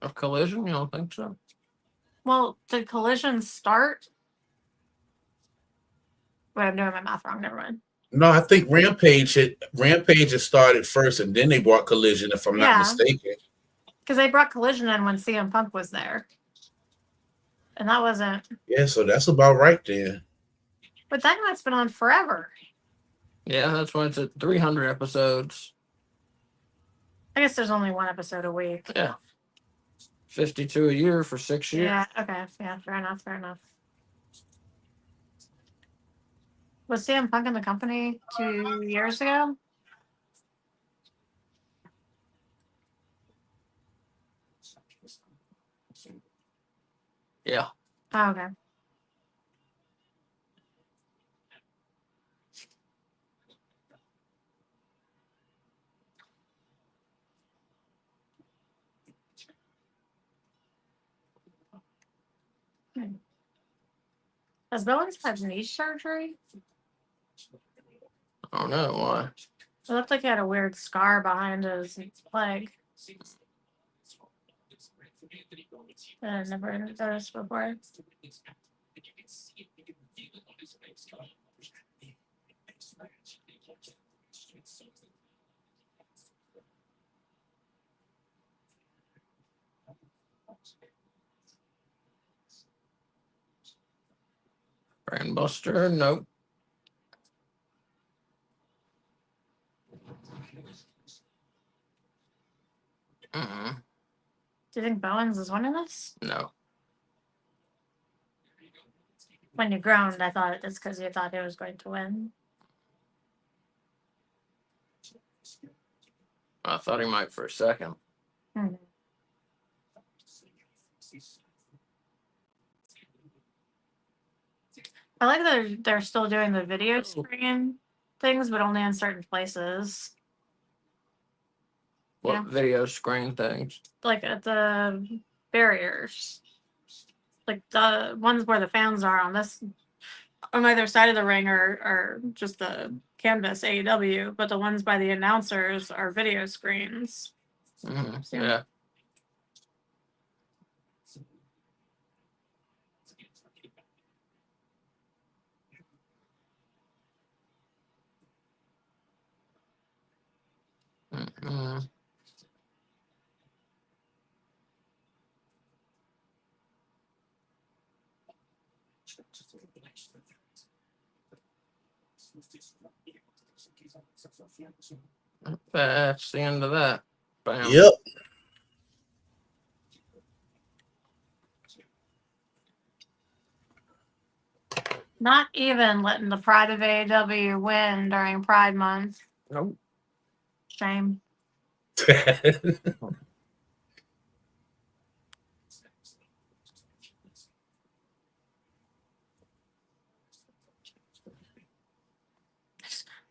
Of Collision? You don't think so? Well, did Collision start? Wait, I'm doing my math wrong. Never mind. No, I think Rampage had started first, and then they brought Collision, if I'm not Yeah. mistaken. Because they brought Collision in when CM Punk was there. And that wasn't. Yeah, so that's about right then. But that night's been on forever. Yeah, that's why it's at 300 episodes. I guess there's only one episode a week. Yeah. 52 a year for 6 years. Yeah, okay. Yeah, fair enough. Fair enough. Was CM Punk in the company 2 years ago? Yeah. Oh, okay. Has Bowens had knee surgery? I don't know why. It looked like he had a weird scar behind his leg. I've never noticed before. Grandbuster, nope. Mm-mm, Do you think Bowens is winning this? no. When you groaned, I thought it's because you thought he was going to win. I thought he might for a second. Hmm. I like that they're still doing the video screen things, but only in certain places. What Yeah. video screen things? Like at the barriers. Like the ones where the fans are on this on either side of the ring are just the canvas AEW, but the ones by the announcers are video screens. Mhm, Yeah. yeah. Mhm. That's the end of that. Bam. Yep. Not even letting the Pride of AEW win during Pride Month. Nope. Shame.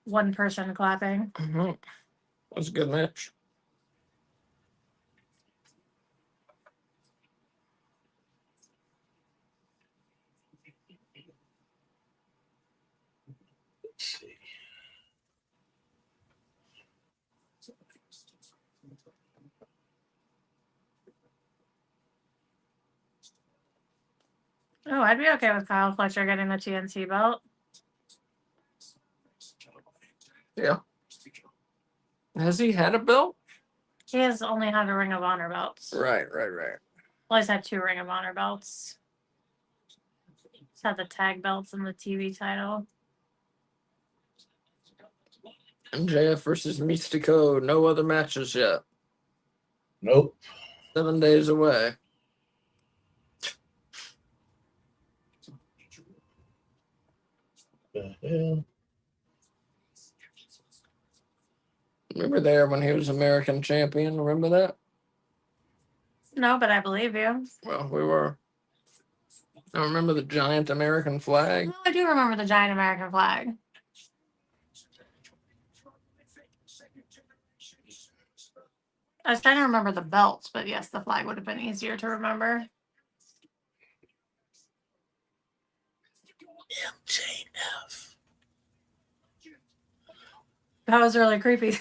One person clapping. Mhm. That was a good match. Let's see. Oh, I'd be okay with Kyle Fletcher getting the TNT belt. Yeah. Has he had a belt? He has only had a Ring of Honor belts. Right. Well, he's had 2 Ring of Honor belts. He's had the tag belts and the TV title. MJF versus Mystico. No other matches yet. Nope. 7 days away. The hell? Remember there when he was American champion? Remember that? No, but I believe you. Well, we were. I remember the giant American flag. Oh, I do remember the giant American flag. I was trying to remember the belts, but yes, the flag would have been easier to remember. MJF. That was really creepy.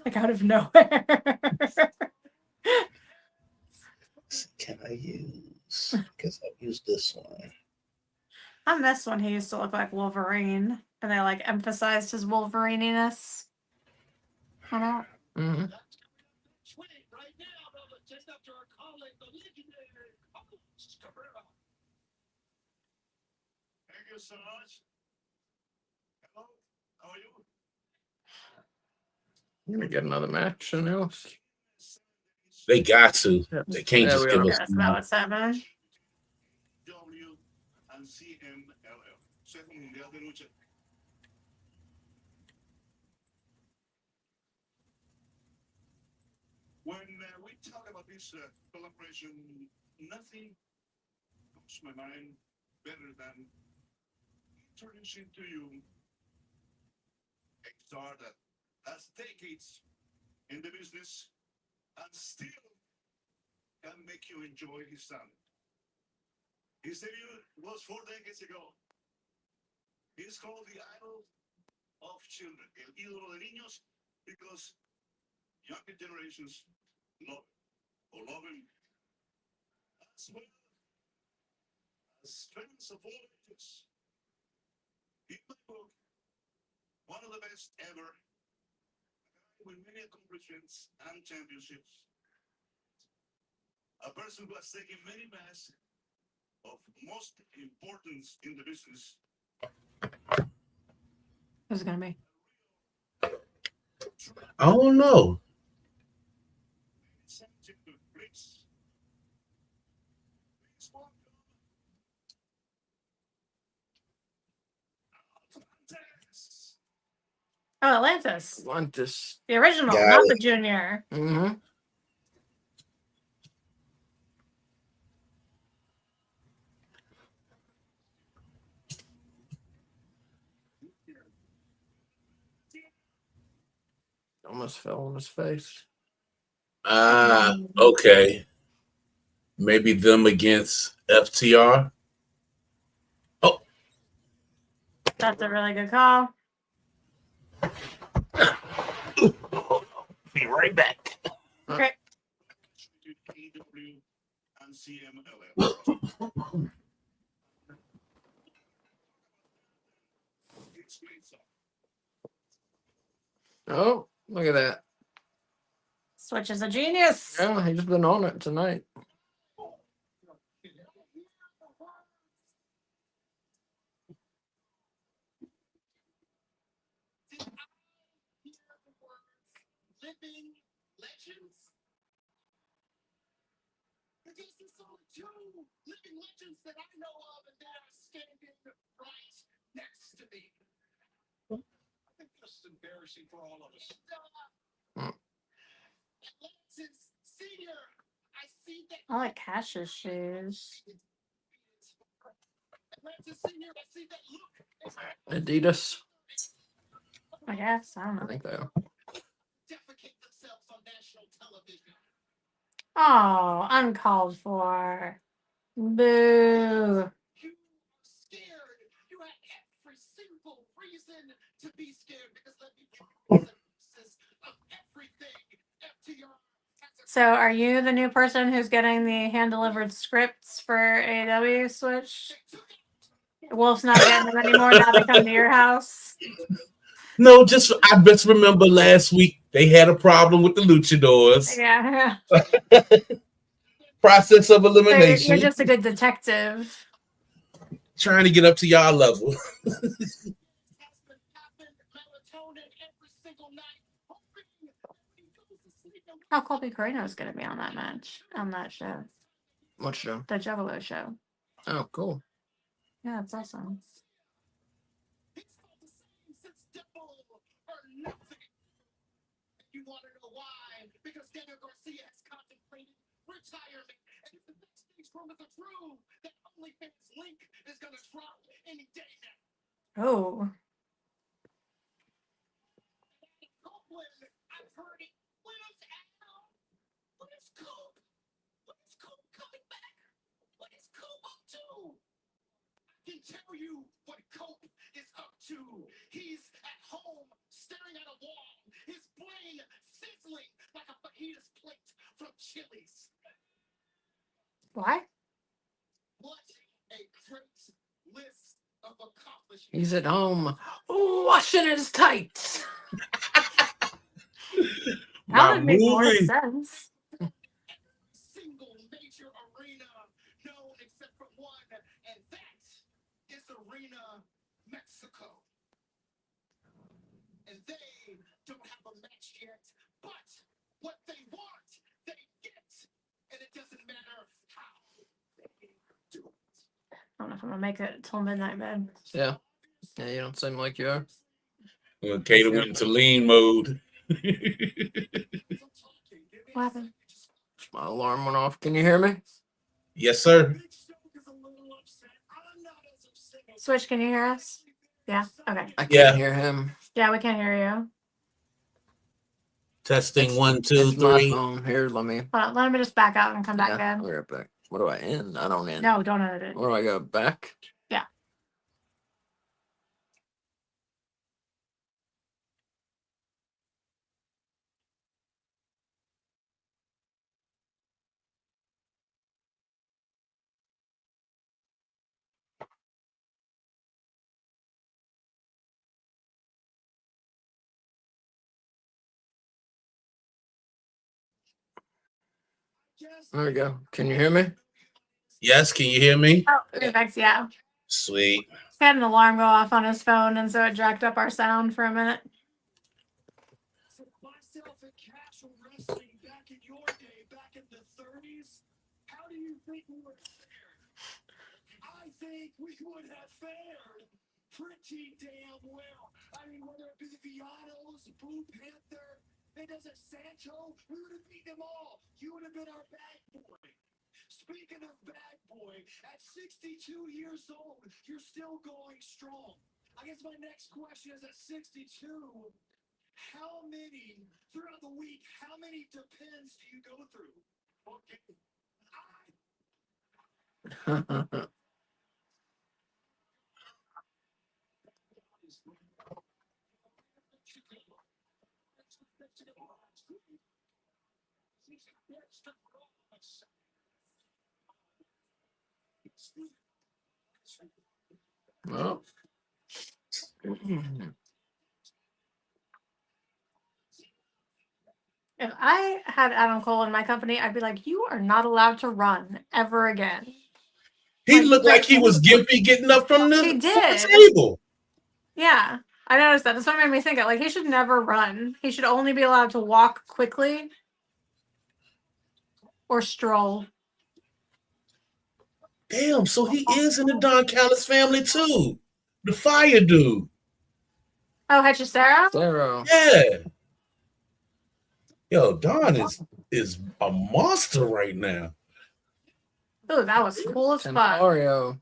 Like out of nowhere. Can I use? Because I've used this one. I miss when he used to look like Wolverine and they like emphasized his Wolveriness. I don't. Mm-hmm. Right now, though, just after our calling, the legendary Carlos Cabrera. Thank you so much. Hello, how are you? You're gonna get another match announced. They got to. They can't Yeah, just we give are. us. That's about what's happening. W and CMLL. Consejo Mundial de Lucha. When we talk about this collaboration, nothing comes to my mind better than introducing to you a star that has decades in the business and still can make you enjoy his sound. His debut was 4 decades ago. He's called the idol of children, el ídolo de niños, because younger generations love him, or love him as well as fans of all ages. In my book, one of the best ever With many accomplishments and championships. A person who has taken many masks of most importance in the business. Who's it gonna be? I don't know. Oh, Atlantis. Atlantis. The original, Got not it. the junior. Mm-hmm. Almost fell on his face. Okay. Maybe them against FTR. Oh, That's a really good call. be right back. Okay. AEW and CMLL. Oh, look at that. Switch is a genius. Yeah, he's been on it tonight. Living legends. Because there's only two living legends that I know of, and they're standing right next to me. I think this is embarrassing for all of us. Atlantis Senior, I see that. I like Cash's shoes. Atlantis Senior, I see that look. Adidas. I guess. I don't I know. think they are. Defecate themselves on national television. Oh, uncalled for. Boo. You are scared. You had every single reason to be scared because let me tell you the synopsis of everything FTR has So, are you the new person who's getting the hand delivered scripts for AEW Switch? Wolf's not getting them anymore. Now they come to your house. No, just I just remember last week they had a problem with the luchadors. Yeah. Process of So elimination. you're just a good detective. Trying to get up to y'all level. Oh, Colby Corino is going to be on that match, on that show, What show? the Juggalo show. Oh, cool. Yeah, it's awesome. You want to know why? Because Daniel Garcia has contemplated retirement. And if the backstage rumors are true, that OnlyFans link is going to drop any day now. Oh, Copeland, I've heard it. Where's Al? Where's Cope? Where's Cope coming back? What is Cope up to? I can tell you what Cope is up to. He's at home staring at a wall. His brain sizzling like a fajitas plate from Chili's. why? What a great list of accomplishments. He's at home washing his tights. That My would make more movie. sense. Single major arena known except for one, and that is Arena Mexico. And they don't have a match yet, but what they want, they get. And it doesn't matter how they do it. I don't know if I'm going to make it till midnight bed. Yeah. Yeah, you don't seem like you are. Well, Kato went into lean mode. What happened? My alarm went off. Can you hear me? Yes, sir. Switch, can you hear us? Yeah? Okay. I can't Yeah. hear him. Yeah, we can't hear you. Testing 1, 2, It's my 3. phone. Here, let me. Hold on, let me just back out and come back Yeah, in. I'll be right back. What do I end? I don't end. No, don't edit it. Where do I go? Back? There we go. Can you hear me? Yes, can you hear me? Oh, perfect. Yeah. Sweet. He had an alarm go off on his phone, and so it jacked up our sound for a minute. Myself and Cash were wrestling back in your day, back in the 30s. How do you think we would have fared? I think we would have fared pretty damn well. I mean, whether it be the Vianos, Blue Panther, it doesn't Santo, we would have beaten them all. You would have been our bad boy. Speaking of bad boy, at 62 years old, you're still going strong. I guess my next question is at 62, how many, throughout the week, how many depends do you go through? Okay. Well. If I had Adam Cole in my company, I'd be like, you are not allowed to run ever again. He Like, looked like he was gimpy getting up from He the did. table. Yeah, I noticed that. That's what made me think it. Like, he should never run. He should only be allowed to walk quickly or stroll. Damn, so he is in the Don Callis family too. The fire dude. Oh, Hechicero? Zero. Yeah. Yo, Don is a monster right now. Ooh, that was cool as fuck. Mario.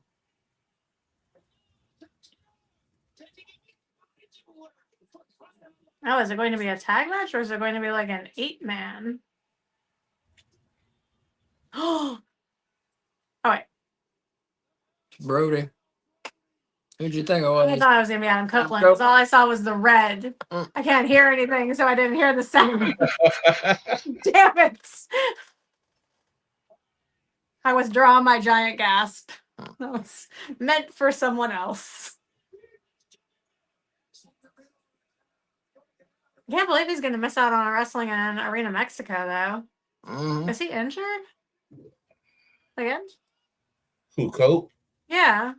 Oh, is it going to be a tag match or is it going to be like an 8-man? Oh, wait. Brody. Who'd you think it I was? thought it was going to be Adam Copeland because all I saw was the red. Mm. I can't hear anything, so I didn't hear the sound. Damn it. I withdraw my giant gasp. That was meant for someone else. I can't believe he's going to miss out on wrestling in Arena Mexico, though. Mhm. Is he injured? Again? Who, Cope? Yeah.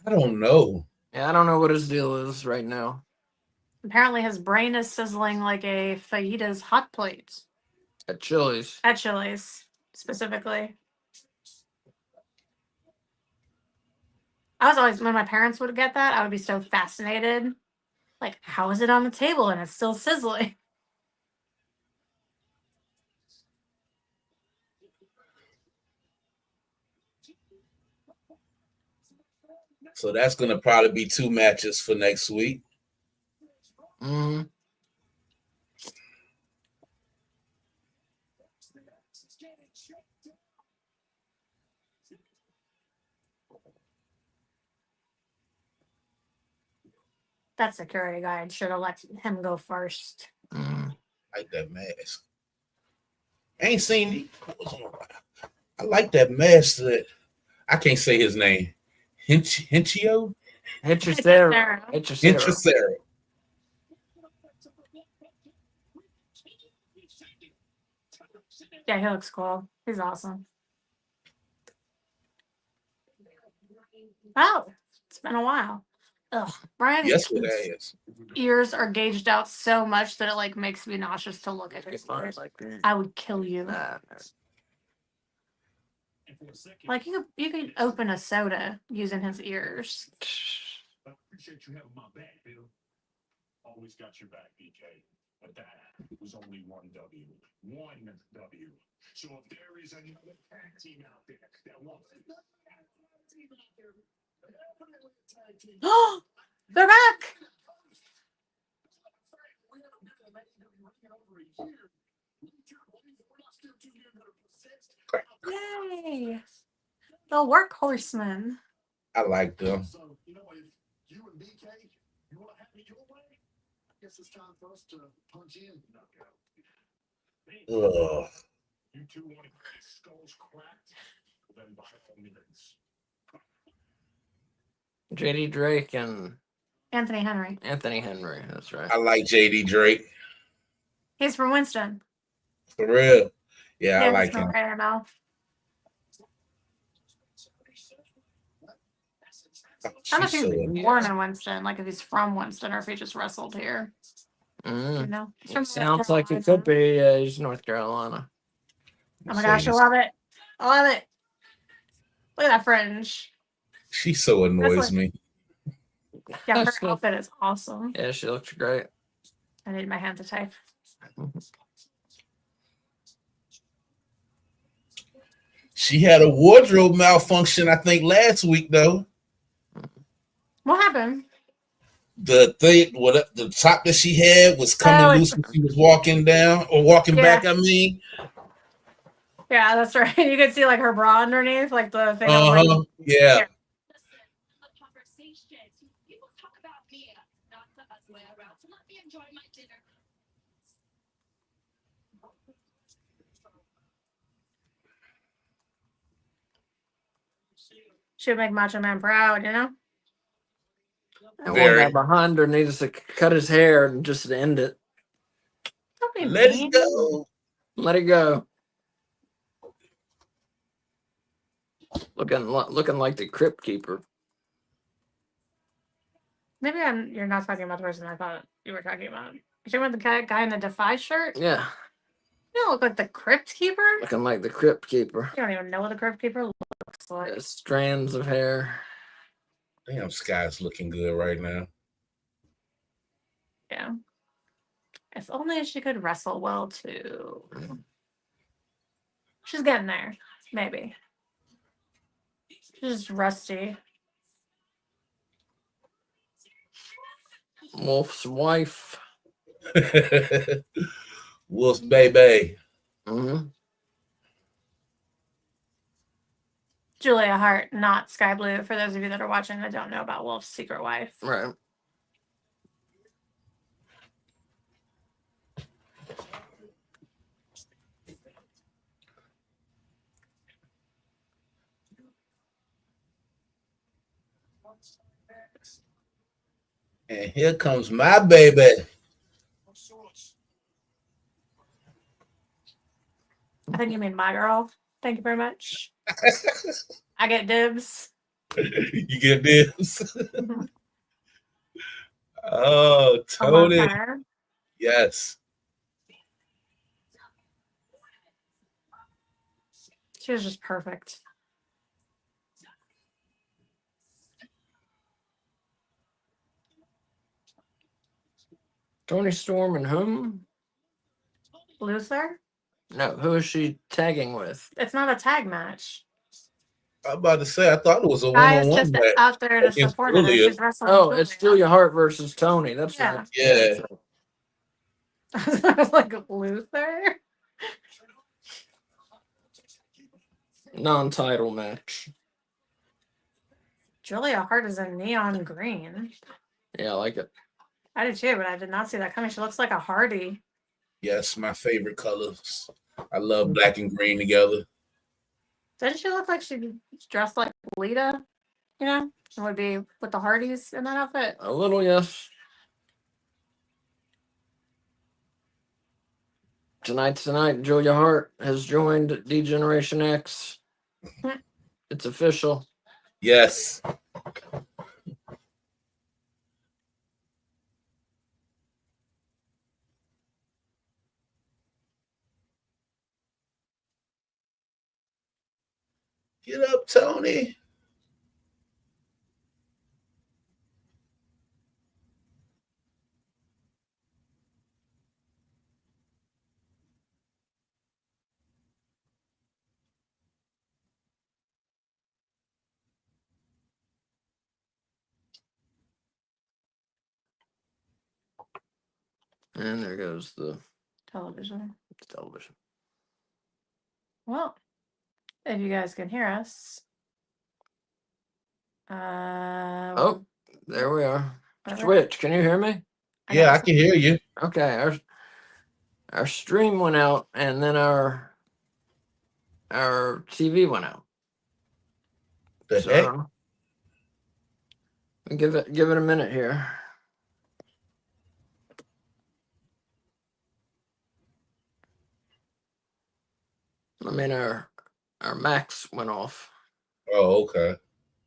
I don't know. Yeah, I don't know what his deal is right now. Apparently his brain is sizzling like a fajitas hot plate. At Chili's. At Chili's, specifically. I was always, when my parents would get that, I would be so fascinated. Like, how is it on the table and it's still sizzling? So that's gonna probably be 2 matches for next week. Mm-hmm. That security guard should have let him go first. Mm-hmm. Like that mask. I ain't seen. I like that mask. That I can't say his name. Hinchio. Hechicero. Hinchicero. Yeah, he looks cool. He's awesome. Oh, it's been a while. Ugh, Brian's Yes, it has. ears are gauged out so much that it like makes me nauseous to look at his ears. I would kill you. Nah. Like you could open a soda using his ears. I appreciate you having my back, Bill. Always got your back, BK. But that was only one W. One W. So if there is another tag team out there that wants Oh, they're back! Yay! The workhorsemen. I like them. So, you know, if you and BK, you want to have it your way, I guess it's time for us to punch in. Ugh. You two want to get skulls cracked? Then by all means. JD Drake and Anthony Henry. Anthony Henry. That's right. I like JD Drake. He's from Winston. For real. Yeah, I Yeah, like it's not him. right now. I don't know if She's he's so born in Winston, like if he's from Winston or if he just wrestled here. You Mm. know? He's It from sounds North like it Carolina. could be. He's North Carolina. Oh my gosh, I love it. I love it. Look at that fringe. She so annoys That's me. Yeah, her That's good. outfit is awesome. Yeah, she looks great. I need my hand to type. She had a wardrobe malfunction, I think, last week though. What happened? The thing, what the top that she had was coming Oh, loose when she was walking down or walking Yeah. back. I mean, Yeah, that's right. You could see like her bra underneath, like the thing. yeah. A conversation. People talk about me, not the other way around. So let me enjoy my dinner. She would make Macho Man proud, you know? And one Very. guy behind her needs to cut his hair and just end it. Don't be Let mean. it go. Let it go. Looking like the Crypt Keeper. Maybe you're not talking about the person I thought you were talking about. You're talking about the guy in the Defy shirt? Yeah, You don't look like the Crypt Keeper? looking like the Crypt Keeper. You don't even know what the Crypt Keeper looks like. Strands of hair. Damn, Sky's looking good right now. Yeah. If only she could wrestle well too. She's getting there. Maybe. She's just rusty. Wolf's wife. Wolf's baby. Mm-hmm. Julia Hart, not Sky Blue, for those of you that are watching that don't know about Wolf's secret wife. Right. And here comes my baby. I think you mean my girl. Thank you very much. I get dibs. You get this? Mhm. Oh, I love Tony. her. Yes. She was just perfect. Tony Storm and whom? Luther? No, who is she tagging with? It's not a tag match. I'm about to say, I thought it was a Guy is one-on-one just match out there to against support her. Julia. She's wrestling. Oh, it's Julia Hart versus Tony. That's Yeah. right. Yeah. That's right. I was like, Luther? Non-title match. Julia Hart is in neon green. Yeah, I like it. I did too, but I did not see that coming. She looks like a Hardy. Yes, my favorite colors. I love black and green together. Didn't she look like she dressed like Lita? You know, and would be with the Hardys in that outfit. A little, yes. Tonight, Julia Hart has joined D-Generation X. It's official. Yes. Get up, Tony. And there goes the Television. television. Well, if you guys can hear us. Oh, there we are. whatever. Twitch, can you hear me? Yeah, I can hear you. Okay, our stream went out, and then our TV went out. The heck? So give it a minute here. mean, our Max went off. Oh, okay.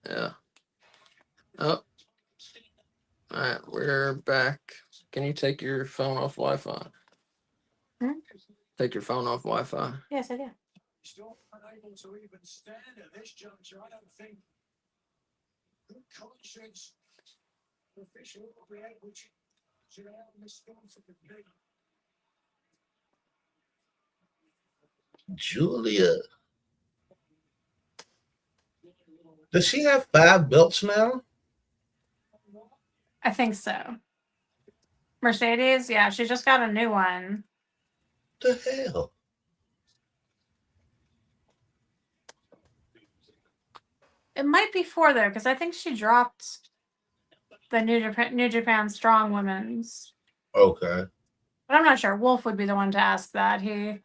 Yeah. Oh. All right, we're back. Can you take your phone off Wi-Fi? Hmm? Take your phone off Wi-Fi. Yes, I do. Still unable to even stand at this juncture. I don't think good conscience official which should have responsibility. Julia. Does she have 5 belts now? I think so. Mercedes, yeah, she just got a new one. The hell? It might be 4 though, because I think she dropped the New Japan Strong Women's. Okay. But I'm not sure. Wolf would be the one to ask that. He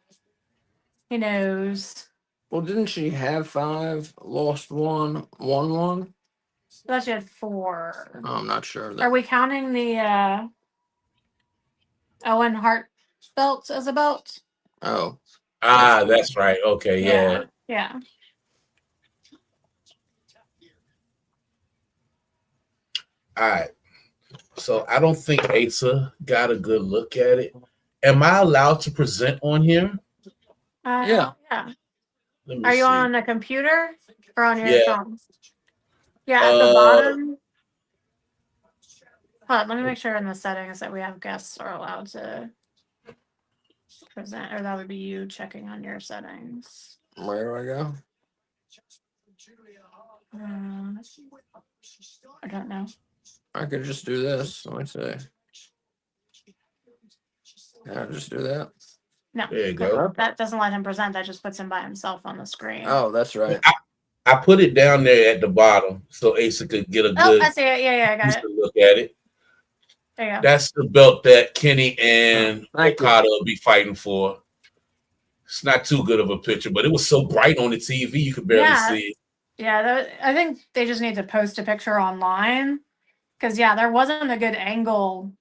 knows. Well, didn't she have 5? Lost 1, won 1? I thought she had 4. Oh, I'm not sure. Are we counting the Owen Hart belt as a belt? Oh, That's right. Okay, yeah. Yeah. All right. So I don't think Asa got a good look at it. Am I allowed to present on here? Yeah. Yeah. Let me Are you see. on a computer or on your Yeah. phone? Yeah, at the bottom. Hold on, let me make sure in the settings that we have guests are allowed to present, or that would be you checking on your settings. Where do I go? I don't know. I could just do this. Let me see. Can I just do that? No, There you go. that doesn't let him present. That just puts him by himself on the screen. Oh, that's right. I put it down there at the bottom so Asa could get a Oh, good I see it. Yeah, I got it. look at it. There you go. That's the belt that Kenny and Thank you. Okada will be fighting for. It's not too good of a picture, but it was so bright on the TV you could barely see it. Yeah, I think they just need to post a picture online. Because, yeah, there wasn't a good angle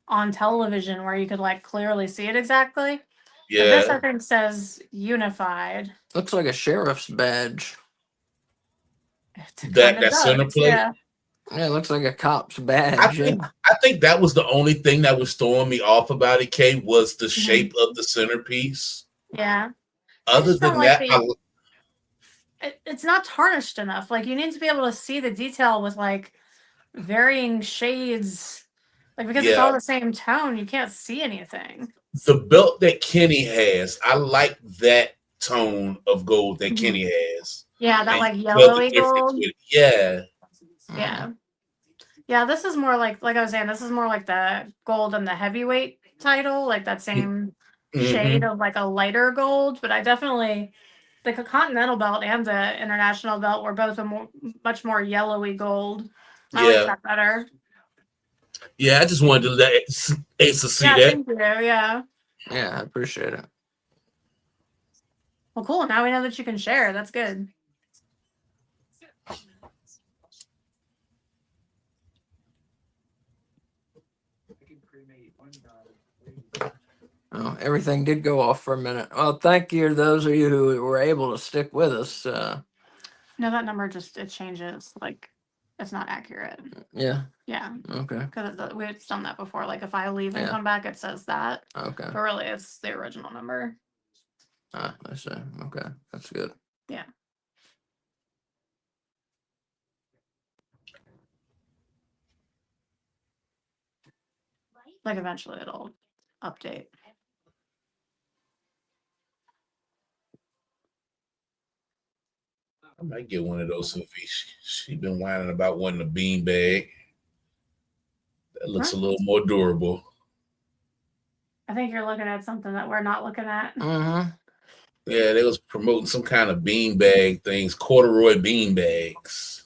on television where you could, like, clearly see it exactly. But this, I Yeah. think, says unified. Looks like a sheriff's badge. That center plate. Yeah. Yeah, it looks like a cop's badge. I think that was the only thing that was throwing me off about it, Kay, was the shape of the centerpiece. Yeah. Other just don't than like that, it's not tarnished enough. Like, you need to be able to see the detail with, like, varying shades. Like, because it's all the same tone, you can't see anything. the belt that Kenny has, I like that tone of gold that Kenny has. Yeah, that, And like, you can tell the yellowy difference gold. with it. Yeah. Yeah. Yeah, this is more like I was saying, this is more like the gold and the heavyweight title, like that same shade of like a lighter gold. But I definitely, the Continental belt and the International belt were both much more yellowy gold. I like that better. Yeah, I just wanted to let Asa see that. Thank you. Yeah. Yeah, I appreciate it. Well, cool. Now we know that you can share. That's good. Oh, everything did go off for a minute. Well, thank you to those of you who were able to stick with us. No, that number just, it changes. Like, it's not accurate. Yeah. Yeah. Okay. Because we've done that before. Like, if I leave and Yeah. come back, it says that. Okay. But really, it's the original number. I see. Okay. That's good. Yeah. Like, eventually it'll update. I might get one of those Sophie. She's been whining about wanting a bean bag. That looks a little more durable. I think you're looking at something that we're not looking at. Mm-hmm. Yeah, they was promoting some kind of bean bag things, corduroy bean bags.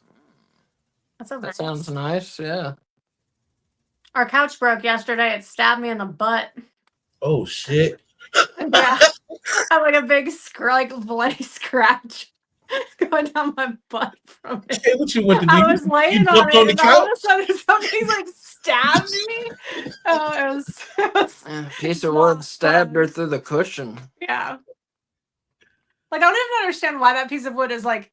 That sounds nice. Yeah. Our couch broke yesterday. It stabbed me in the butt. Oh shit! Yeah, I have like a big bloody scratch going down my butt from it. Hey, what you went to do? I was laying on jumped it, on the and all of a couch? sudden something like stabbed me. Oh, it was Piece of wood stabbed her through the cushion. yeah. Like, I don't even understand why that piece of wood is like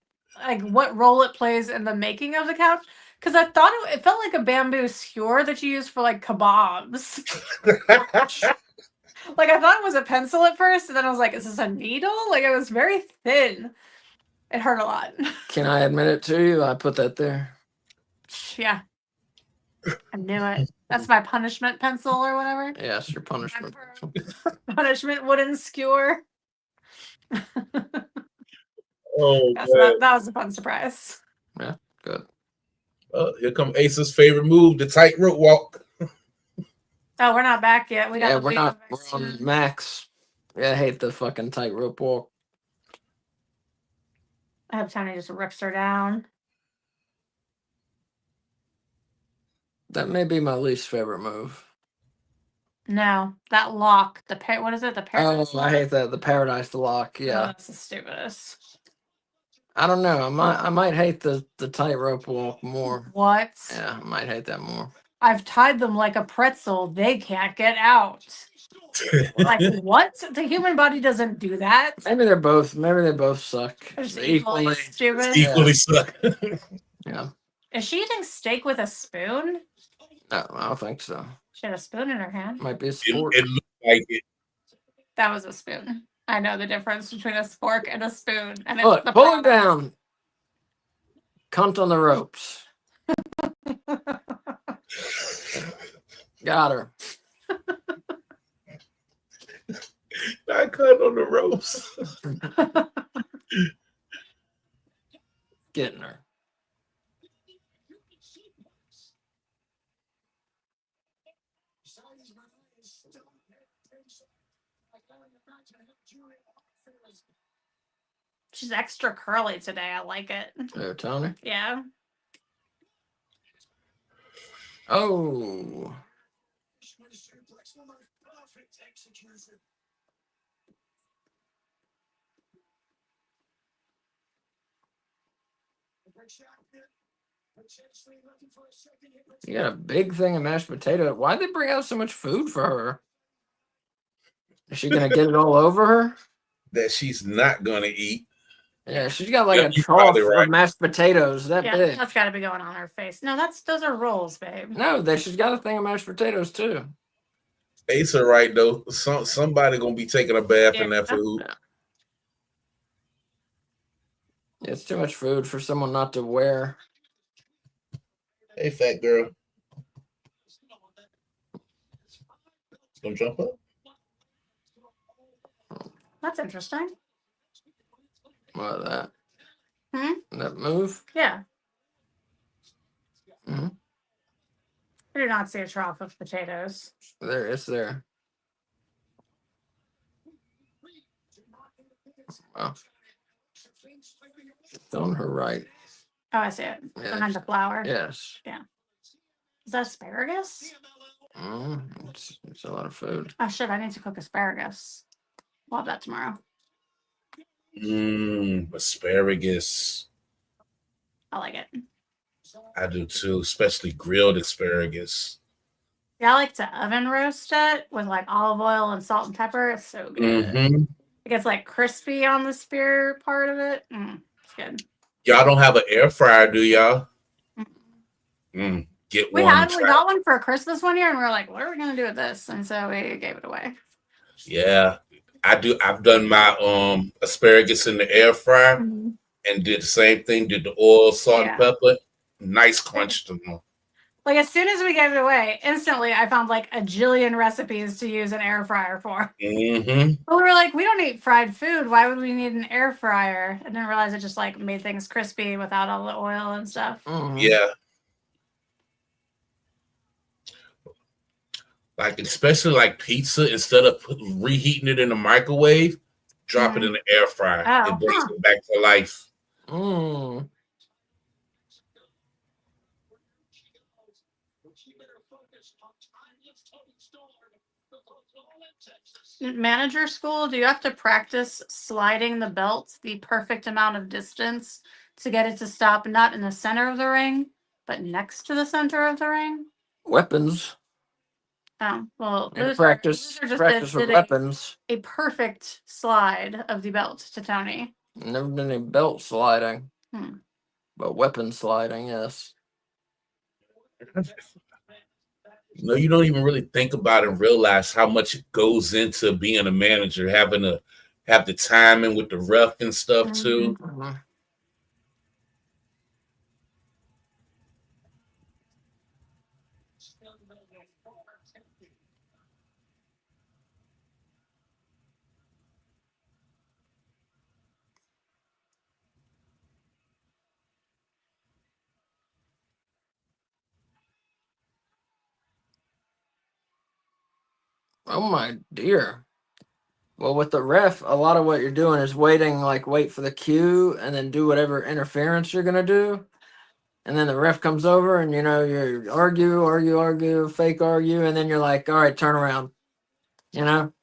what role it plays in the making of the couch. Because I thought it felt like a bamboo skewer that you use for like kebabs. Like, I thought it was a pencil at first, and then I was like, is this a needle? Like, it was very thin. It hurt a lot. Can I admit it to you? I put that there. Yeah. I knew it. That's my punishment pencil or whatever. Yes, your punishment. Punishment wooden skewer. Oh, Yeah, so that was a fun surprise. Yeah, good. here come Ace's favorite move, the tightrope walk. Oh, we're not back yet. We got Yeah, the we're big not. We're vaccine. on max. Yeah, I hate the fucking tightrope walk. I hope Tony just rips her down. That may be my least favorite move. No, that lock. What is it? The paradise Oh, lock? I hate that. The paradise lock. Oh, Yeah. that's the stupidest. I don't know. I might hate the tightrope walk more. What? Yeah, I might hate that more. I've tied them like a pretzel. They can't get out. Like, what? The human body doesn't do that. Maybe they both suck. They're just Equally. equally stupid. Equally suck. Yeah. Is she eating steak with a spoon? No, I don't think so. She had a spoon in her hand. Might be a It, sport. it looked like it. That was a spoon. I know the difference between a spork and a spoon. And it's Look, the pull him product. down. Cunt on the ropes. Got her. I cut on the ropes. Getting her. She's extra curly today. I like it. There, Tony. Yeah. Oh. You got a big thing of mashed potato. Why'd they bring out so much food for her? Is she gonna get it all over her? That she's not gonna eat. Yeah, she's got like Yeah, a you're trough probably right. of mashed potatoes that Yeah, big. that's got to be going on her face. No, those are rolls, babe. No, she's got a thing of mashed potatoes too. Ace are right though. Somebody gonna be taking a bath in that food. Yeah, it's too much food for someone not to wear. Hey, fat girl. Gonna jump up? That's interesting. What that? Hmm? That move? Yeah. Mm-hmm. I do not see a trough of potatoes. There, it's there. Wow. It's on her right. Oh, I see it. Yeah. Behind the flour. Yes. Is that asparagus? It's a lot of food. Oh, shit. I need to cook asparagus. We'll have that tomorrow. Asparagus. I like it. I do too, especially grilled asparagus. Yeah, I like to oven roast it with like olive oil and salt and pepper. It's so good. Mm-hmm. It gets like crispy on the spear part of it. It's good. Y'all don't have an air fryer, do y'all? Get We one. we got one for Christmas one year, and we were like, "What are we gonna do with this?" And so we gave it away. Yeah, I do. I've done my asparagus in the air fryer and did the same thing. Did the oil, salt, and pepper. Nice crunch to them. Like as soon as we gave it away, instantly I found like a jillion recipes to use an air fryer for. Mm-hmm. But we were like, we don't eat fried food. Why would we need an air fryer? I didn't realize it just like made things crispy without all the oil and stuff. Mm-hmm. Yeah. Like especially like pizza, instead of reheating it in the microwave, drop it in the air fryer. Oh, It brings it back to life. Manager school, do you have to practice sliding the belt the perfect amount of distance to get it to stop not in the center of the ring, but next to the center of the ring? Weapons. Oh, well, And Loser practice just practice with did weapons. a perfect slide of the belt to Tony. Never been any belt sliding, Hmm. but weapon sliding, yes. No, you don't even really think about and realize how much it goes into being a manager, having to have the timing with the ref and stuff too. Mhm. Oh my dear. Well, with the ref, a lot of what you're doing is waiting, like wait for the cue and then do whatever interference you're gonna do. And then the ref comes over and you argue, fake argue, and then you're like, all right, turn around.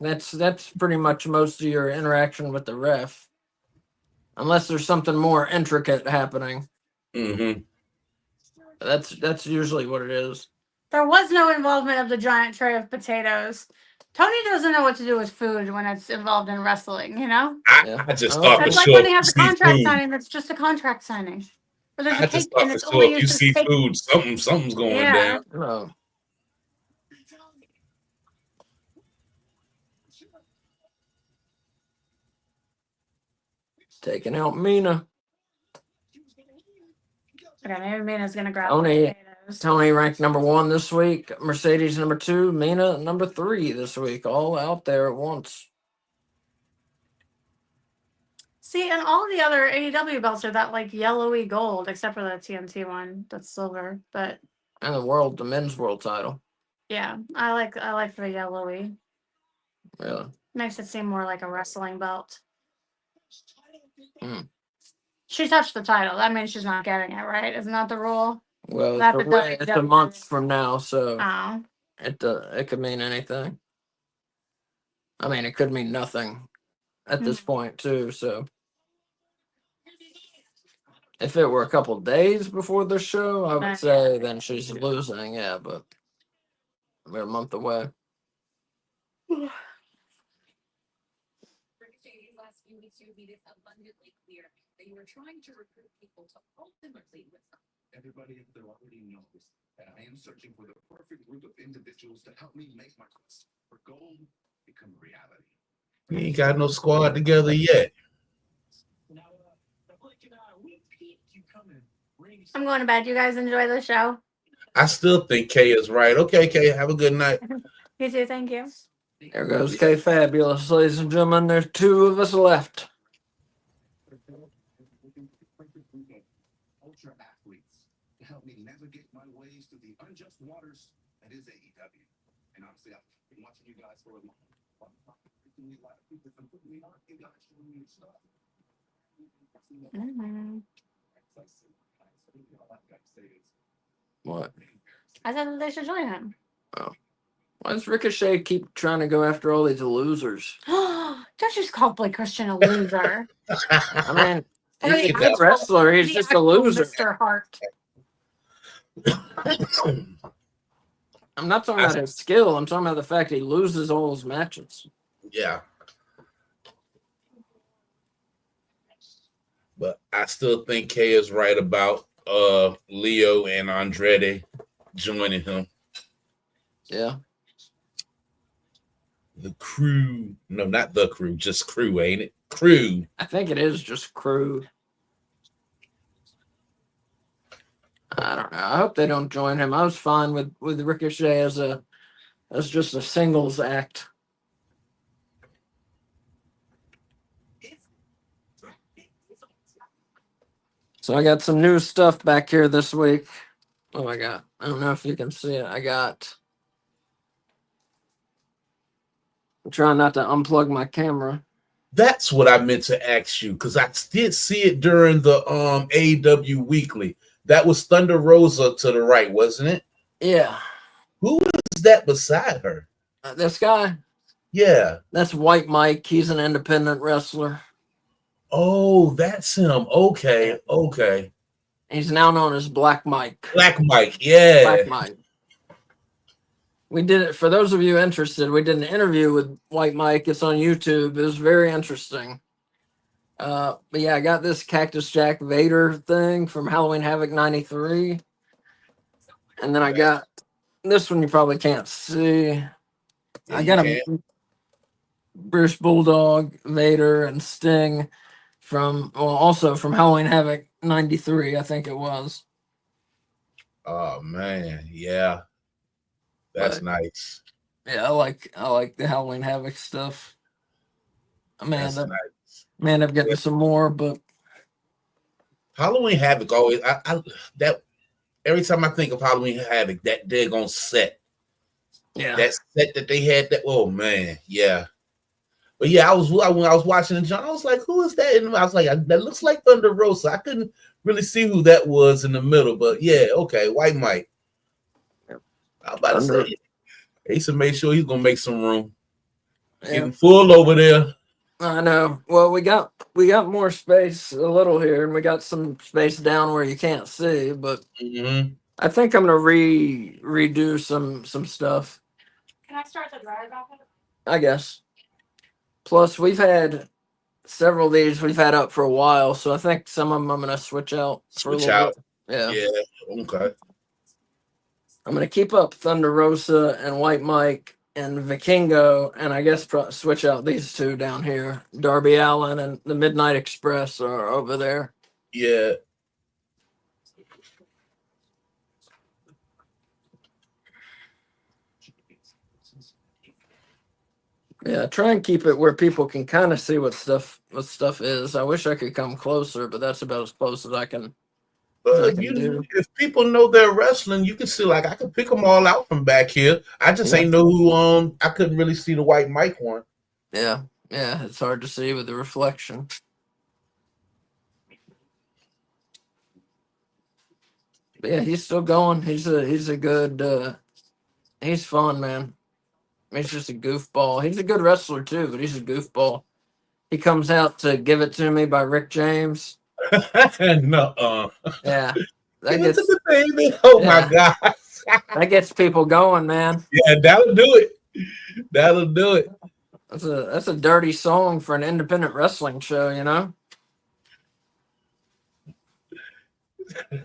That's pretty much most of your interaction with the ref. Unless there's something more intricate happening. Mm-hmm. That's usually what it is. There was no involvement of the giant tray of potatoes. Tony doesn't know what to do with food when it's involved in wrestling, Yeah. I just Oh, thought okay. for That's like sure when if they you have the see contract food, signing that's just a contract signing. Or there's a I just cake thought and for it's sure only if you used as see cake. food, something's going Yeah. down. Oh, taking out Mina. Okay, maybe Mina's gonna grab Tony. the potatoes. Tony ranked number 1 this week. Mercedes number 2. Mina number 3 this week. All out there at once. See, and all the other AEW belts are that like yellowy gold, except for the TNT one that's silver. But And the men's world title. yeah, I like the yellowy. Really. Makes it seem more like a wrestling belt. Hmm. She touched the title. That means she's not getting it, right? Isn't that the rule? Well, That it's a month from now, so Oh. it could mean anything. I mean, it could mean nothing at this point too. So if it were a couple days before the show, I would say then she's losing. Yeah, but we're a month away. These last few weeks, you made it abundantly clear that you were trying to recruit people to ultimately with them. Everybody up there already knows that I am searching for the perfect group of individuals to help me make my quest for gold become a reality. You ain't got no squad together yet. I'm going to bed. You guys enjoy the show. I still think Kay is right. Okay, Kay, have a good night. You too. Thank you. There goes K Fabulous, ladies and gentlemen. There's 2 of us left. Ultra athletes to help me navigate my ways through the unjust waters that is AEW. And honestly, I've been watching you guys for a long time. A lot of people from putting me on, you guys showing me stuff. What? I said that they should join him. Why does Ricochet keep trying to go after all these losers? Don't just call Blake Christian a loser. I mean, Or he's the a good actual- wrestler. He's the just a actual loser. Mr. Hart. I'm not talking about his skill. I'm talking about the fact he loses all his matches. Yeah. But I still think Kay is right about Leo and Andrade joining him. Yeah. The crew. No, not the crew, just crew, ain't it? Crew. I think it is just crew. I don't know. I hope they don't join him. I was fine with Ricochet as just a singles act. So I got some new stuff back here this week. Oh my god. I don't know if you can see it. I'm trying not to unplug my camera. That's what I meant to ask you, because I did see it during the AEW Weekly. That was Thunder Rosa to the right, wasn't it? Yeah. Who is that beside her? This guy, Yeah. that's White Mike. He's an independent wrestler. Oh, that's him. Okay. Okay. He's now known as Black Mike. Black Mike. Yeah. Black Mike. we did it for those of you interested. We did an interview with White Mike. It's on YouTube. It was very interesting. But yeah, I got this Cactus Jack Vader thing from Halloween Havoc '93, and then I got this one. You probably can't see. Yeah, I you got can. a British Bulldog, Vader, and Sting also from Halloween Havoc '93. I think it was. Oh man, yeah, that's But nice. yeah, I like the Halloween Havoc stuff. That's Amanda, nice. man, I'm getting some more, but Halloween Havoc always. That every time I think of Halloween Havoc, that daggone set, yeah, that set that they had. That oh man, yeah. But yeah, when I was watching the John, I was like, who is that? And I was like, that looks like Thunder Rosa. I couldn't really see who that was in the middle, but yeah, okay, White Mike. I was about to Thunder. say, Asa made sure he's gonna make some room. Yeah, Getting full over there. I know. Well, we got more space a little here, and we got some space down where you can't see. But Mm-hmm. I think I'm gonna redo some stuff. Can I start the dryer back up? I guess. Plus, we've had several of these we've had up for a while, so I think some of them I'm gonna switch out for a Switch little out. bit. Yeah. Yeah. Okay. I'm gonna keep up Thunder Rosa and White Mike and Vikingo, and I guess switch out these two down here. Darby Allen and the Midnight Express are over there. Yeah. Yeah, try and keep it where people can kind of see what stuff is. I wish I could come closer, but that's about as close as I can. But can do. if people know they're wrestling, you can see like I can pick them all out from back here. I just Yeah. ain't know who. I couldn't really see the White Mike one. Yeah, it's hard to see with the reflection. But yeah, he's still going. He's a good. He's fun, man. He's just a goofball. He's a good wrestler too, but he's a goofball. He comes out to "Give It to Me" by Rick James. No. Yeah, that Give it gets to the baby. Oh my yeah. God. that gets people going, man. Yeah, that'll do it. That'll do it. That's a dirty song for an independent wrestling show, you know.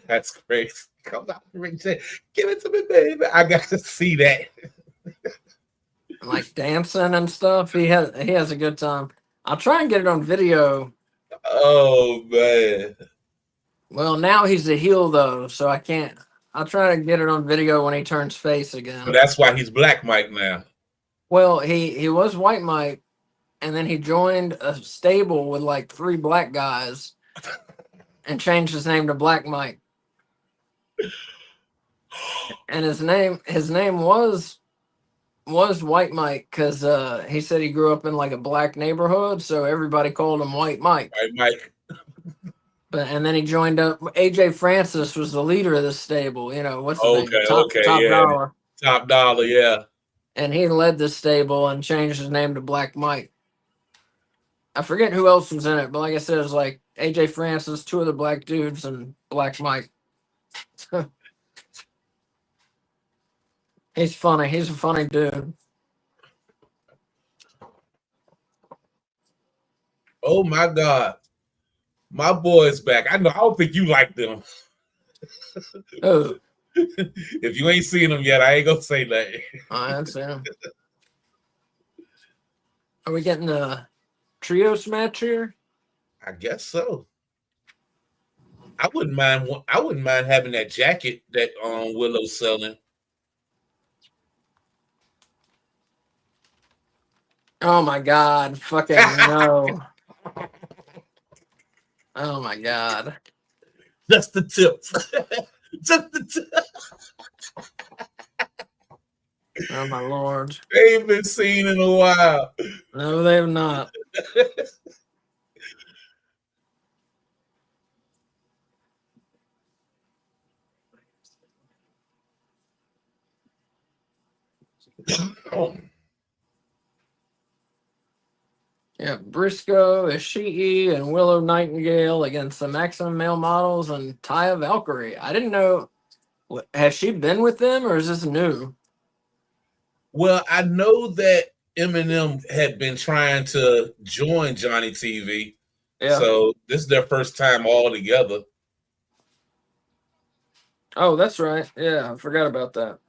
That's crazy. Come out, Rick James. Give it to me, baby. I got to see that. Like dancing and stuff. He has a good time. I'll try and get it on video. Oh man. Well, now he's a heel though, so I can't. I'll try to get it on video when he turns face So again. that's why he's Black Mike now. Well, he was White Mike, and then he joined a stable with like 3 black guys, and changed his name to Black Mike. And his name was White Mike because he said he grew up in like a black neighborhood, so everybody called him White Mike. White Mike. And then he joined up. AJ Francis was the leader of the stable. You know what's his name? Top yeah. Dollar. Top Dollar, yeah. And he led the stable and changed his name to Black Mike. I forget who else was in it, but like I said, it was like AJ Francis, 2 of the black dudes, and Black Mike. He's funny. He's a funny dude. Oh my God. My boy's back. I know. I don't think you like them. Oh, If you ain't seen them yet, I ain't gonna say that. that's him. Are we getting a trios match here? I guess so. I wouldn't mind. I wouldn't mind having that jacket that Willow's selling. Oh my God! Fucking no! Oh my God! Just the tip. Just the tip. Oh my Lord! They ain't been seen in a while. No, they have not. Yeah, Briscoe, Ishii, and Willow Nightingale against the Maximum Male Models and Taya Valkyrie. I didn't know. Has she been with them or is this new? Well, I know that Eminem had been trying to join Johnny TV, Yeah. so this is their first time all together. Oh, that's right. Yeah, I forgot about that.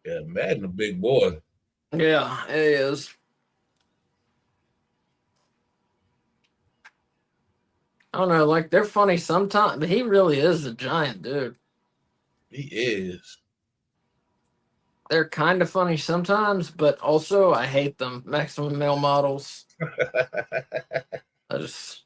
Yeah, Madden a big boy. Yeah, it is. I don't know, like they're funny sometimes, but he really is a giant dude. He is. They're kind of funny sometimes, but also I hate them. Maximum male models. I just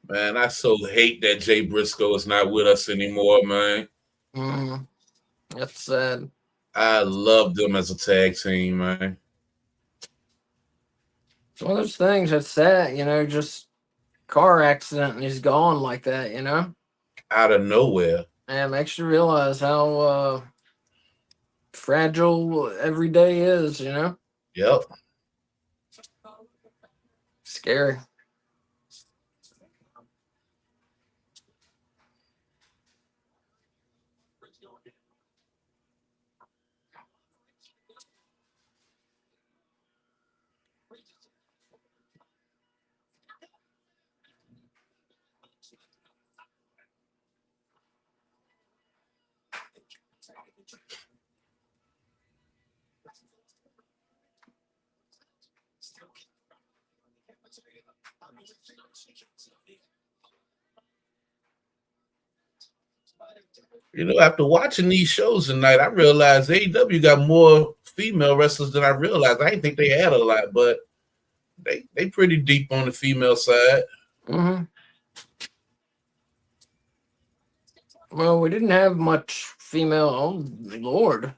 Man, I so hate that Jay Briscoe is not with us anymore, man. mm, that's sad. I love them as a tag team, man. It's one of those things that's sad, just car accident and he's gone like that. Out of nowhere. And it makes you realize how fragile every day is. Yep. Scary. You know, after watching these shows tonight, I realized AEW got more female wrestlers than I realized. I didn't think they had a lot, but they pretty deep on the female side. hmm Well, we didn't have much female. Oh, Lord.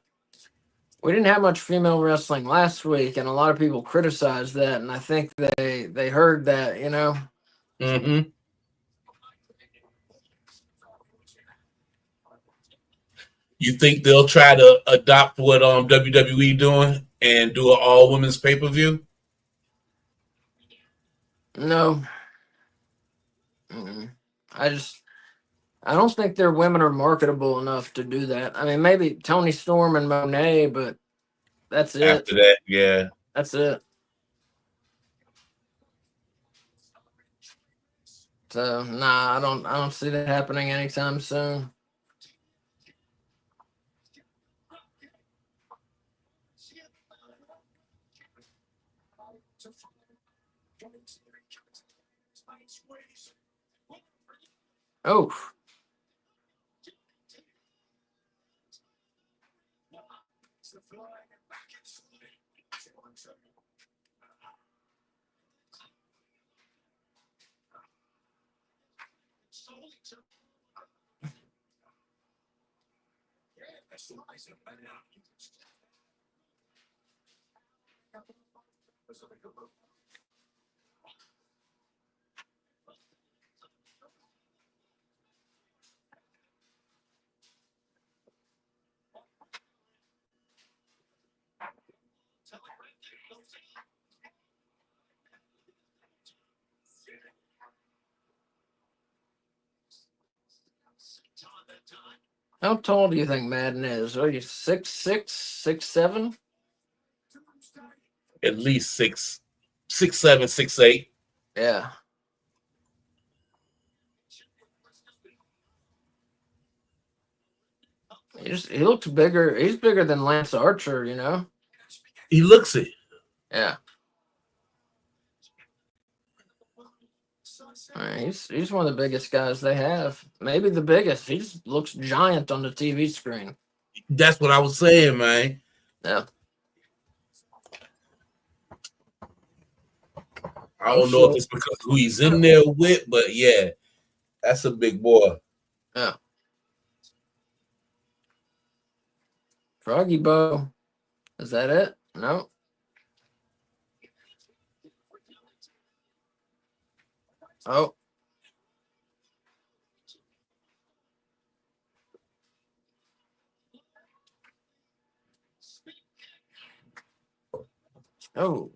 We didn't have much female wrestling last week, and a lot of people criticized that, and I think they heard that. Mm-hmm. You think they'll try to adopt what WWE doing and do an all women's pay per view? No. Mm-mm. I don't think their women are marketable enough to do that. I mean, maybe Tony Storm and Monet, but that's it. After that, yeah. That's it. So nah, I don't see that happening anytime soon. Oh, how tall do you think Madden is? Are you 6'6", 6'7"? At least 6'7", 6'8". Yeah. He looks bigger. He's bigger than Lance Archer. He looks it. Yeah. He's one of the biggest guys they have. Maybe the biggest. He just looks giant on the TV screen. That's what I was saying, man. Yeah. I don't know if it's because who he's in there with, but yeah, that's a big boy. Yeah. Froggy Bow. Is that it? No. Oh. Oh.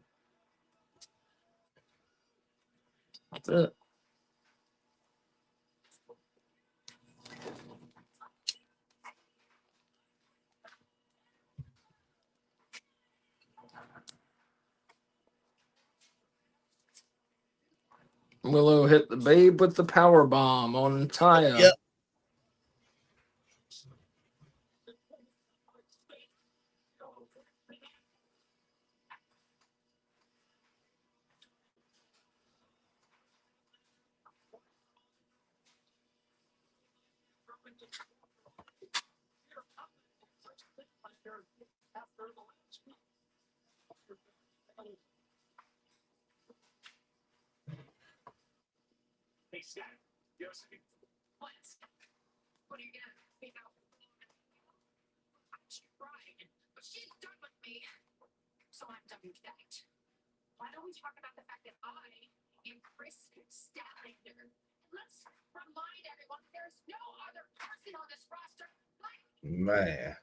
That's it. Willow hit the babe with the power bomb on Taya. Yep. What are you gonna think out? She's right, but she's done with me. So I'm done with that. Why don't we talk about the fact that I am Chris Statlander? Let's remind everyone there's no other person on this roster like Man.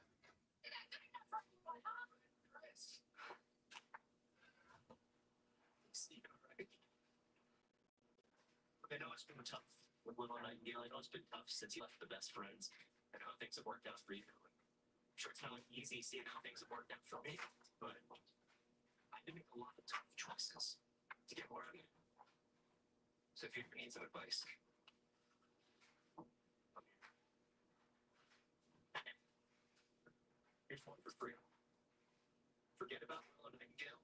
I know it's been tough with Willow Nightingale. I know it's been tough since you left the best friends. I know things have worked out for you. I'm sure it's not like easy seeing how things have worked out for me, but I had to make a lot of tough choices to get more out of you. So if you need some advice, here's one for free. Forget about Willow Nightingale.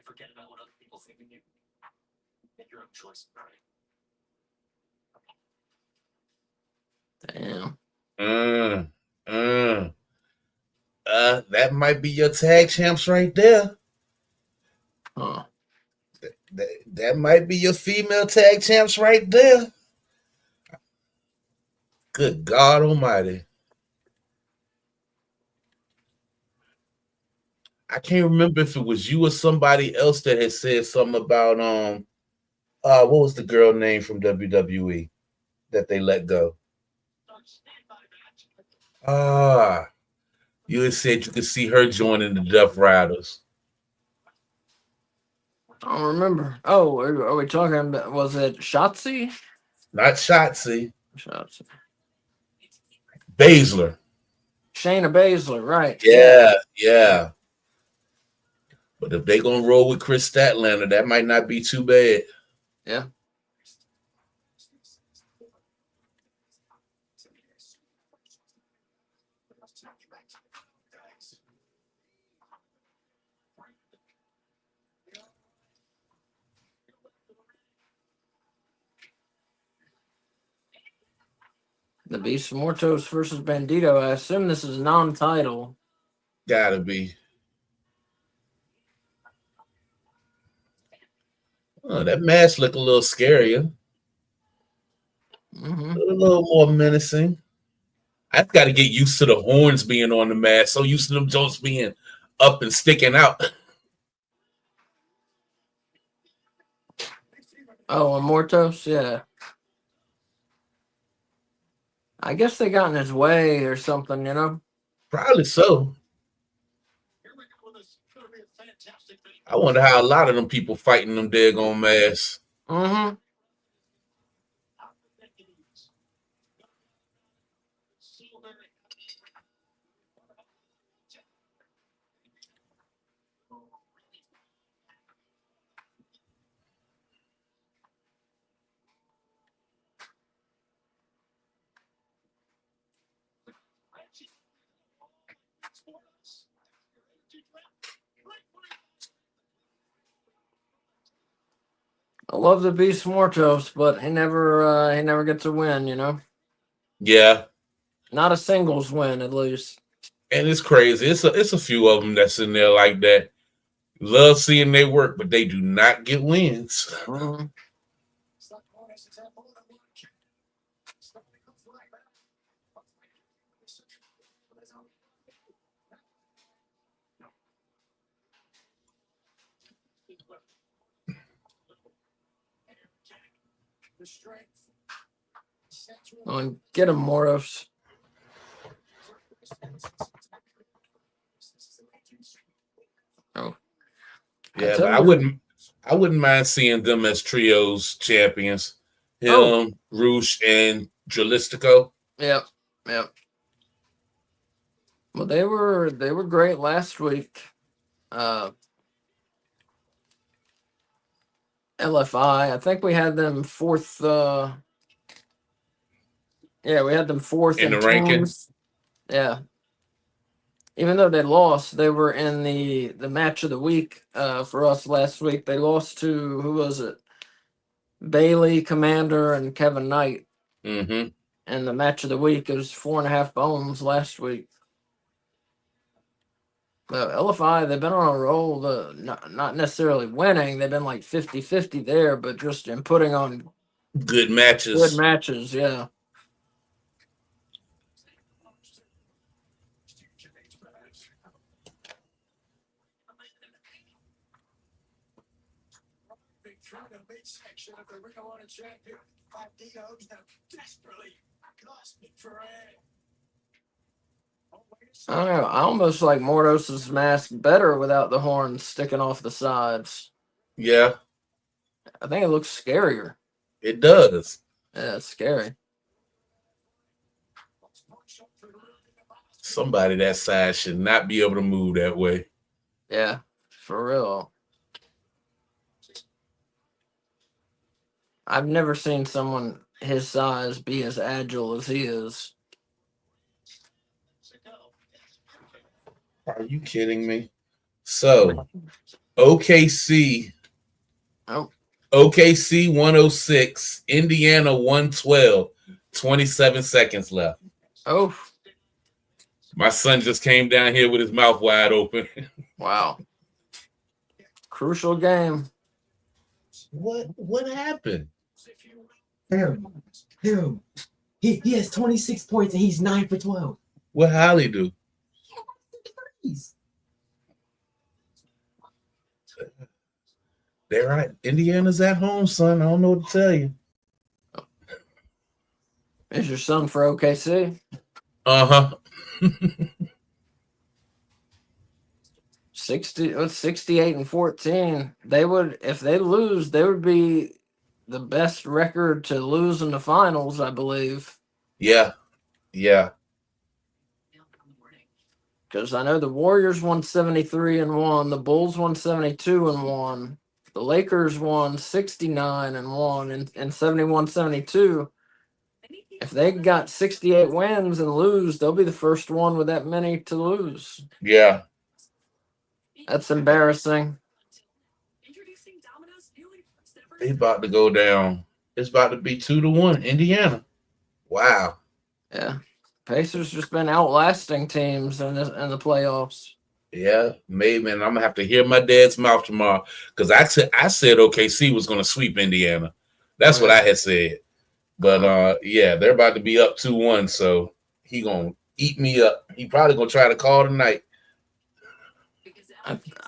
And forget about what other people think of you. Make your own choice, all right? Damn. That might be your tag champs right there. Huh. That might be your female tag champs right there. Good God Almighty. I can't remember if it was you or somebody else that had said something about what was the girl name from WWE that they let go? You had said you could see her joining the Death Riders. I don't remember. Oh, are we talking about, was it Shotzi? Not Shotzi. Shotzi. Baszler. Shayna Baszler, right. Yeah. But if they gonna roll with Chris Statlander, that might not be too bad. Yeah. The Beast Mortos versus Bandito. I assume this is non-title. Gotta be. Oh, that mask look a little scarier. Mm-hmm. A little more menacing. I've got to get used to the horns being on the mask. So used to them joints being up and sticking out. Oh, Mortos, yeah. I guess they got in his way or something, you know? Probably so. I wonder how a lot of them people fighting them daggone masks. Mm-hmm. I love the Beast Mortos, but he never gets a win, you know? Yeah. Not a singles win, at least. And it's crazy. It's a few of them that's in there like that. Love seeing they work, but they do not get wins. Mhm. Well, get him, Moros. Oh, Yeah, tell but I you- wouldn't mind seeing them as trios champions. Him, Oh. Roosh, and Jalistico. Yep, yep. Well, they were great last week. LFI. I think we had them fourth. Yeah, we had them fourth In in the ranking? teams. Yeah. Even though they lost, they were in the match of the week for us last week. They lost to, who was it? Bailey, Commander, and Kevin Knight. Mm-hmm. And the match of the week is 4.5 bones last week. LFI, they've been on a roll, not necessarily winning. They've been like 50-50 there, but just in putting on Good matches. good matches, yeah. Through the midsection of the Ring of Honor champion, Bandito's now desperately gasping for air. I don't know. I almost like Mordos' mask better without the horns sticking off the sides. Yeah, I think it looks scarier. it does. Yeah, it's scary. Somebody that size should not be able to move that way. Yeah, for real. I've never seen someone his size be as agile as he is. Are you kidding me? So, OKC. Oh. OKC 106, Indiana 112, 27 seconds left. Oh, My son just came down here with his mouth wide open. wow. Crucial game. What happened? Him. He has 26 points and he's 9 for 12. What Holly do? Please. They're right. Indiana's at home, son. I don't know what to tell you. Is your son for OKC? Uh-huh. 68-14. They would, if they lose, they would be the best record to lose in the finals, I believe. Yeah. Because I know the Warriors won 73-1, the Bulls won 72-1, the Lakers won 69-1 and 71-72. If they got 68 wins and lose, they'll be the first one with that many to lose. Yeah. That's embarrassing. They about to go down. It's about to be 2-1, Indiana. Wow. Yeah. Pacers just been outlasting teams in the playoffs. Yeah, maybe. And I'm going to have to hear my dad's mouth tomorrow because I said OKC was going to sweep Indiana. That's what I had said. But, yeah, they're about to be up 2-1, so he going to eat me up. He probably going to try to call tonight.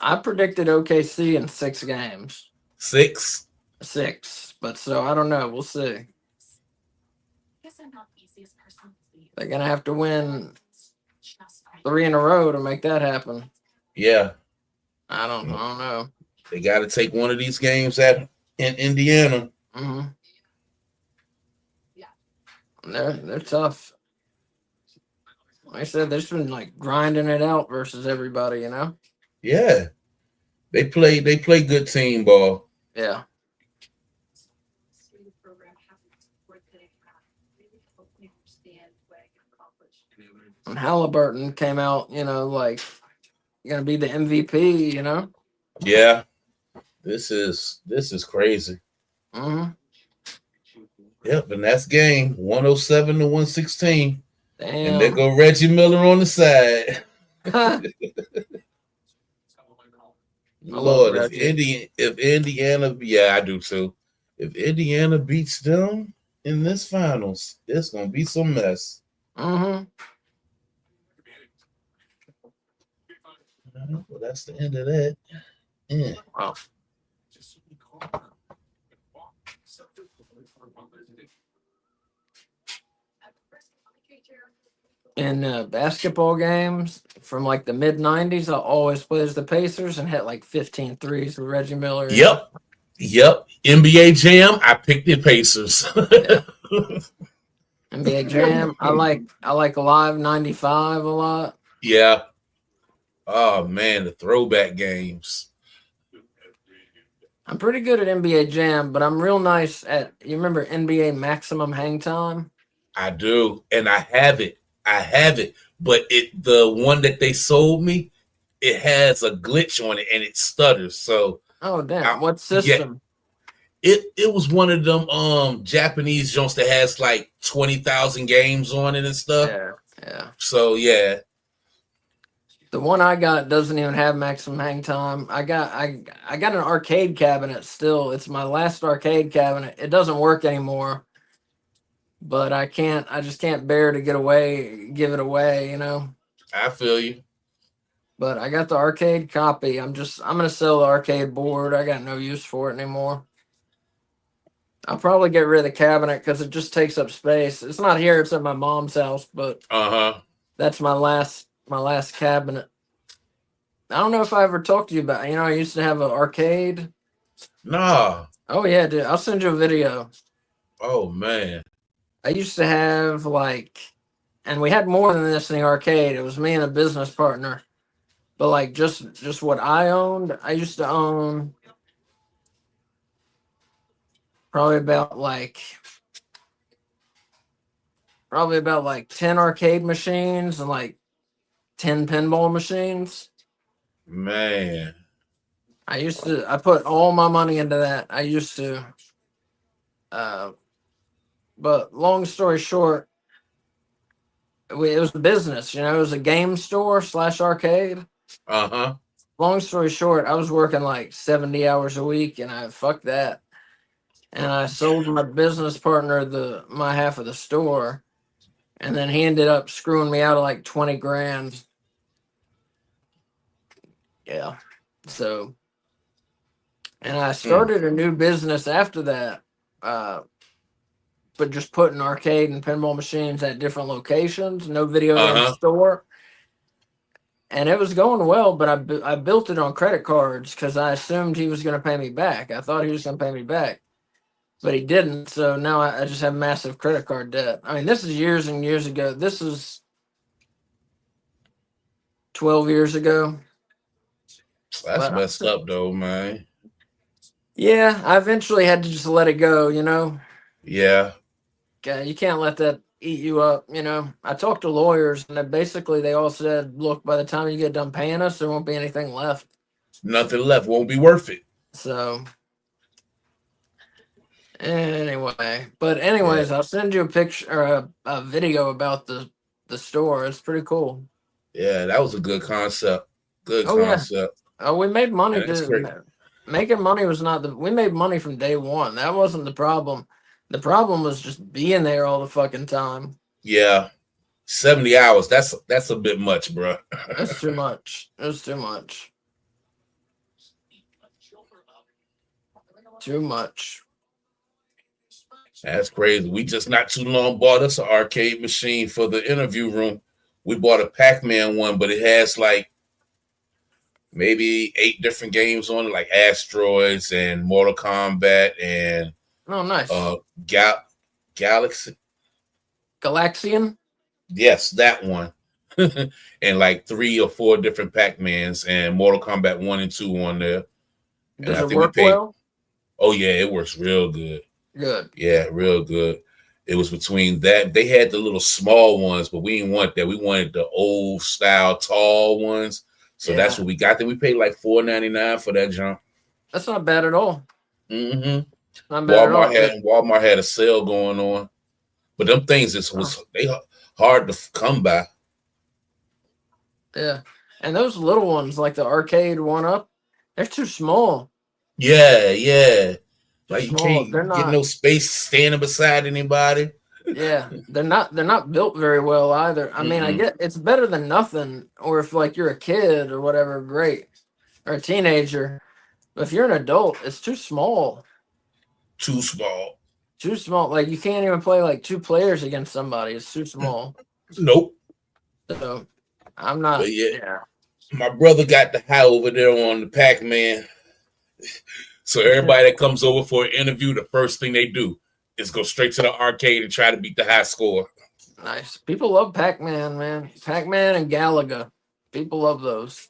I predicted OKC in 6 games. 6? 6. But so I don't know. We'll see. They're going to have to win 3 in a row to make that happen. Yeah. I don't know. They got to take one of these games in Indiana. Mm-hmm. They're tough. Like I said, they've just been like grinding it out versus everybody, you know? Yeah. They play good team ball. Yeah. And Halliburton came out, like gonna be the MVP, Yeah. This is crazy. Mm-hmm. Yep, and that's game 107-116. Damn. And there go Reggie Miller on the side. I love Lord, Reggie. if Indiana, yeah, I do too. If Indiana beats them in this finals, it's gonna be some mess. Mm-hmm. Well, that's the end of that. Yeah. Wow. In basketball games from like the mid 90s, I always play as the Pacers and hit like 15 threes with Reggie Miller. You know? Yep. NBA Jam, I picked the Pacers. Yeah. NBA Jam. I like Live 95 a lot. Yeah. Oh man, the throwback games. I'm pretty good at NBA Jam, but I'm real nice at, you remember NBA Maximum Hang Time? I do, and I have it. But the one that they sold me, it has a glitch on it and it stutters. So Oh damn! What yeah, system? it was one of them Japanese joints that has like 20,000 games on it and stuff. Yeah. So yeah. The one I got doesn't even have maximum hang time. I got an arcade cabinet still. It's my last arcade cabinet. It doesn't work anymore. But I just can't bear to give it away, you know. I feel you. But I got the arcade copy. I'm gonna sell the arcade board. I got no use for it anymore. I'll probably get rid of the cabinet because it just takes up space. It's not here, it's at my mom's house, but that's my last cabinet. I don't know if I ever talked to you about, I used to have an arcade. Nah. Oh yeah, dude. I'll send you a video. Oh man. I used to have and we had more than this in the arcade. It was me and a business partner. But like just what I owned, I used to own probably about like 10 arcade machines and like 10 pinball machines. Man. I put all my money into that. I used to but long story short, it was a business, it was a game store / arcade. Long story short, I was working like 70 hours a week and I fucked that. And I sold my business partner my half of the store. And then he ended up screwing me out of like 20 grand. Yeah. So, and I started a new business after that. But just putting arcade and pinball machines at different locations, no video game store. And it was going well, but I built it on credit cards because I assumed he was going to pay me back. I thought he was going to pay me back, but he didn't. So now I just have massive credit card debt. I mean, this is years and years ago. This is 12 years ago. That's messed up though, man. Yeah, I eventually had to just let it go, Yeah. You can't let that eat you up, I talked to lawyers and they all said, look, by the time you get done paying us, there won't be anything left. Nothing left. Won't be worth it. So anyways, I'll send you a picture or a video about the store. It's pretty cool. Yeah, that was a good concept. Good concept. Yeah. Oh, we made money. Making money was not we made money from day one. That wasn't the problem. The problem was just being there all the fucking time. Yeah. 70 hours. That's a bit much, bro. That's too much. It was too much. Too much. That's crazy. We just not too long bought us an arcade machine for the interview room. We bought a Pac-Man one, but it has like maybe 8 different games on it, like Asteroids and Mortal Kombat and nice. Galaxian? Yes, that one. And like 3 or 4 different Pac-Mans and Mortal Kombat 1 and 2 on there. Does it work well? Oh yeah, it works real good. Good. Yeah, real good. It was between that. They had the little small ones, but we didn't want that. We wanted the old style tall ones. So that's what we got. Then we paid like $4.99 for that junk. That's not bad at all. Mm-hmm. Not bad Walmart had a sale going on, but them things they hard to come by. Yeah, and those little ones like the arcade 1-up, They're too small. Yeah. Too Like you small. They're can't get not. no space standing beside anybody. Yeah, they're not built very well either. I mean, I Mm-mm. get it's better than nothing, or if like you're a kid or whatever, great, or a teenager. But if you're an adult, it's too small. Too small. Too small. Like you can't even play like two players against somebody. It's too small. Nope. So I'm not. But yeah, Yeah. my brother got the high over there on the Pac-Man. So everybody that comes over for an interview, the first thing they do is go straight to the arcade and try to beat the high score. Nice. People love Pac-Man, man. Pac-Man and Galaga. People love those.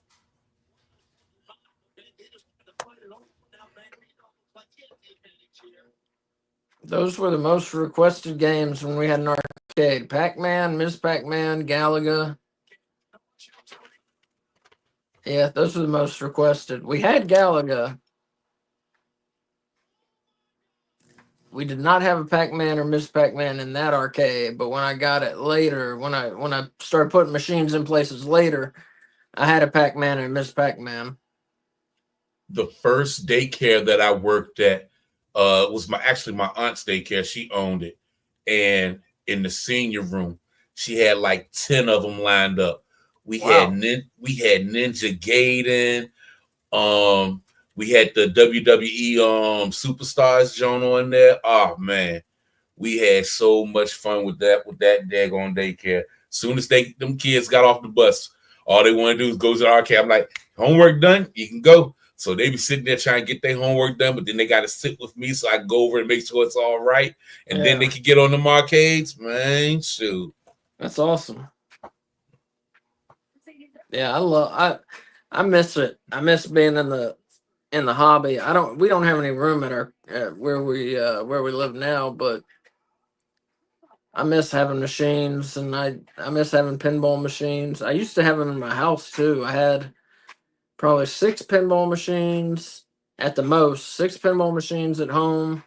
Those were the most requested games when we had an arcade. Pac-Man, Ms. Pac-Man, Galaga. Yeah, those were the most requested. We had Galaga. We did not have a Pac-Man or Ms. Pac-Man in that arcade, but when I got it later, when I started putting machines in places later, I had a Pac-Man and a Ms. Pac-Man. The first daycare that I worked at was my aunt's daycare. She owned it, and in the senior room, she had like 10 of them lined up. We Wow. we had Ninja Gaiden. We had the WWE Superstars joint on there. Oh man, we had so much fun with that daggone daycare. Soon as them kids got off the bus, all they want to do is go to the arcade. I'm like, homework done, you can go. So they be sitting there trying to get their homework done, but then they got to sit with me so I can go over and make sure it's all right, and then they can get on the arcades. Man, shoot, that's awesome. Yeah, I miss it. I miss being in the hobby. We don't have any room at our where we live now, but I miss having machines, and I miss having pinball machines. I used to have them in my house too. I had probably 6 pinball machines at the most, 6 pinball machines at home,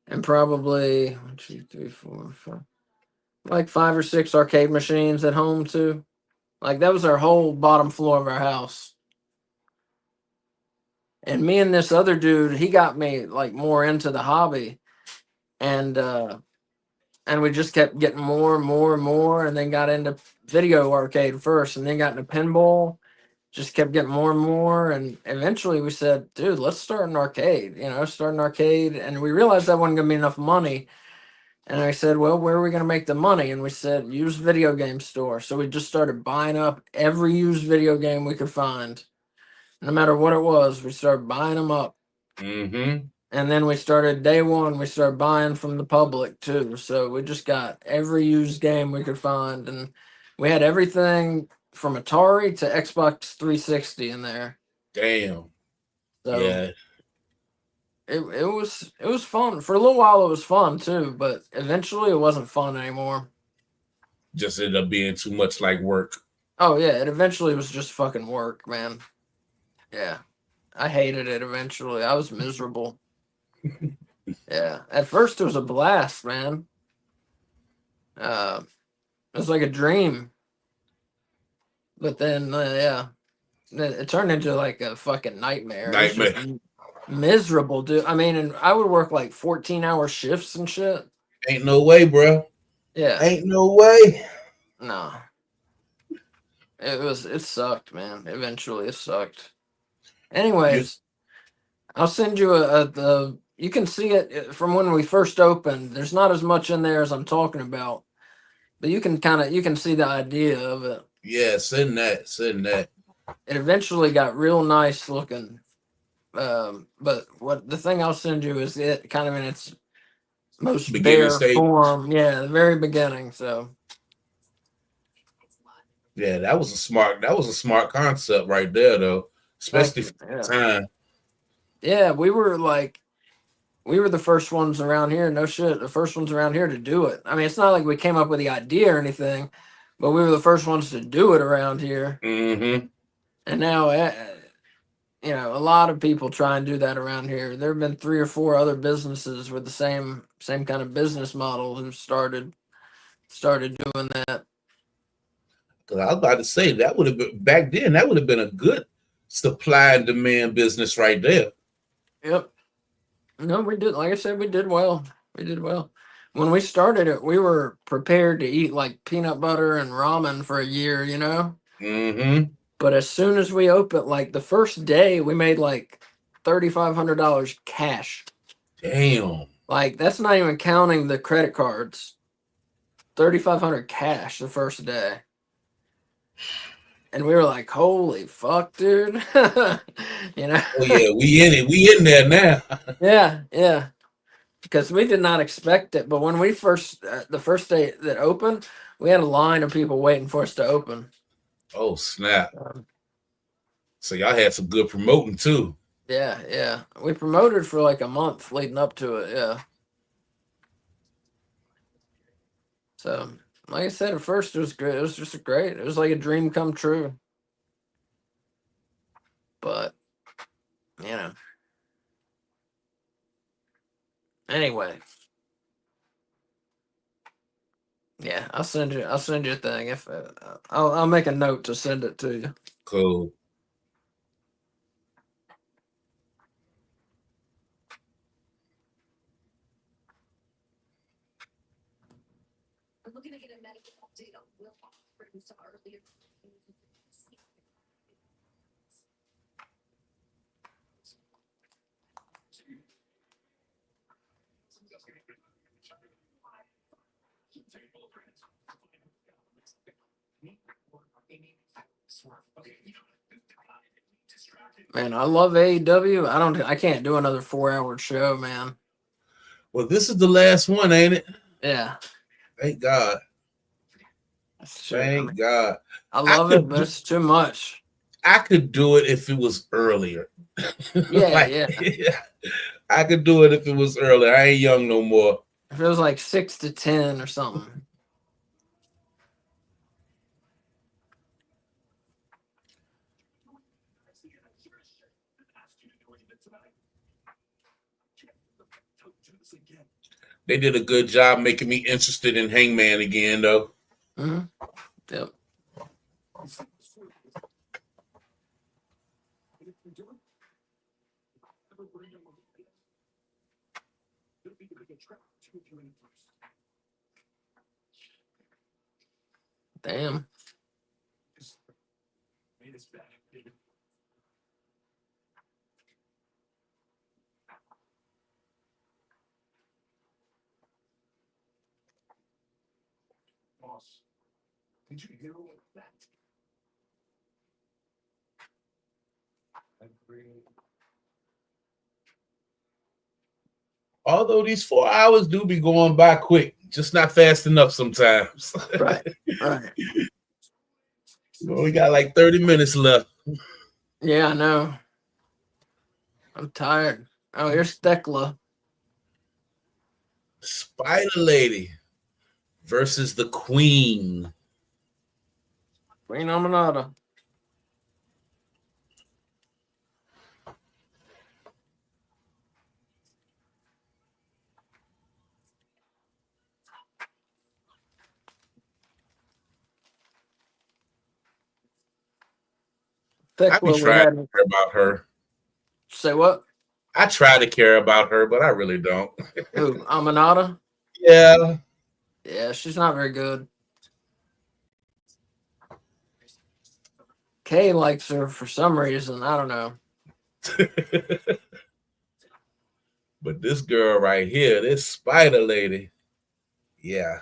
and probably 1, 2, 3, 4, 5, like 5 or 6 arcade machines at home too. Like that was our whole bottom floor of our house. And me and this other dude, he got me like more into the hobby, and we just kept getting more and more and more, and then got into video arcade first, and then got into pinball. Just kept getting more and more, and eventually we said, "Dude, let's start an arcade." Start an arcade, and we realized that wasn't gonna be enough money. And I said, "Well, where are we gonna make the money?" And we said, "Used video game store." So we just started buying up every used video game we could find, no matter what it was. We started buying them up. Mm-hmm. And then we started day one, we started buying from the public too. So we just got every used game we could find. And we had everything from Atari to Xbox 360 in there. Damn. So Yeah. it was fun. For a little while it was fun too, but eventually it wasn't fun anymore. Just ended up being too much like work. Oh yeah, it eventually was just fucking work, man. Yeah. I hated it eventually. I was miserable. Yeah. At first it was a blast, man. It was like a dream. But then, yeah, it turned into like a fucking nightmare. It was Nightmare. just miserable, dude. I mean, and I would work like 14-hour shifts and shit. Ain't no way, bro. Yeah. Ain't no way. No. It sucked, man. Eventually it sucked. Anyways, I'll send you you can see it from when we first opened. There's not as much in there as I'm talking about, but you can see the idea of it. Yeah, send that. It eventually got real nice looking. But the thing I'll send you is it kind of in its most Beginning bare state. form. Yeah, the very beginning. So yeah, that was a smart concept right there, though, especially for the time. Yeah, we were the first ones around here. No shit, the first ones around here to do it. I mean, it's not like we came up with the idea or anything, but we were the first ones to do it around here. Mm-hmm. And now, a lot of people try and do that around here. There have been 3 or 4 other businesses with the same kind of business model who started doing that. Because I was about to say that would have been back then. That would have been a good supply and demand business right there. Yep. No, we did. Like I said, we did well. We did well. When we started it, we were prepared to eat like peanut butter and ramen for a year, you know? Mm-hmm. But as soon as we opened, like the first day, we made like $3,500 cash. Damn. Like that's not even counting the credit cards. 3,500 cash the first day. And we were like, holy fuck, dude. You know? Oh yeah, we in it. We in there now. Yeah, yeah. Because we did not expect it. But when we first, the first day that opened, we had a line of people waiting for us to open. Oh snap. So y'all had some good promoting too. Yeah, yeah. We promoted for like a month leading up to it. Yeah. So, like I said, at first it was good. It was just great. It was like a dream come true. But, you know. Anyway. Yeah, I'll send you a thing if I'll make a note to send it to you. Cool. I'm looking to get a medical update on Will reference to earlier. Man, I love AEW. I can't do another 4-hour show, man. Well, this is the last one, ain't it? Yeah. Thank God. Thank God. I love it, but it's too much. I could do it if it was earlier. Yeah, Like, yeah. I could do it if it was earlier. I ain't young no more. If it was like 6 to 10 or something. They did a good job making me interested in Hangman again, though. Mm-hmm. Yep. Damn. Did you hear that? Although these 4 hours do be going by quick, just not fast enough sometimes. Right. Right. We got like 30 minutes left. Yeah, I know. I'm tired. Oh, here's Thekla. Spider Lady versus the Queen. Queen Aminata. I be Thekla, we trying to had. care about her. Say what? I try to care about her, but I really don't. Who? Aminata? Yeah. Yeah, she's not very good. Kay likes her for some reason. I don't know. But this girl right here, this Spider Lady, yeah.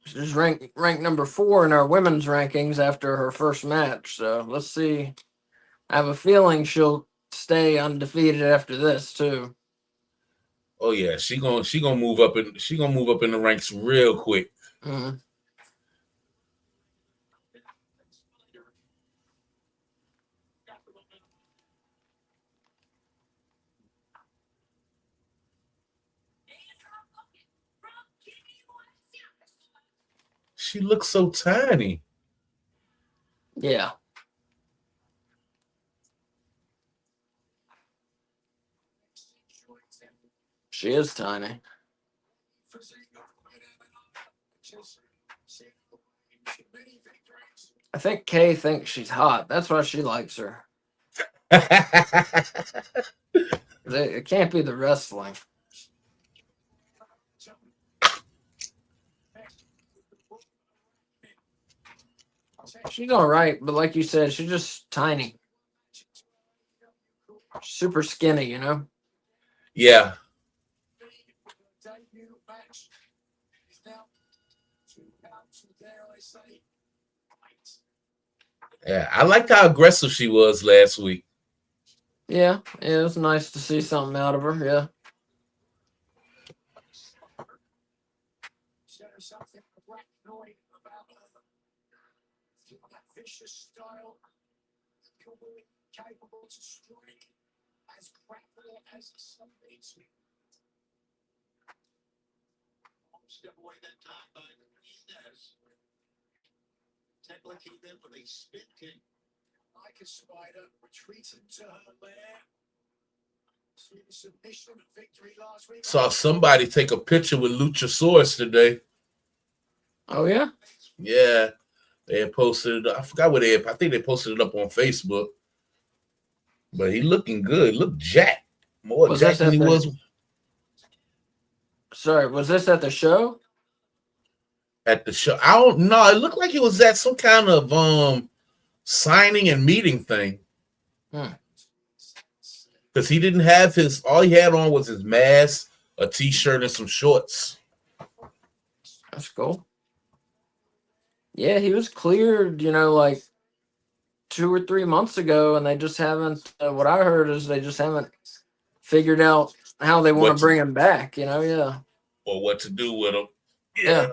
She's ranked number 4 in our women's rankings after her first match. So let's see. I have a feeling she'll stay undefeated after this too. Oh yeah, she gonna move up in the ranks real quick. Mm-hmm. She looks so tiny. Yeah. She is tiny. I think Kay thinks she's hot. That's why she likes her. It can't be the wrestling. She's all right, but like you said, she's just tiny. Super skinny, you know? Yeah. Debut match is now 2 pounds, dare I say. Yeah. I liked how aggressive she was last week. Yeah, it was nice to see something out of her. Yeah. Is there something arachnoid about her? That vicious style, capable to strike, as grapple as some beats. Step away that time, but he does. Technically came in with a spin kick. Like a spider retreating to her lair. Submission victory last week. Saw somebody take a picture with Luchasaurus today. Oh, yeah? Yeah. They had posted it. I forgot what I think they posted it up on Facebook. But he looking good. Look jacked. More Was jacked this than he at the- was Sorry, was this at the show? at the show. I don't know. It looked like it was at some kind of signing and meeting thing. Because he didn't have all he had on was his mask, a t-shirt, and some shorts. That's cool. Yeah, he was cleared, like 2 or 3 months ago, and they just haven't. What I heard is they just haven't figured out how they want What to to- bring him back. Yeah. Or what to do with him. Yeah.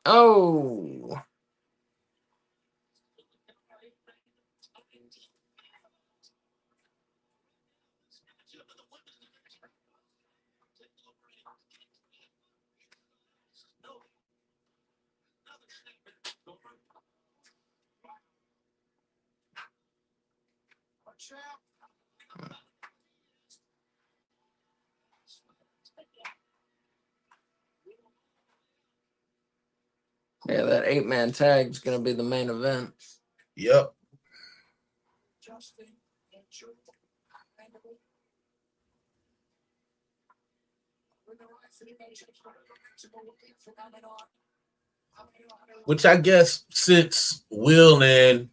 Oh. Watch out. Yeah, that 8-man tag is going to be the main event. Yep. Justin and Jordan. Which I guess since Will and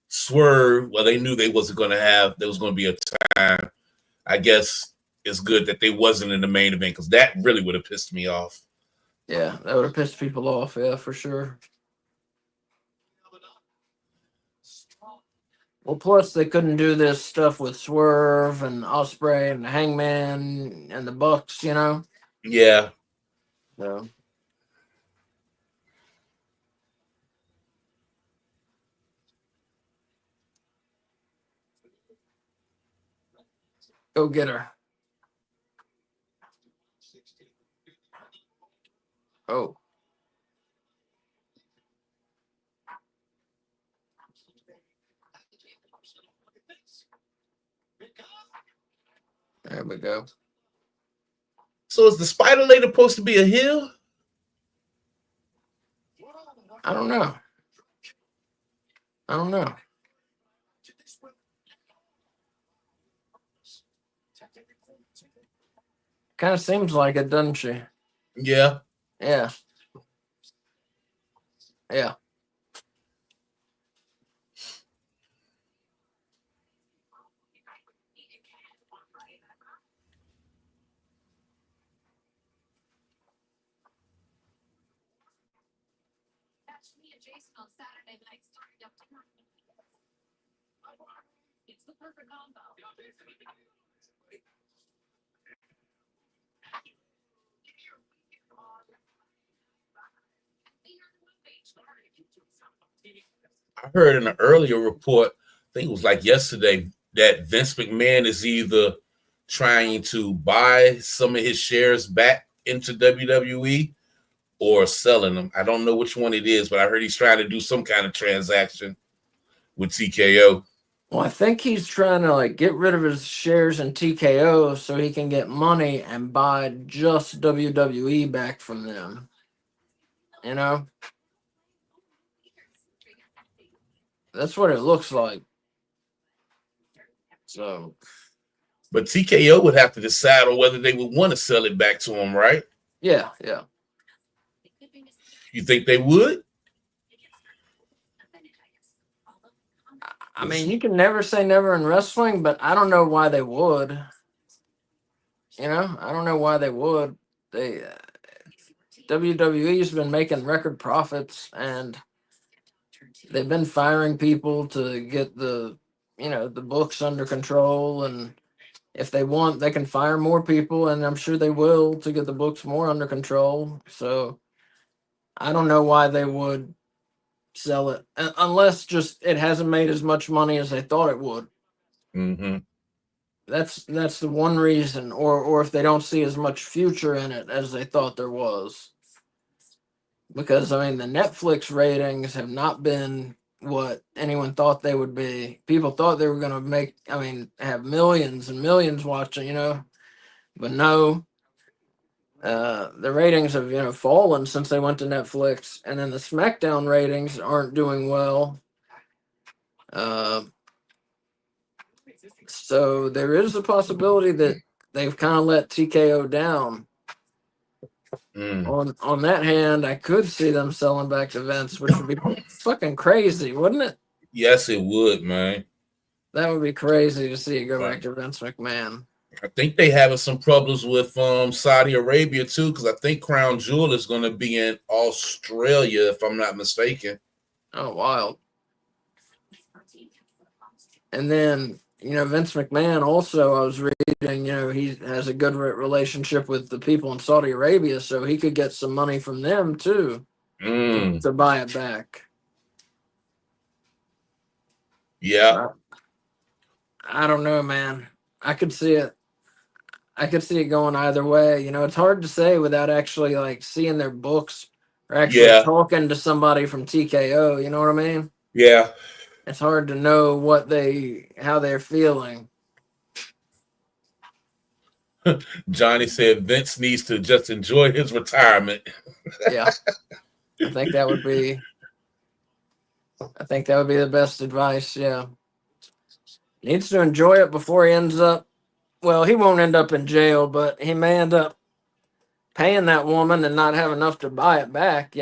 Swerve, well, they knew there was going to be a time. I guess it's good that they wasn't in the main event because that really would have pissed me off. Yeah, that would have pissed people off. Yeah, for sure. Well, plus they couldn't do this stuff with Swerve and Osprey and the Hangman and the Bucks, Yeah. So. Go get her. Oh. There we go. So is the Spider Lady supposed to be a heel? I don't know. Kind of seems like it, doesn't she? Yeah. Yeah. Yeah. Catch me and Jason on Saturday night starting up tonight. It's the perfect combo. I heard in an earlier report, I think it was like yesterday, that Vince McMahon is either trying to buy some of his shares back into WWE or selling them. I don't know which one it is, but I heard he's trying to do some kind of transaction with TKO. Well, I think he's trying to like get rid of his shares in TKO so he can get money and buy just WWE back from them. You know, that's what it looks like. So, But TKO would have to decide on whether they would want to sell it back to him, right? yeah. You think they would? I mean, you can never say never in wrestling, but I don't know why they would. You know, I don't know why they would. They WWE's been making record profits, and they've been firing people to get the books under control. And if they want, they can fire more people, and I'm sure they will to get the books more under control. So I don't know why they would sell it unless just it hasn't made as much money as they thought it would. Mm-hmm. That's the one reason, or if they don't see as much future in it as they thought there was. Because I mean, the Netflix ratings have not been what anyone thought they would be. People thought they were going to have millions and millions watching, but no. The ratings have fallen since they went to Netflix, and then the SmackDown ratings aren't doing well. So there is a possibility that they've kind of let TKO down. On that hand, I could see them selling back to Vince, which would be fucking crazy, wouldn't it? Yes, it would, man. That would be crazy to see it go back to Vince McMahon. I think they having some problems with Saudi Arabia too, because I think Crown Jewel is going to be in Australia, if I'm not mistaken. Oh, wild. And then, Vince McMahon also, I was reading, he has a good relationship with the people in Saudi Arabia, so he could get some money from them too to buy it back. Yeah. I don't know, man. I could see it. I could see it going either way. It's hard to say without actually like seeing their books or actually talking to somebody from TKO. You know what I mean? Yeah. It's hard to know how they're feeling. Johnny said Vince needs to just enjoy his retirement. Yeah. I think that would be the best advice. Yeah. Needs to enjoy it before he ends up. Well, he won't end up in jail, but he may end up paying that woman and not have enough to buy it back,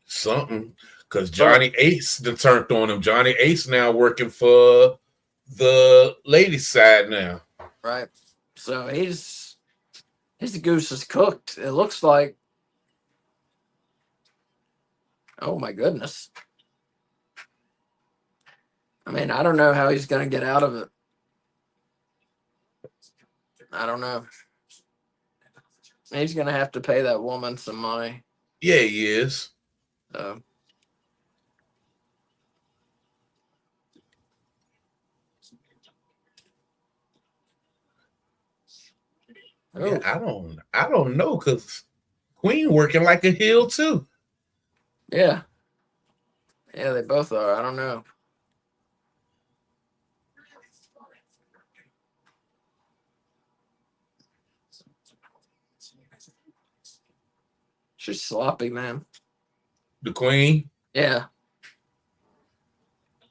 Something. Because Johnny Ace turned on him. Johnny Ace now working for the ladies' side now. Right. So his goose is cooked, it looks like. Oh my goodness. I mean, I don't know how he's going to get out of it. I don't know. He's going to have to pay that woman some money. Yeah, he is. Yeah, I don't know, because Queen working like a heel too. Yeah. Yeah, they both are. I don't know. She's sloppy, man. The Queen? Yeah.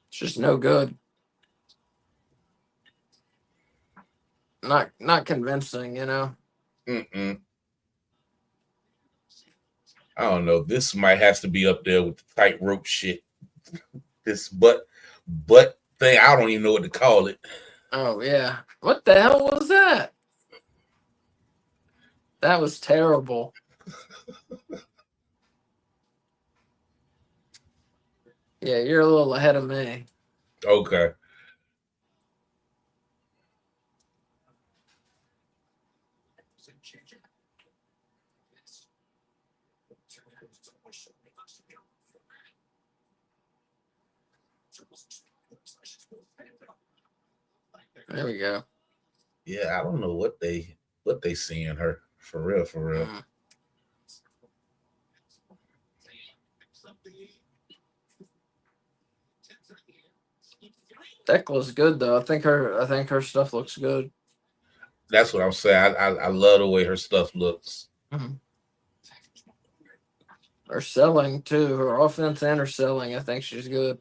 It's just no good. Not convincing, Mm-mm. I don't know. This might has to be up there with the tightrope shit. This butt thing, I don't even know what to call it. Oh, yeah. What the hell was that? That was terrible. Yeah, you're a little ahead of me. Okay. There we go. Yeah, I don't know what they seeing her for real. Mm. Thekla's good though. I think her stuff looks good. That's what I'm saying. I love the way her stuff looks. Her selling too, her offense and her selling. I think she's good.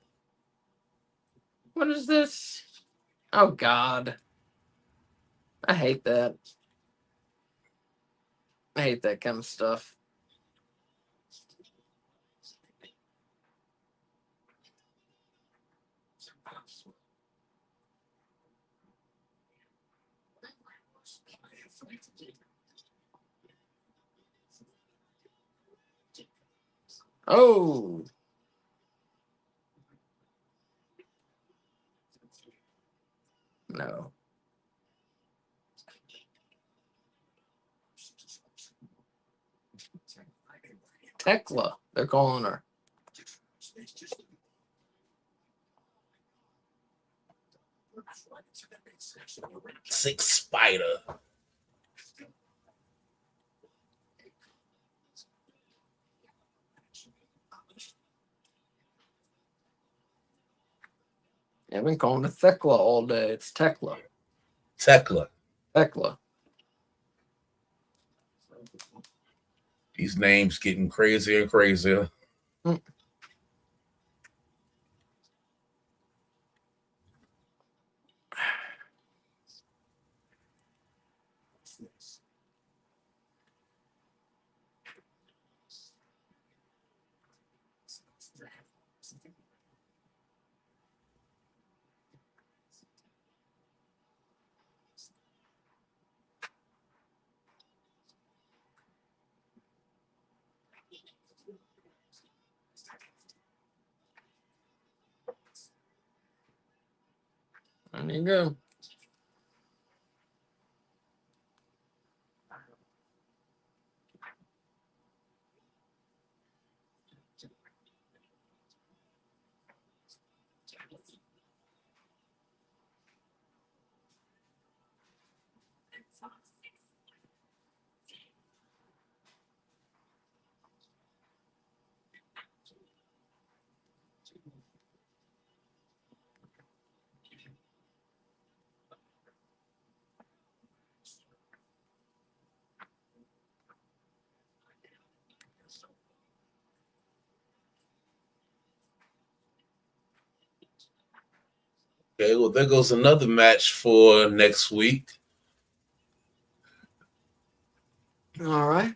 What is this? Oh God, I hate that. I hate that kind of stuff. Oh, no. Tekla, they're calling her. Six Spider. I've been calling it Thekla all day. It's Tekla. Tekla. Thekla. These names getting crazier and crazier. There you go. Okay, well, there goes another match for next week. All right.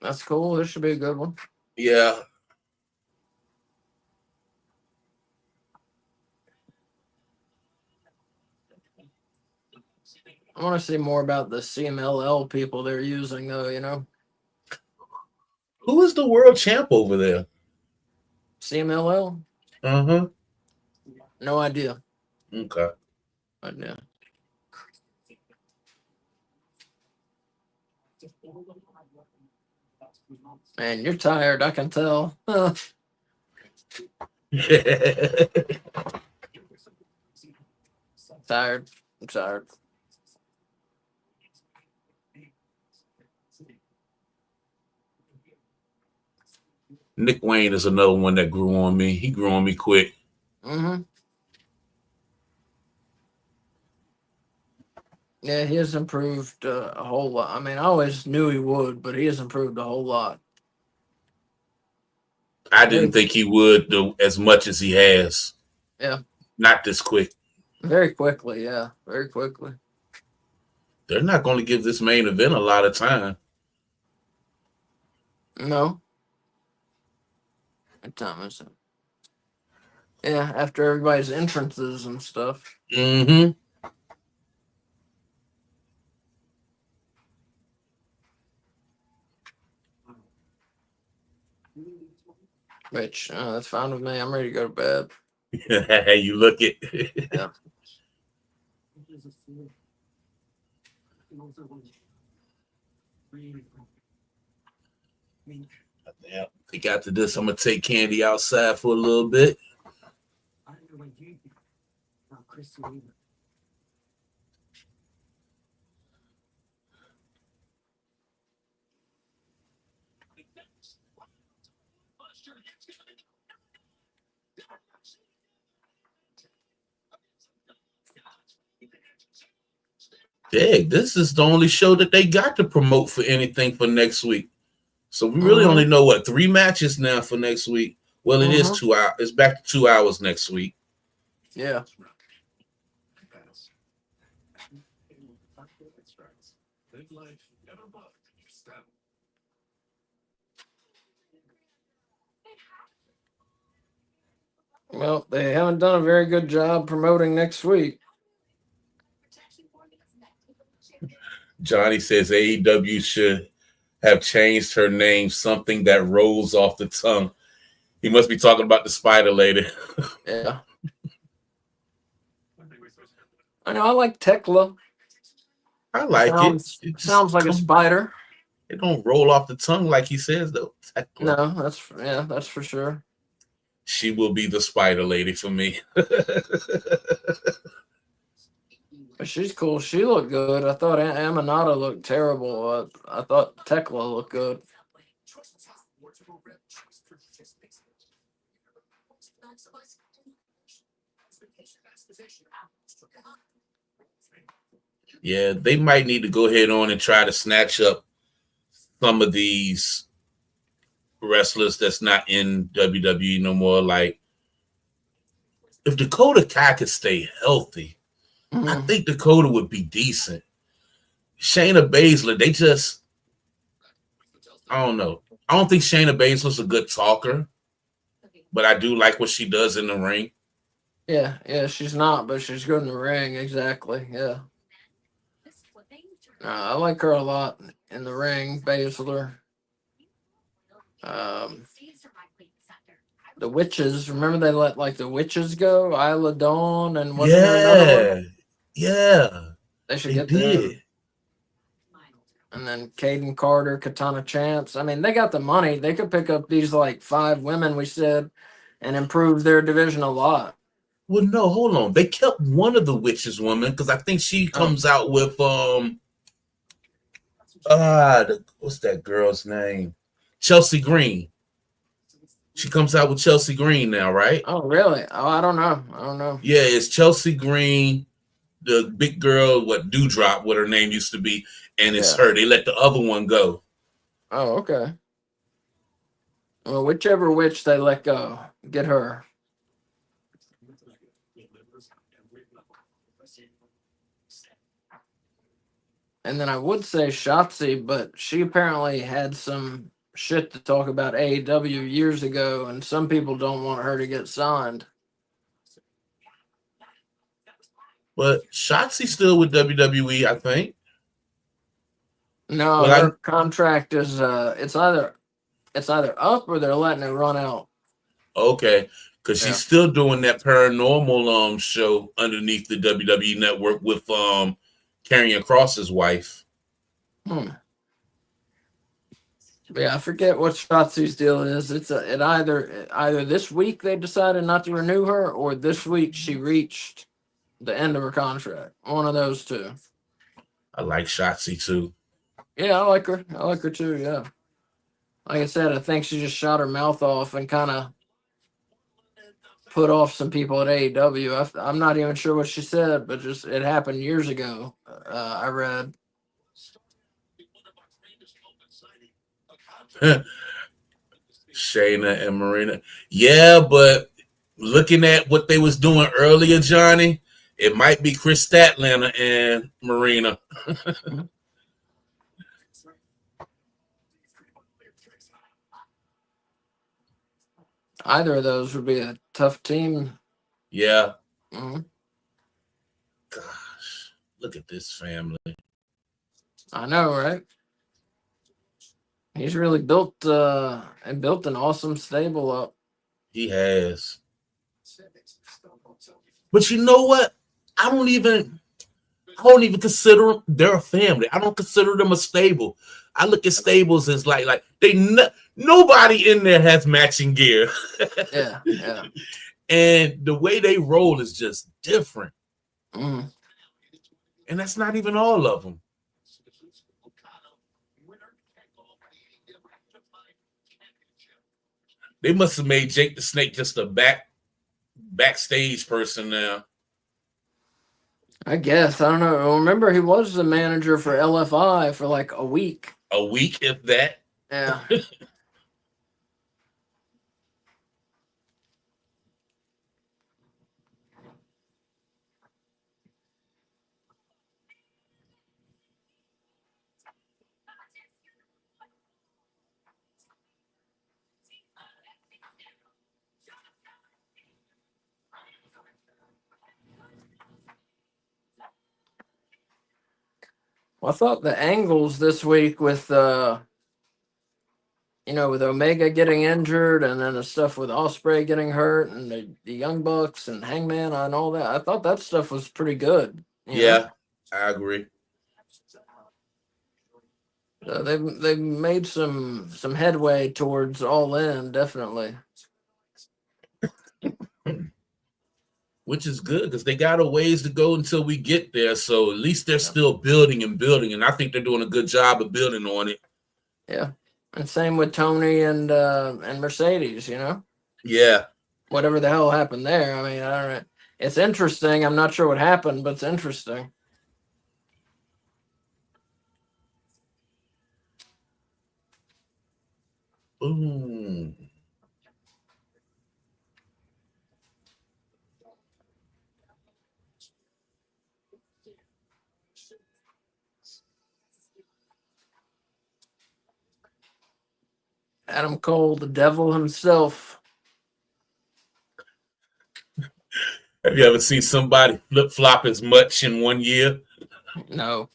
That's cool. This should be a good one. Yeah. I want to see more about the CMLL people they're using, though, you know? Who is the world champ over there? CMLL? Uh-huh. No idea. Okay. Idea. Man, you're tired. I can tell. Tired. I'm tired. Nick Wayne is another one that grew on me. He grew on me quick. Mm-hmm. Yeah, he has improved a whole lot. I mean, I always knew he would, but he has improved a whole lot. I didn't think he would do as much as he has. Yeah. Not this quick. Very quickly, yeah. Very quickly. They're not going to give this main event a lot of time. No. What time is it? Yeah, after everybody's entrances and stuff. Mm-hmm. Which, that's fine with me. I'm ready to go to bed. You look it. Yeah. Yeah. I think after this, I'm going to take Candy outside for a little bit. Dang, this is the only show that they got to promote for anything for next week. So we really Mhm. only know what 3 matches now for next week. Well, it is Mhm. 2 hours. It's back to 2 hours next week. Yeah. Live life, never bother. Stop. Well, they haven't done a very good job promoting next week. Johnny says AEW should have changed her name, something that rolls off the tongue. He must be talking about the spider lady. Yeah. I know. I like Tekla. I like Sounds it. It sounds just like a spider. it don't roll off the tongue like he says though. Tekla. No, that's for sure. She will be the spider lady for me. But she's cool. She looked good. I thought Amanada looked terrible. I thought Tekla looked good. Yeah, they might need to go ahead on and try to snatch up some of these wrestlers that's not in WWE no more. Like, if Dakota Kai could stay healthy, I Mhm. think Dakota would be decent. Shayna Baszler, they just, I don't know. I don't think Shayna Baszler's a good talker, but I do like what she does in the ring. Yeah, she's not, but she's good in the ring. Exactly. Yeah. I like her a lot in the ring. Baszler. The witches. Remember they let like the witches go? Isla Dawn and wasn't there another one? Yeah, They should they get them. did. And then Caden Carter, Katana Chance. I mean, they got the money. They could pick up these like 5 women we said and improve their division a lot. Well, no, hold on. They kept one of the witches woman because I think she comes out with what's that girl's name? Chelsea Green. She comes out with Chelsea Green now, right? Oh, really? Oh, I don't know. Yeah, it's Chelsea Green, the big girl, what Dewdrop, what her name used to be, and it's Yeah. her. They let the other one go. Oh, okay. Well, whichever witch they let go, get her. And then I would say Shotzi, but she apparently had some shit to talk about AEW years ago, and some people don't want her to get signed. But Shotzi's still with WWE, I think. No, Well, her contract is it's either up or they're letting it run out. okay, because Yeah. she's still doing that paranormal show underneath the WWE network with Karrion Kross's wife. But yeah, I forget what Shotzi's deal is. It either this week they decided not to renew her, or this week she reached the end of her contract. One of those two. I like Shotzi too. Yeah, I like her. I like her too. Yeah. Like I said, I think she just shot her mouth off and kind of put off some people at AEW. I'm not even sure what she said, but just it happened years ago. I read. Shayna and Marina. Yeah, but looking at what they was doing earlier, Johnny, it might be Chris Statlander and Marina. Either of those would be a tough team. Yeah. Mm-hmm. Gosh, look at this family. I know, right? He's really built an awesome stable up. He has. But you know what? I don't even consider them. They're a family. I don't consider them a stable. I look at stables as like nobody in there has matching gear. Yeah. And the way they roll is just different. Mm. And that's not even all of them. They must have made Jake the Snake just a back backstage person now. I guess. I don't know. Remember, he was the manager for LFI for like a week. A week, if that. Yeah. Well, I thought the angles this week with with Omega getting injured and then the stuff with Osprey getting hurt and the Young Bucks and Hangman and all that, I thought that stuff was pretty good. You know? Yeah, I agree. They've made some headway towards All In, definitely. Which is good because they got a ways to go until we get there. So at least they're still building and building, and I think they're doing a good job of building on it. Yeah, and same with Tony and Mercedes. You know, Yeah. whatever the hell happened there. I mean, I don't know. It's interesting. I'm not sure what happened, but it's interesting. Ooh. Adam Cole, the devil himself. Have you ever seen somebody flip flop as much in 1 year? No.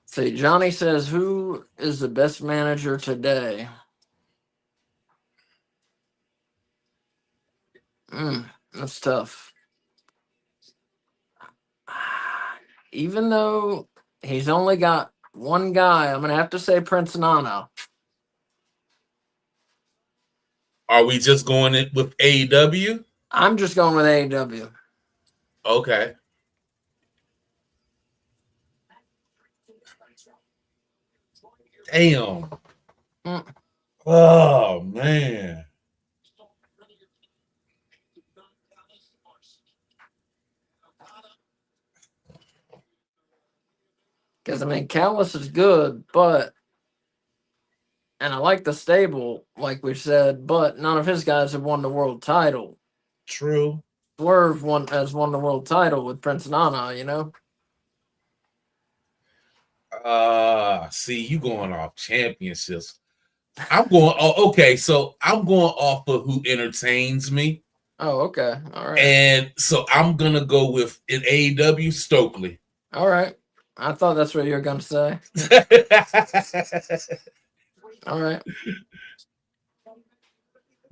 See, Johnny says, who is the best manager today? That's tough. Even though he's only got one guy, I'm going to have to say Prince Nana. Are we just going in with AEW? I'm just going with AEW. Okay. Damn. Oh, man. Because, I mean, Callis is good, but, and I like the stable, like we said, but none of his guys have won the world title. True. Swerve has won the world title with Prince Nana, you know? See, you going off championships. I'm going, okay, so I'm going off of who entertains me. Oh, okay. All right. And so I'm going to go with in AEW, Stokely. All right. I thought that's what you were going to say. All right.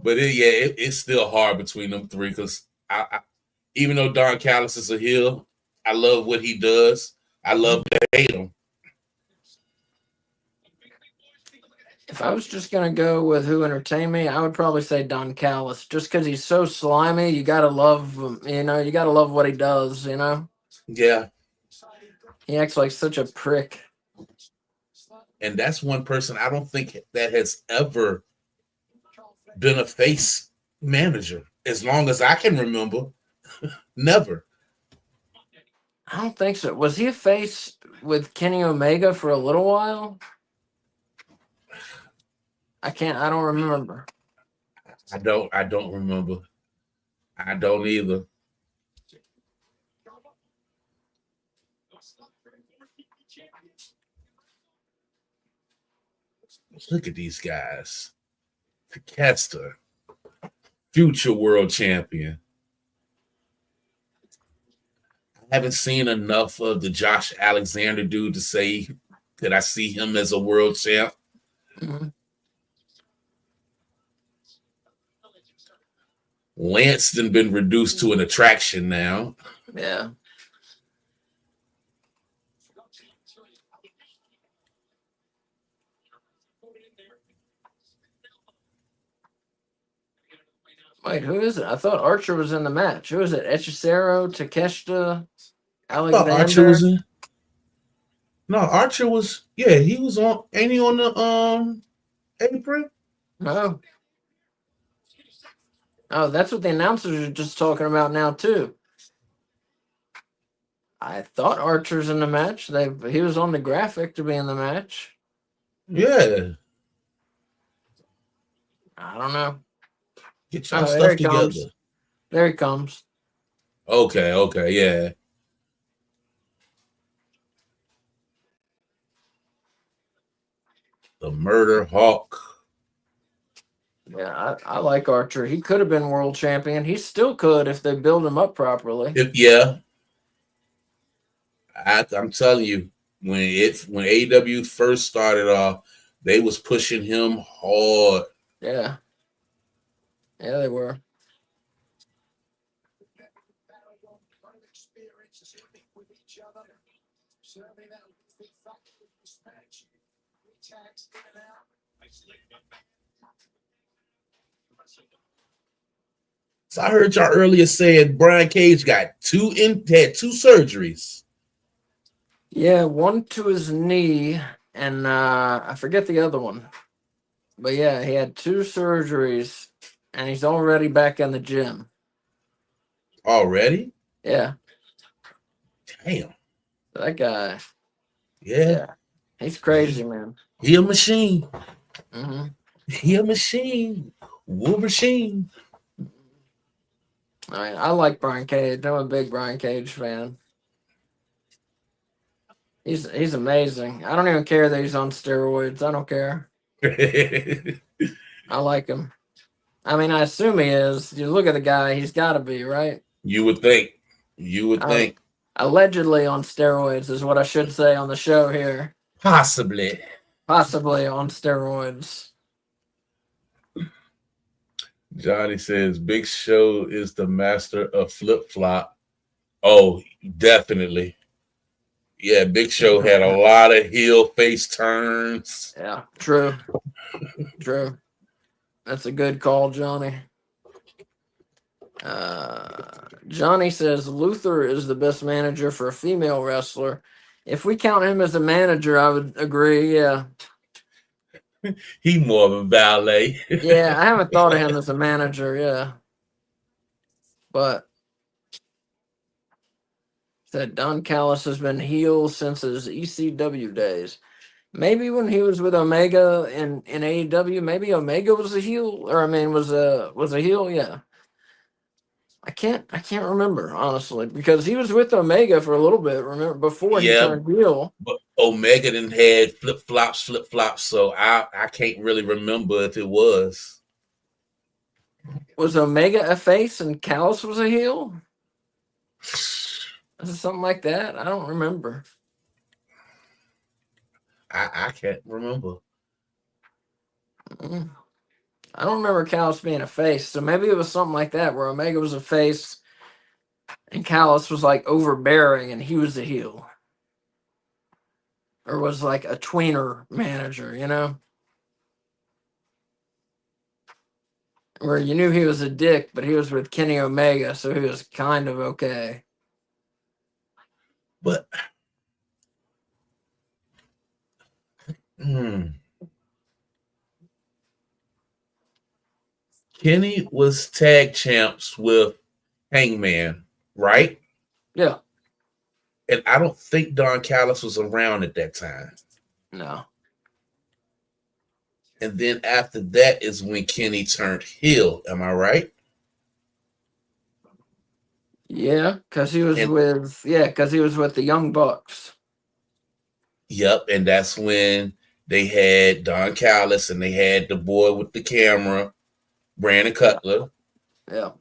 But it's still hard between them three because I even though Don Callis is a heel, I love what he does. I love to hate him. If I was just going to go with who entertained me, I would probably say Don Callis. Just because he's so slimy, you got to love him, you know? You got to love what he does, you know? Yeah. He acts like such a prick. And that's one person I don't think that has ever been a face manager as long as I can remember. Never. I don't think so. Was he a face with Kenny Omega for a little while? I don't remember. I don't remember. I don't either. Look at these guys. Kester, future world champion. I haven't seen enough of the Josh Alexander dude to say that I see him as a world champ. Mm-hmm. Lanston been reduced to an attraction now. Yeah. Wait, who is it? I thought Archer was in the match. Who is it? Hechicero, Takeshita, Alexander? Archer was in. No, Archer was. Yeah, he was on. Ain't he on the apron? No. Oh, that's what the announcers are just talking about now too. I thought Archer's in the match. He was on the graphic to be in the match. Yeah. I don't know. Get y'all Oh, there stuff he comes. together. There he comes. Okay, yeah. The Murder Hawk. Yeah, I like Archer. He could have been world champion. He still could if they build him up properly. Yeah. I'm telling you, when AEW first started off, they was pushing him hard. Yeah. Yeah, they were. So I heard y'all earlier saying Brian Cage had two surgeries. Yeah, one to his knee, and I forget the other one. But yeah, he had 2 surgeries, and he's already back in the gym. Already? Yeah, Damn. that guy. Yeah. Yeah, he's crazy, man. He a machine. Hmm. He a machine. Woo machine. I mean, I like Brian Cage. I'm a big Brian Cage fan. He's amazing. I don't even care that he's on steroids. I don't care. I like him. I mean, I assume he is. You look at the guy; he's got to be, right? You would think. You would think. Allegedly on steroids is what I should say on the show here. Possibly. Possibly on steroids. Johnny says Big Show is the master of flip flop. Oh, definitely. Yeah, Big Show had a lot of heel face turns. Yeah, true. True. That's a good call, Johnny. Johnny says Luther is the best manager for a female wrestler. If we count him as a manager, I would agree. Yeah. He more of a ballet. Yeah, I haven't thought of him as a manager. Yeah. But that Don Callis has been heel since his ECW days. Maybe when he was with Omega in AEW, maybe Omega was a heel, or I mean was a heel. Yeah, I can't remember honestly because he was with Omega for a little bit. Remember before he Yeah, turned heel. but Omega didn't had flip flops. So I can't really remember if it was. Was Omega a face and Callis was a heel? Is it something like that? I don't remember. I can't remember. Mm. I don't remember Callis being a face, so maybe it was something like that where Omega was a face and Callis was like overbearing and he was a heel. Or was like a tweener manager, you know? Where you knew he was a dick, but he was with Kenny Omega, so he was kind of okay. But Kenny was tag champs with Hangman, right? Yeah. And I don't think Don Callis was around at that time. No. And then after that is when Kenny turned heel. Am I right? Yeah, because he was with the Young Bucks. Yep, and that's when they had Don Callis and they had the boy with the camera, Brandon Cutler. Yeah.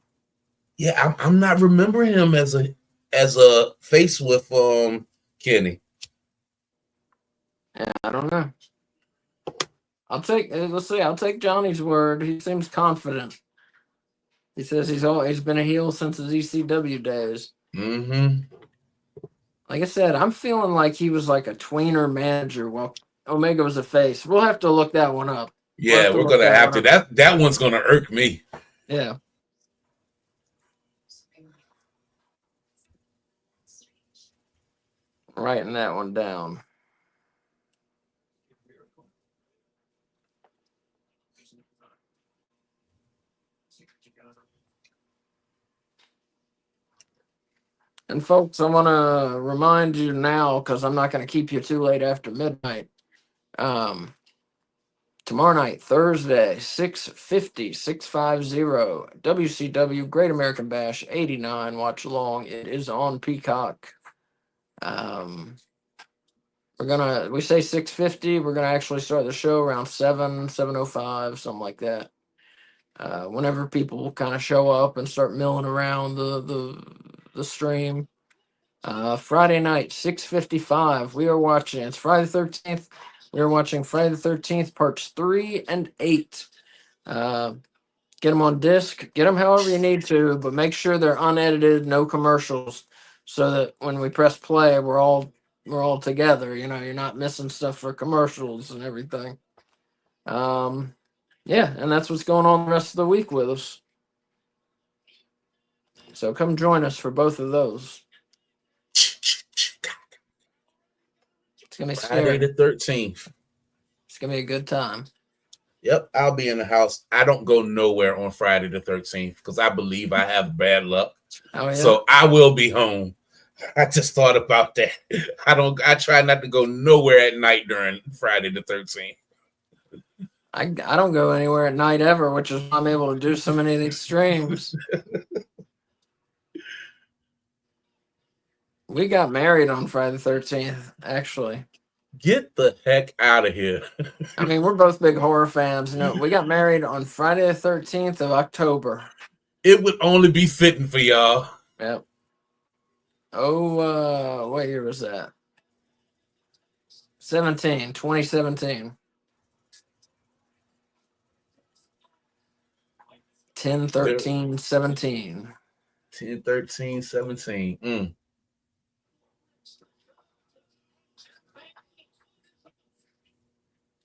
Yeah, I'm not remembering him as a face with Kenny. Yeah, I don't know. I'll take Johnny's word. He seems confident. He says he's been a heel since his ECW days. Mm-hmm. Like I said, I'm feeling like he was like a tweener manager while Omega was a face. We'll have to look that one up. Yeah, we're gonna have to. That one's gonna irk me. Yeah. Writing that one down. And folks, I want to remind you now, because I'm not going to keep you too late after midnight. Tomorrow night, Thursday, 650 WCW Great American Bash 89. Watch along. It is on Peacock. We say 650. We're gonna actually start the show around 7:05, something like that. Whenever people kind of show up and start milling around the stream. Friday night, 6:55. We are watching. It's Friday the 13th. We are watching Friday the 13th parts 3 and 8. Get them on disc. Get them however you need to, but make sure they're unedited, no commercials, so that when we press play, we're all together. You know, you're not missing stuff for commercials and everything. Yeah, and that's what's going on the rest of the week with us. So come join us for both of those. It's gonna be Friday scary. the 13th. It's gonna be a good time. Yep, I'll be in the house. I don't go nowhere on Friday the 13th because I believe I have bad luck. Oh yeah. So I will be home. I just thought about that. I try not to go nowhere at night during Friday the 13th. I don't go anywhere at night ever, which is why I'm able to do so many of these streams. We got married on Friday the 13th, actually. Get the heck out of here. I mean, we're both big horror fans. No, we got married on Friday the 13th of October. It would only be fitting for y'all. Yep. Oh, what year was that? 2017. 10, 13, 17. 10, 13, 17.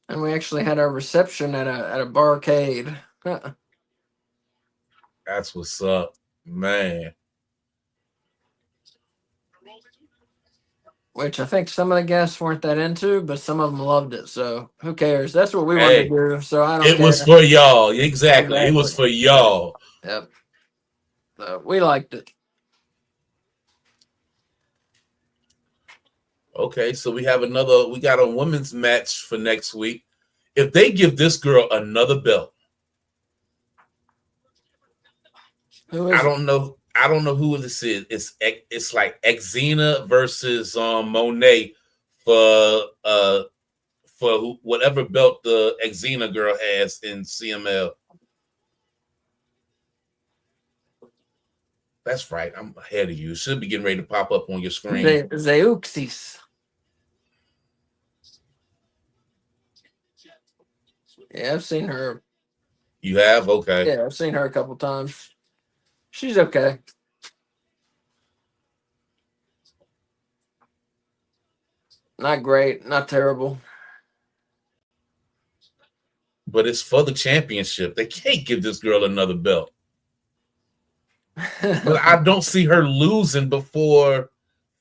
And we actually had our reception at a barcade. That's what's up, man. Which I think some of the guests weren't that into, but some of them loved it. So who cares? That's what we wanted to do. So I don't care. It was for y'all. Exactly. It was for y'all. Yep. So we liked it. Okay, so we got a women's match for next week. If they give this girl another belt, I don't know who this is. It's like Xena versus Monet for whatever belt the Xena girl has in CML. That's right. I'm ahead of you. It should be getting ready to pop up on your screen. Zeuxis. Yeah, I've seen her. You have? Okay. Yeah, I've seen her a couple times. She's okay. Not great, not terrible. But it's for the championship. They can't give this girl another belt. But I don't see her losing before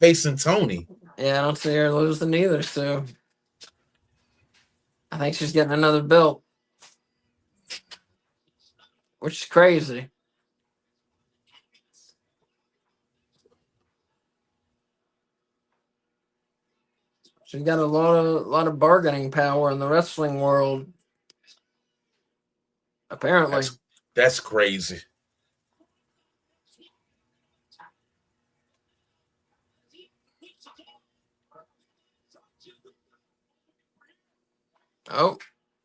facing Tony. Yeah, I don't see her losing either. So I think she's getting another belt, which is crazy. She's got a lot of bargaining power in the wrestling world. Apparently, that's crazy. Oh,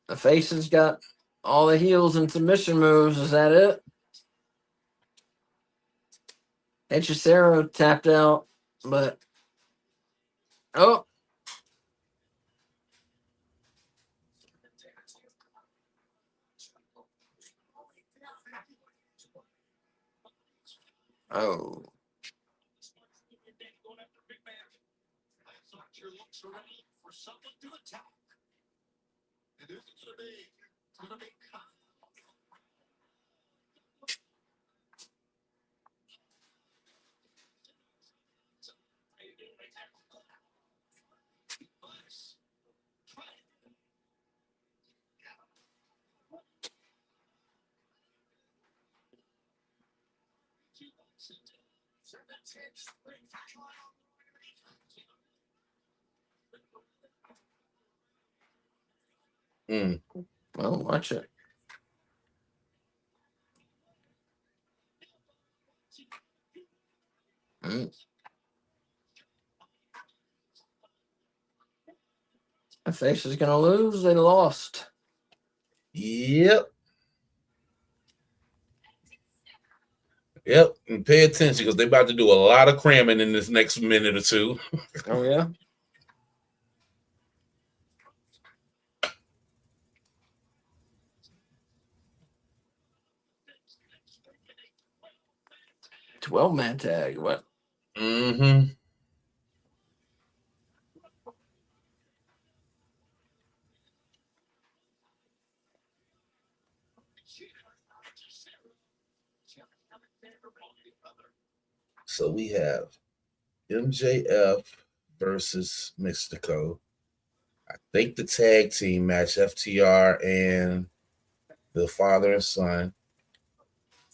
the face has got all the heels and submission moves. Is that it? Hechicero tapped out, but oh. Oh. Well, watch it. The face is gonna lose. They lost. Yep. Yep. And pay attention because they're about to do a lot of cramming in this next minute or two. Oh yeah. Man tag. What? Mm-hmm. So we have MJF versus Mystico. I think the tag team match, FTR and the father and son.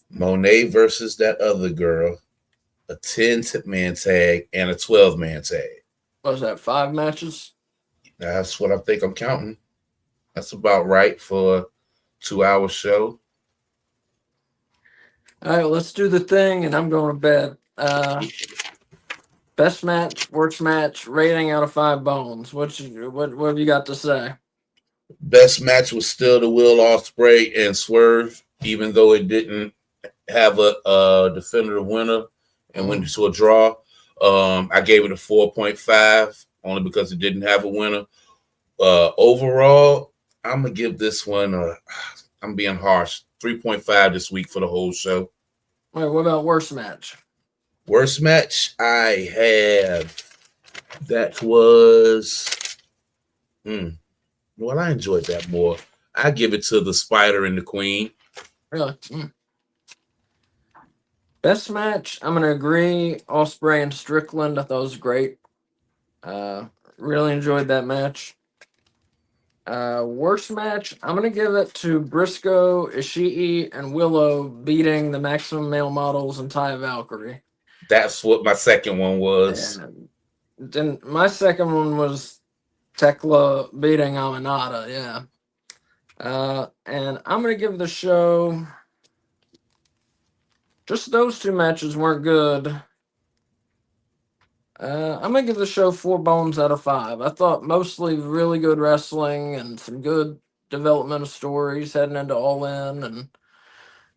Monet versus that other girl. A 10-man tag and a 12-man tag. Was that 5 matches? That's what I think I'm counting. That's about right for a 2-hour show. All right, let's do the thing, and I'm going to bed. Best match, worst match, rating out of 5 bones. What have you got to say? Best match was still the Will Ospreay and Swerve, even though it didn't have a definitive winner and went to a draw. I gave it a 4.5 only because it didn't have a winner. Overall, I'm gonna give this one I'm being harsh, 3.5 this week for the whole show. Wait, what about worst match? Worst match I have that was well, I enjoyed that more. I give it to the Spider and the Queen. Really? Best match, I'm gonna agree. Ospreay and Strickland, I thought was great. Really enjoyed that match. Worst match, I'm gonna give it to Briscoe, Ishii, and Willow beating the Maximum Male Models and Ty Valkyrie. That's what my second one was. And then my second one was Tekla beating Aminata, yeah. And I'm gonna give the show. Just those 2 matches weren't good. I'm gonna give the show 4 bones out of 5. I thought mostly really good wrestling and some good development of stories heading into All In, and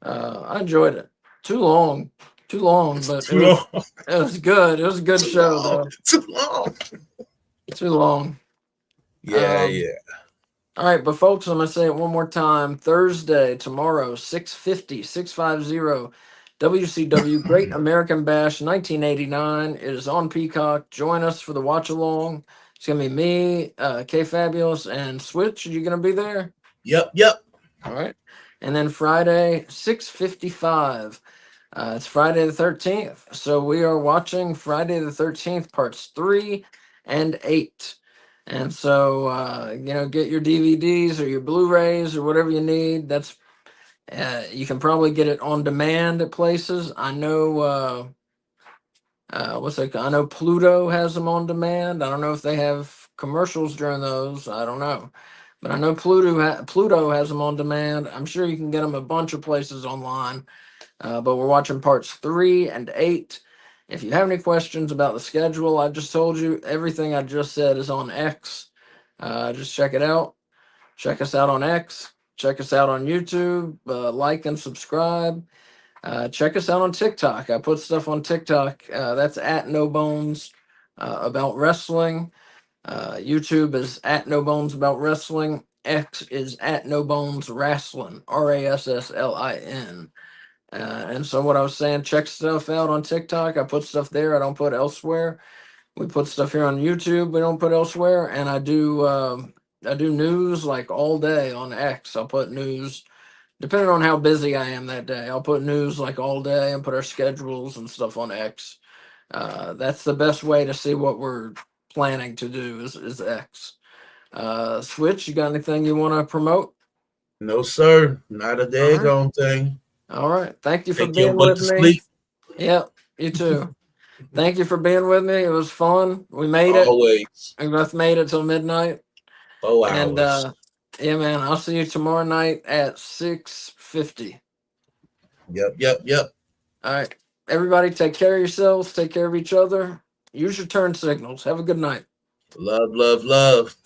I enjoyed it. Too long, but it was good. It was a good show though. Too long. Too long. Yeah. All right, but folks, I'm gonna say it one more time. Thursday, tomorrow, 650 WCW Great American Bash 1989. It is on Peacock. Join us for the watch along. It's gonna be me, K Fabulous, and Switch. Are you gonna be there? Yep. All right. And then Friday, 6:55. It's Friday the 13th. So we are watching Friday the 13th, parts 3 and 8. And so, get your DVDs or your Blu-rays or whatever you need. That's you can probably get it on demand at places. I know I know Pluto has them on demand. I don't know if they have commercials during those. I don't know. But I know Pluto has them on demand. I'm sure you can get them a bunch of places online. But we're watching parts 3 and 8. If you have any questions about the schedule, I just told you everything I just said is on X. Just check it out. Check us out on X. Check us out on YouTube. Like and subscribe. Check us out on TikTok. I put stuff on TikTok. That's at No Bones About Wrestling. YouTube is at No Bones About Wrestling. X is at No Bones Wrestling. RASSLIN. And so what I was saying, check stuff out on TikTok. I put stuff there I don't put elsewhere. We put stuff here on YouTube we don't put elsewhere. And I do news like all day on X. I'll put news depending on how busy I am that day. I'll put news like all day and put our schedules and stuff on X. That's the best way to see what we're planning to do is X. Switch, you got anything you want to promote? No, sir. Not a daggone thing. All right. Thank you for Take your being butt with to me. sleep. Yep, you too. Thank you for being with me. It was fun. We made it. Always We both made it till midnight. 4 hours. And yeah, man, I'll see you tomorrow night at 6:50. Yep. All right. Everybody take care of yourselves. Take care of each other. Use your turn signals. Have a good night. Love.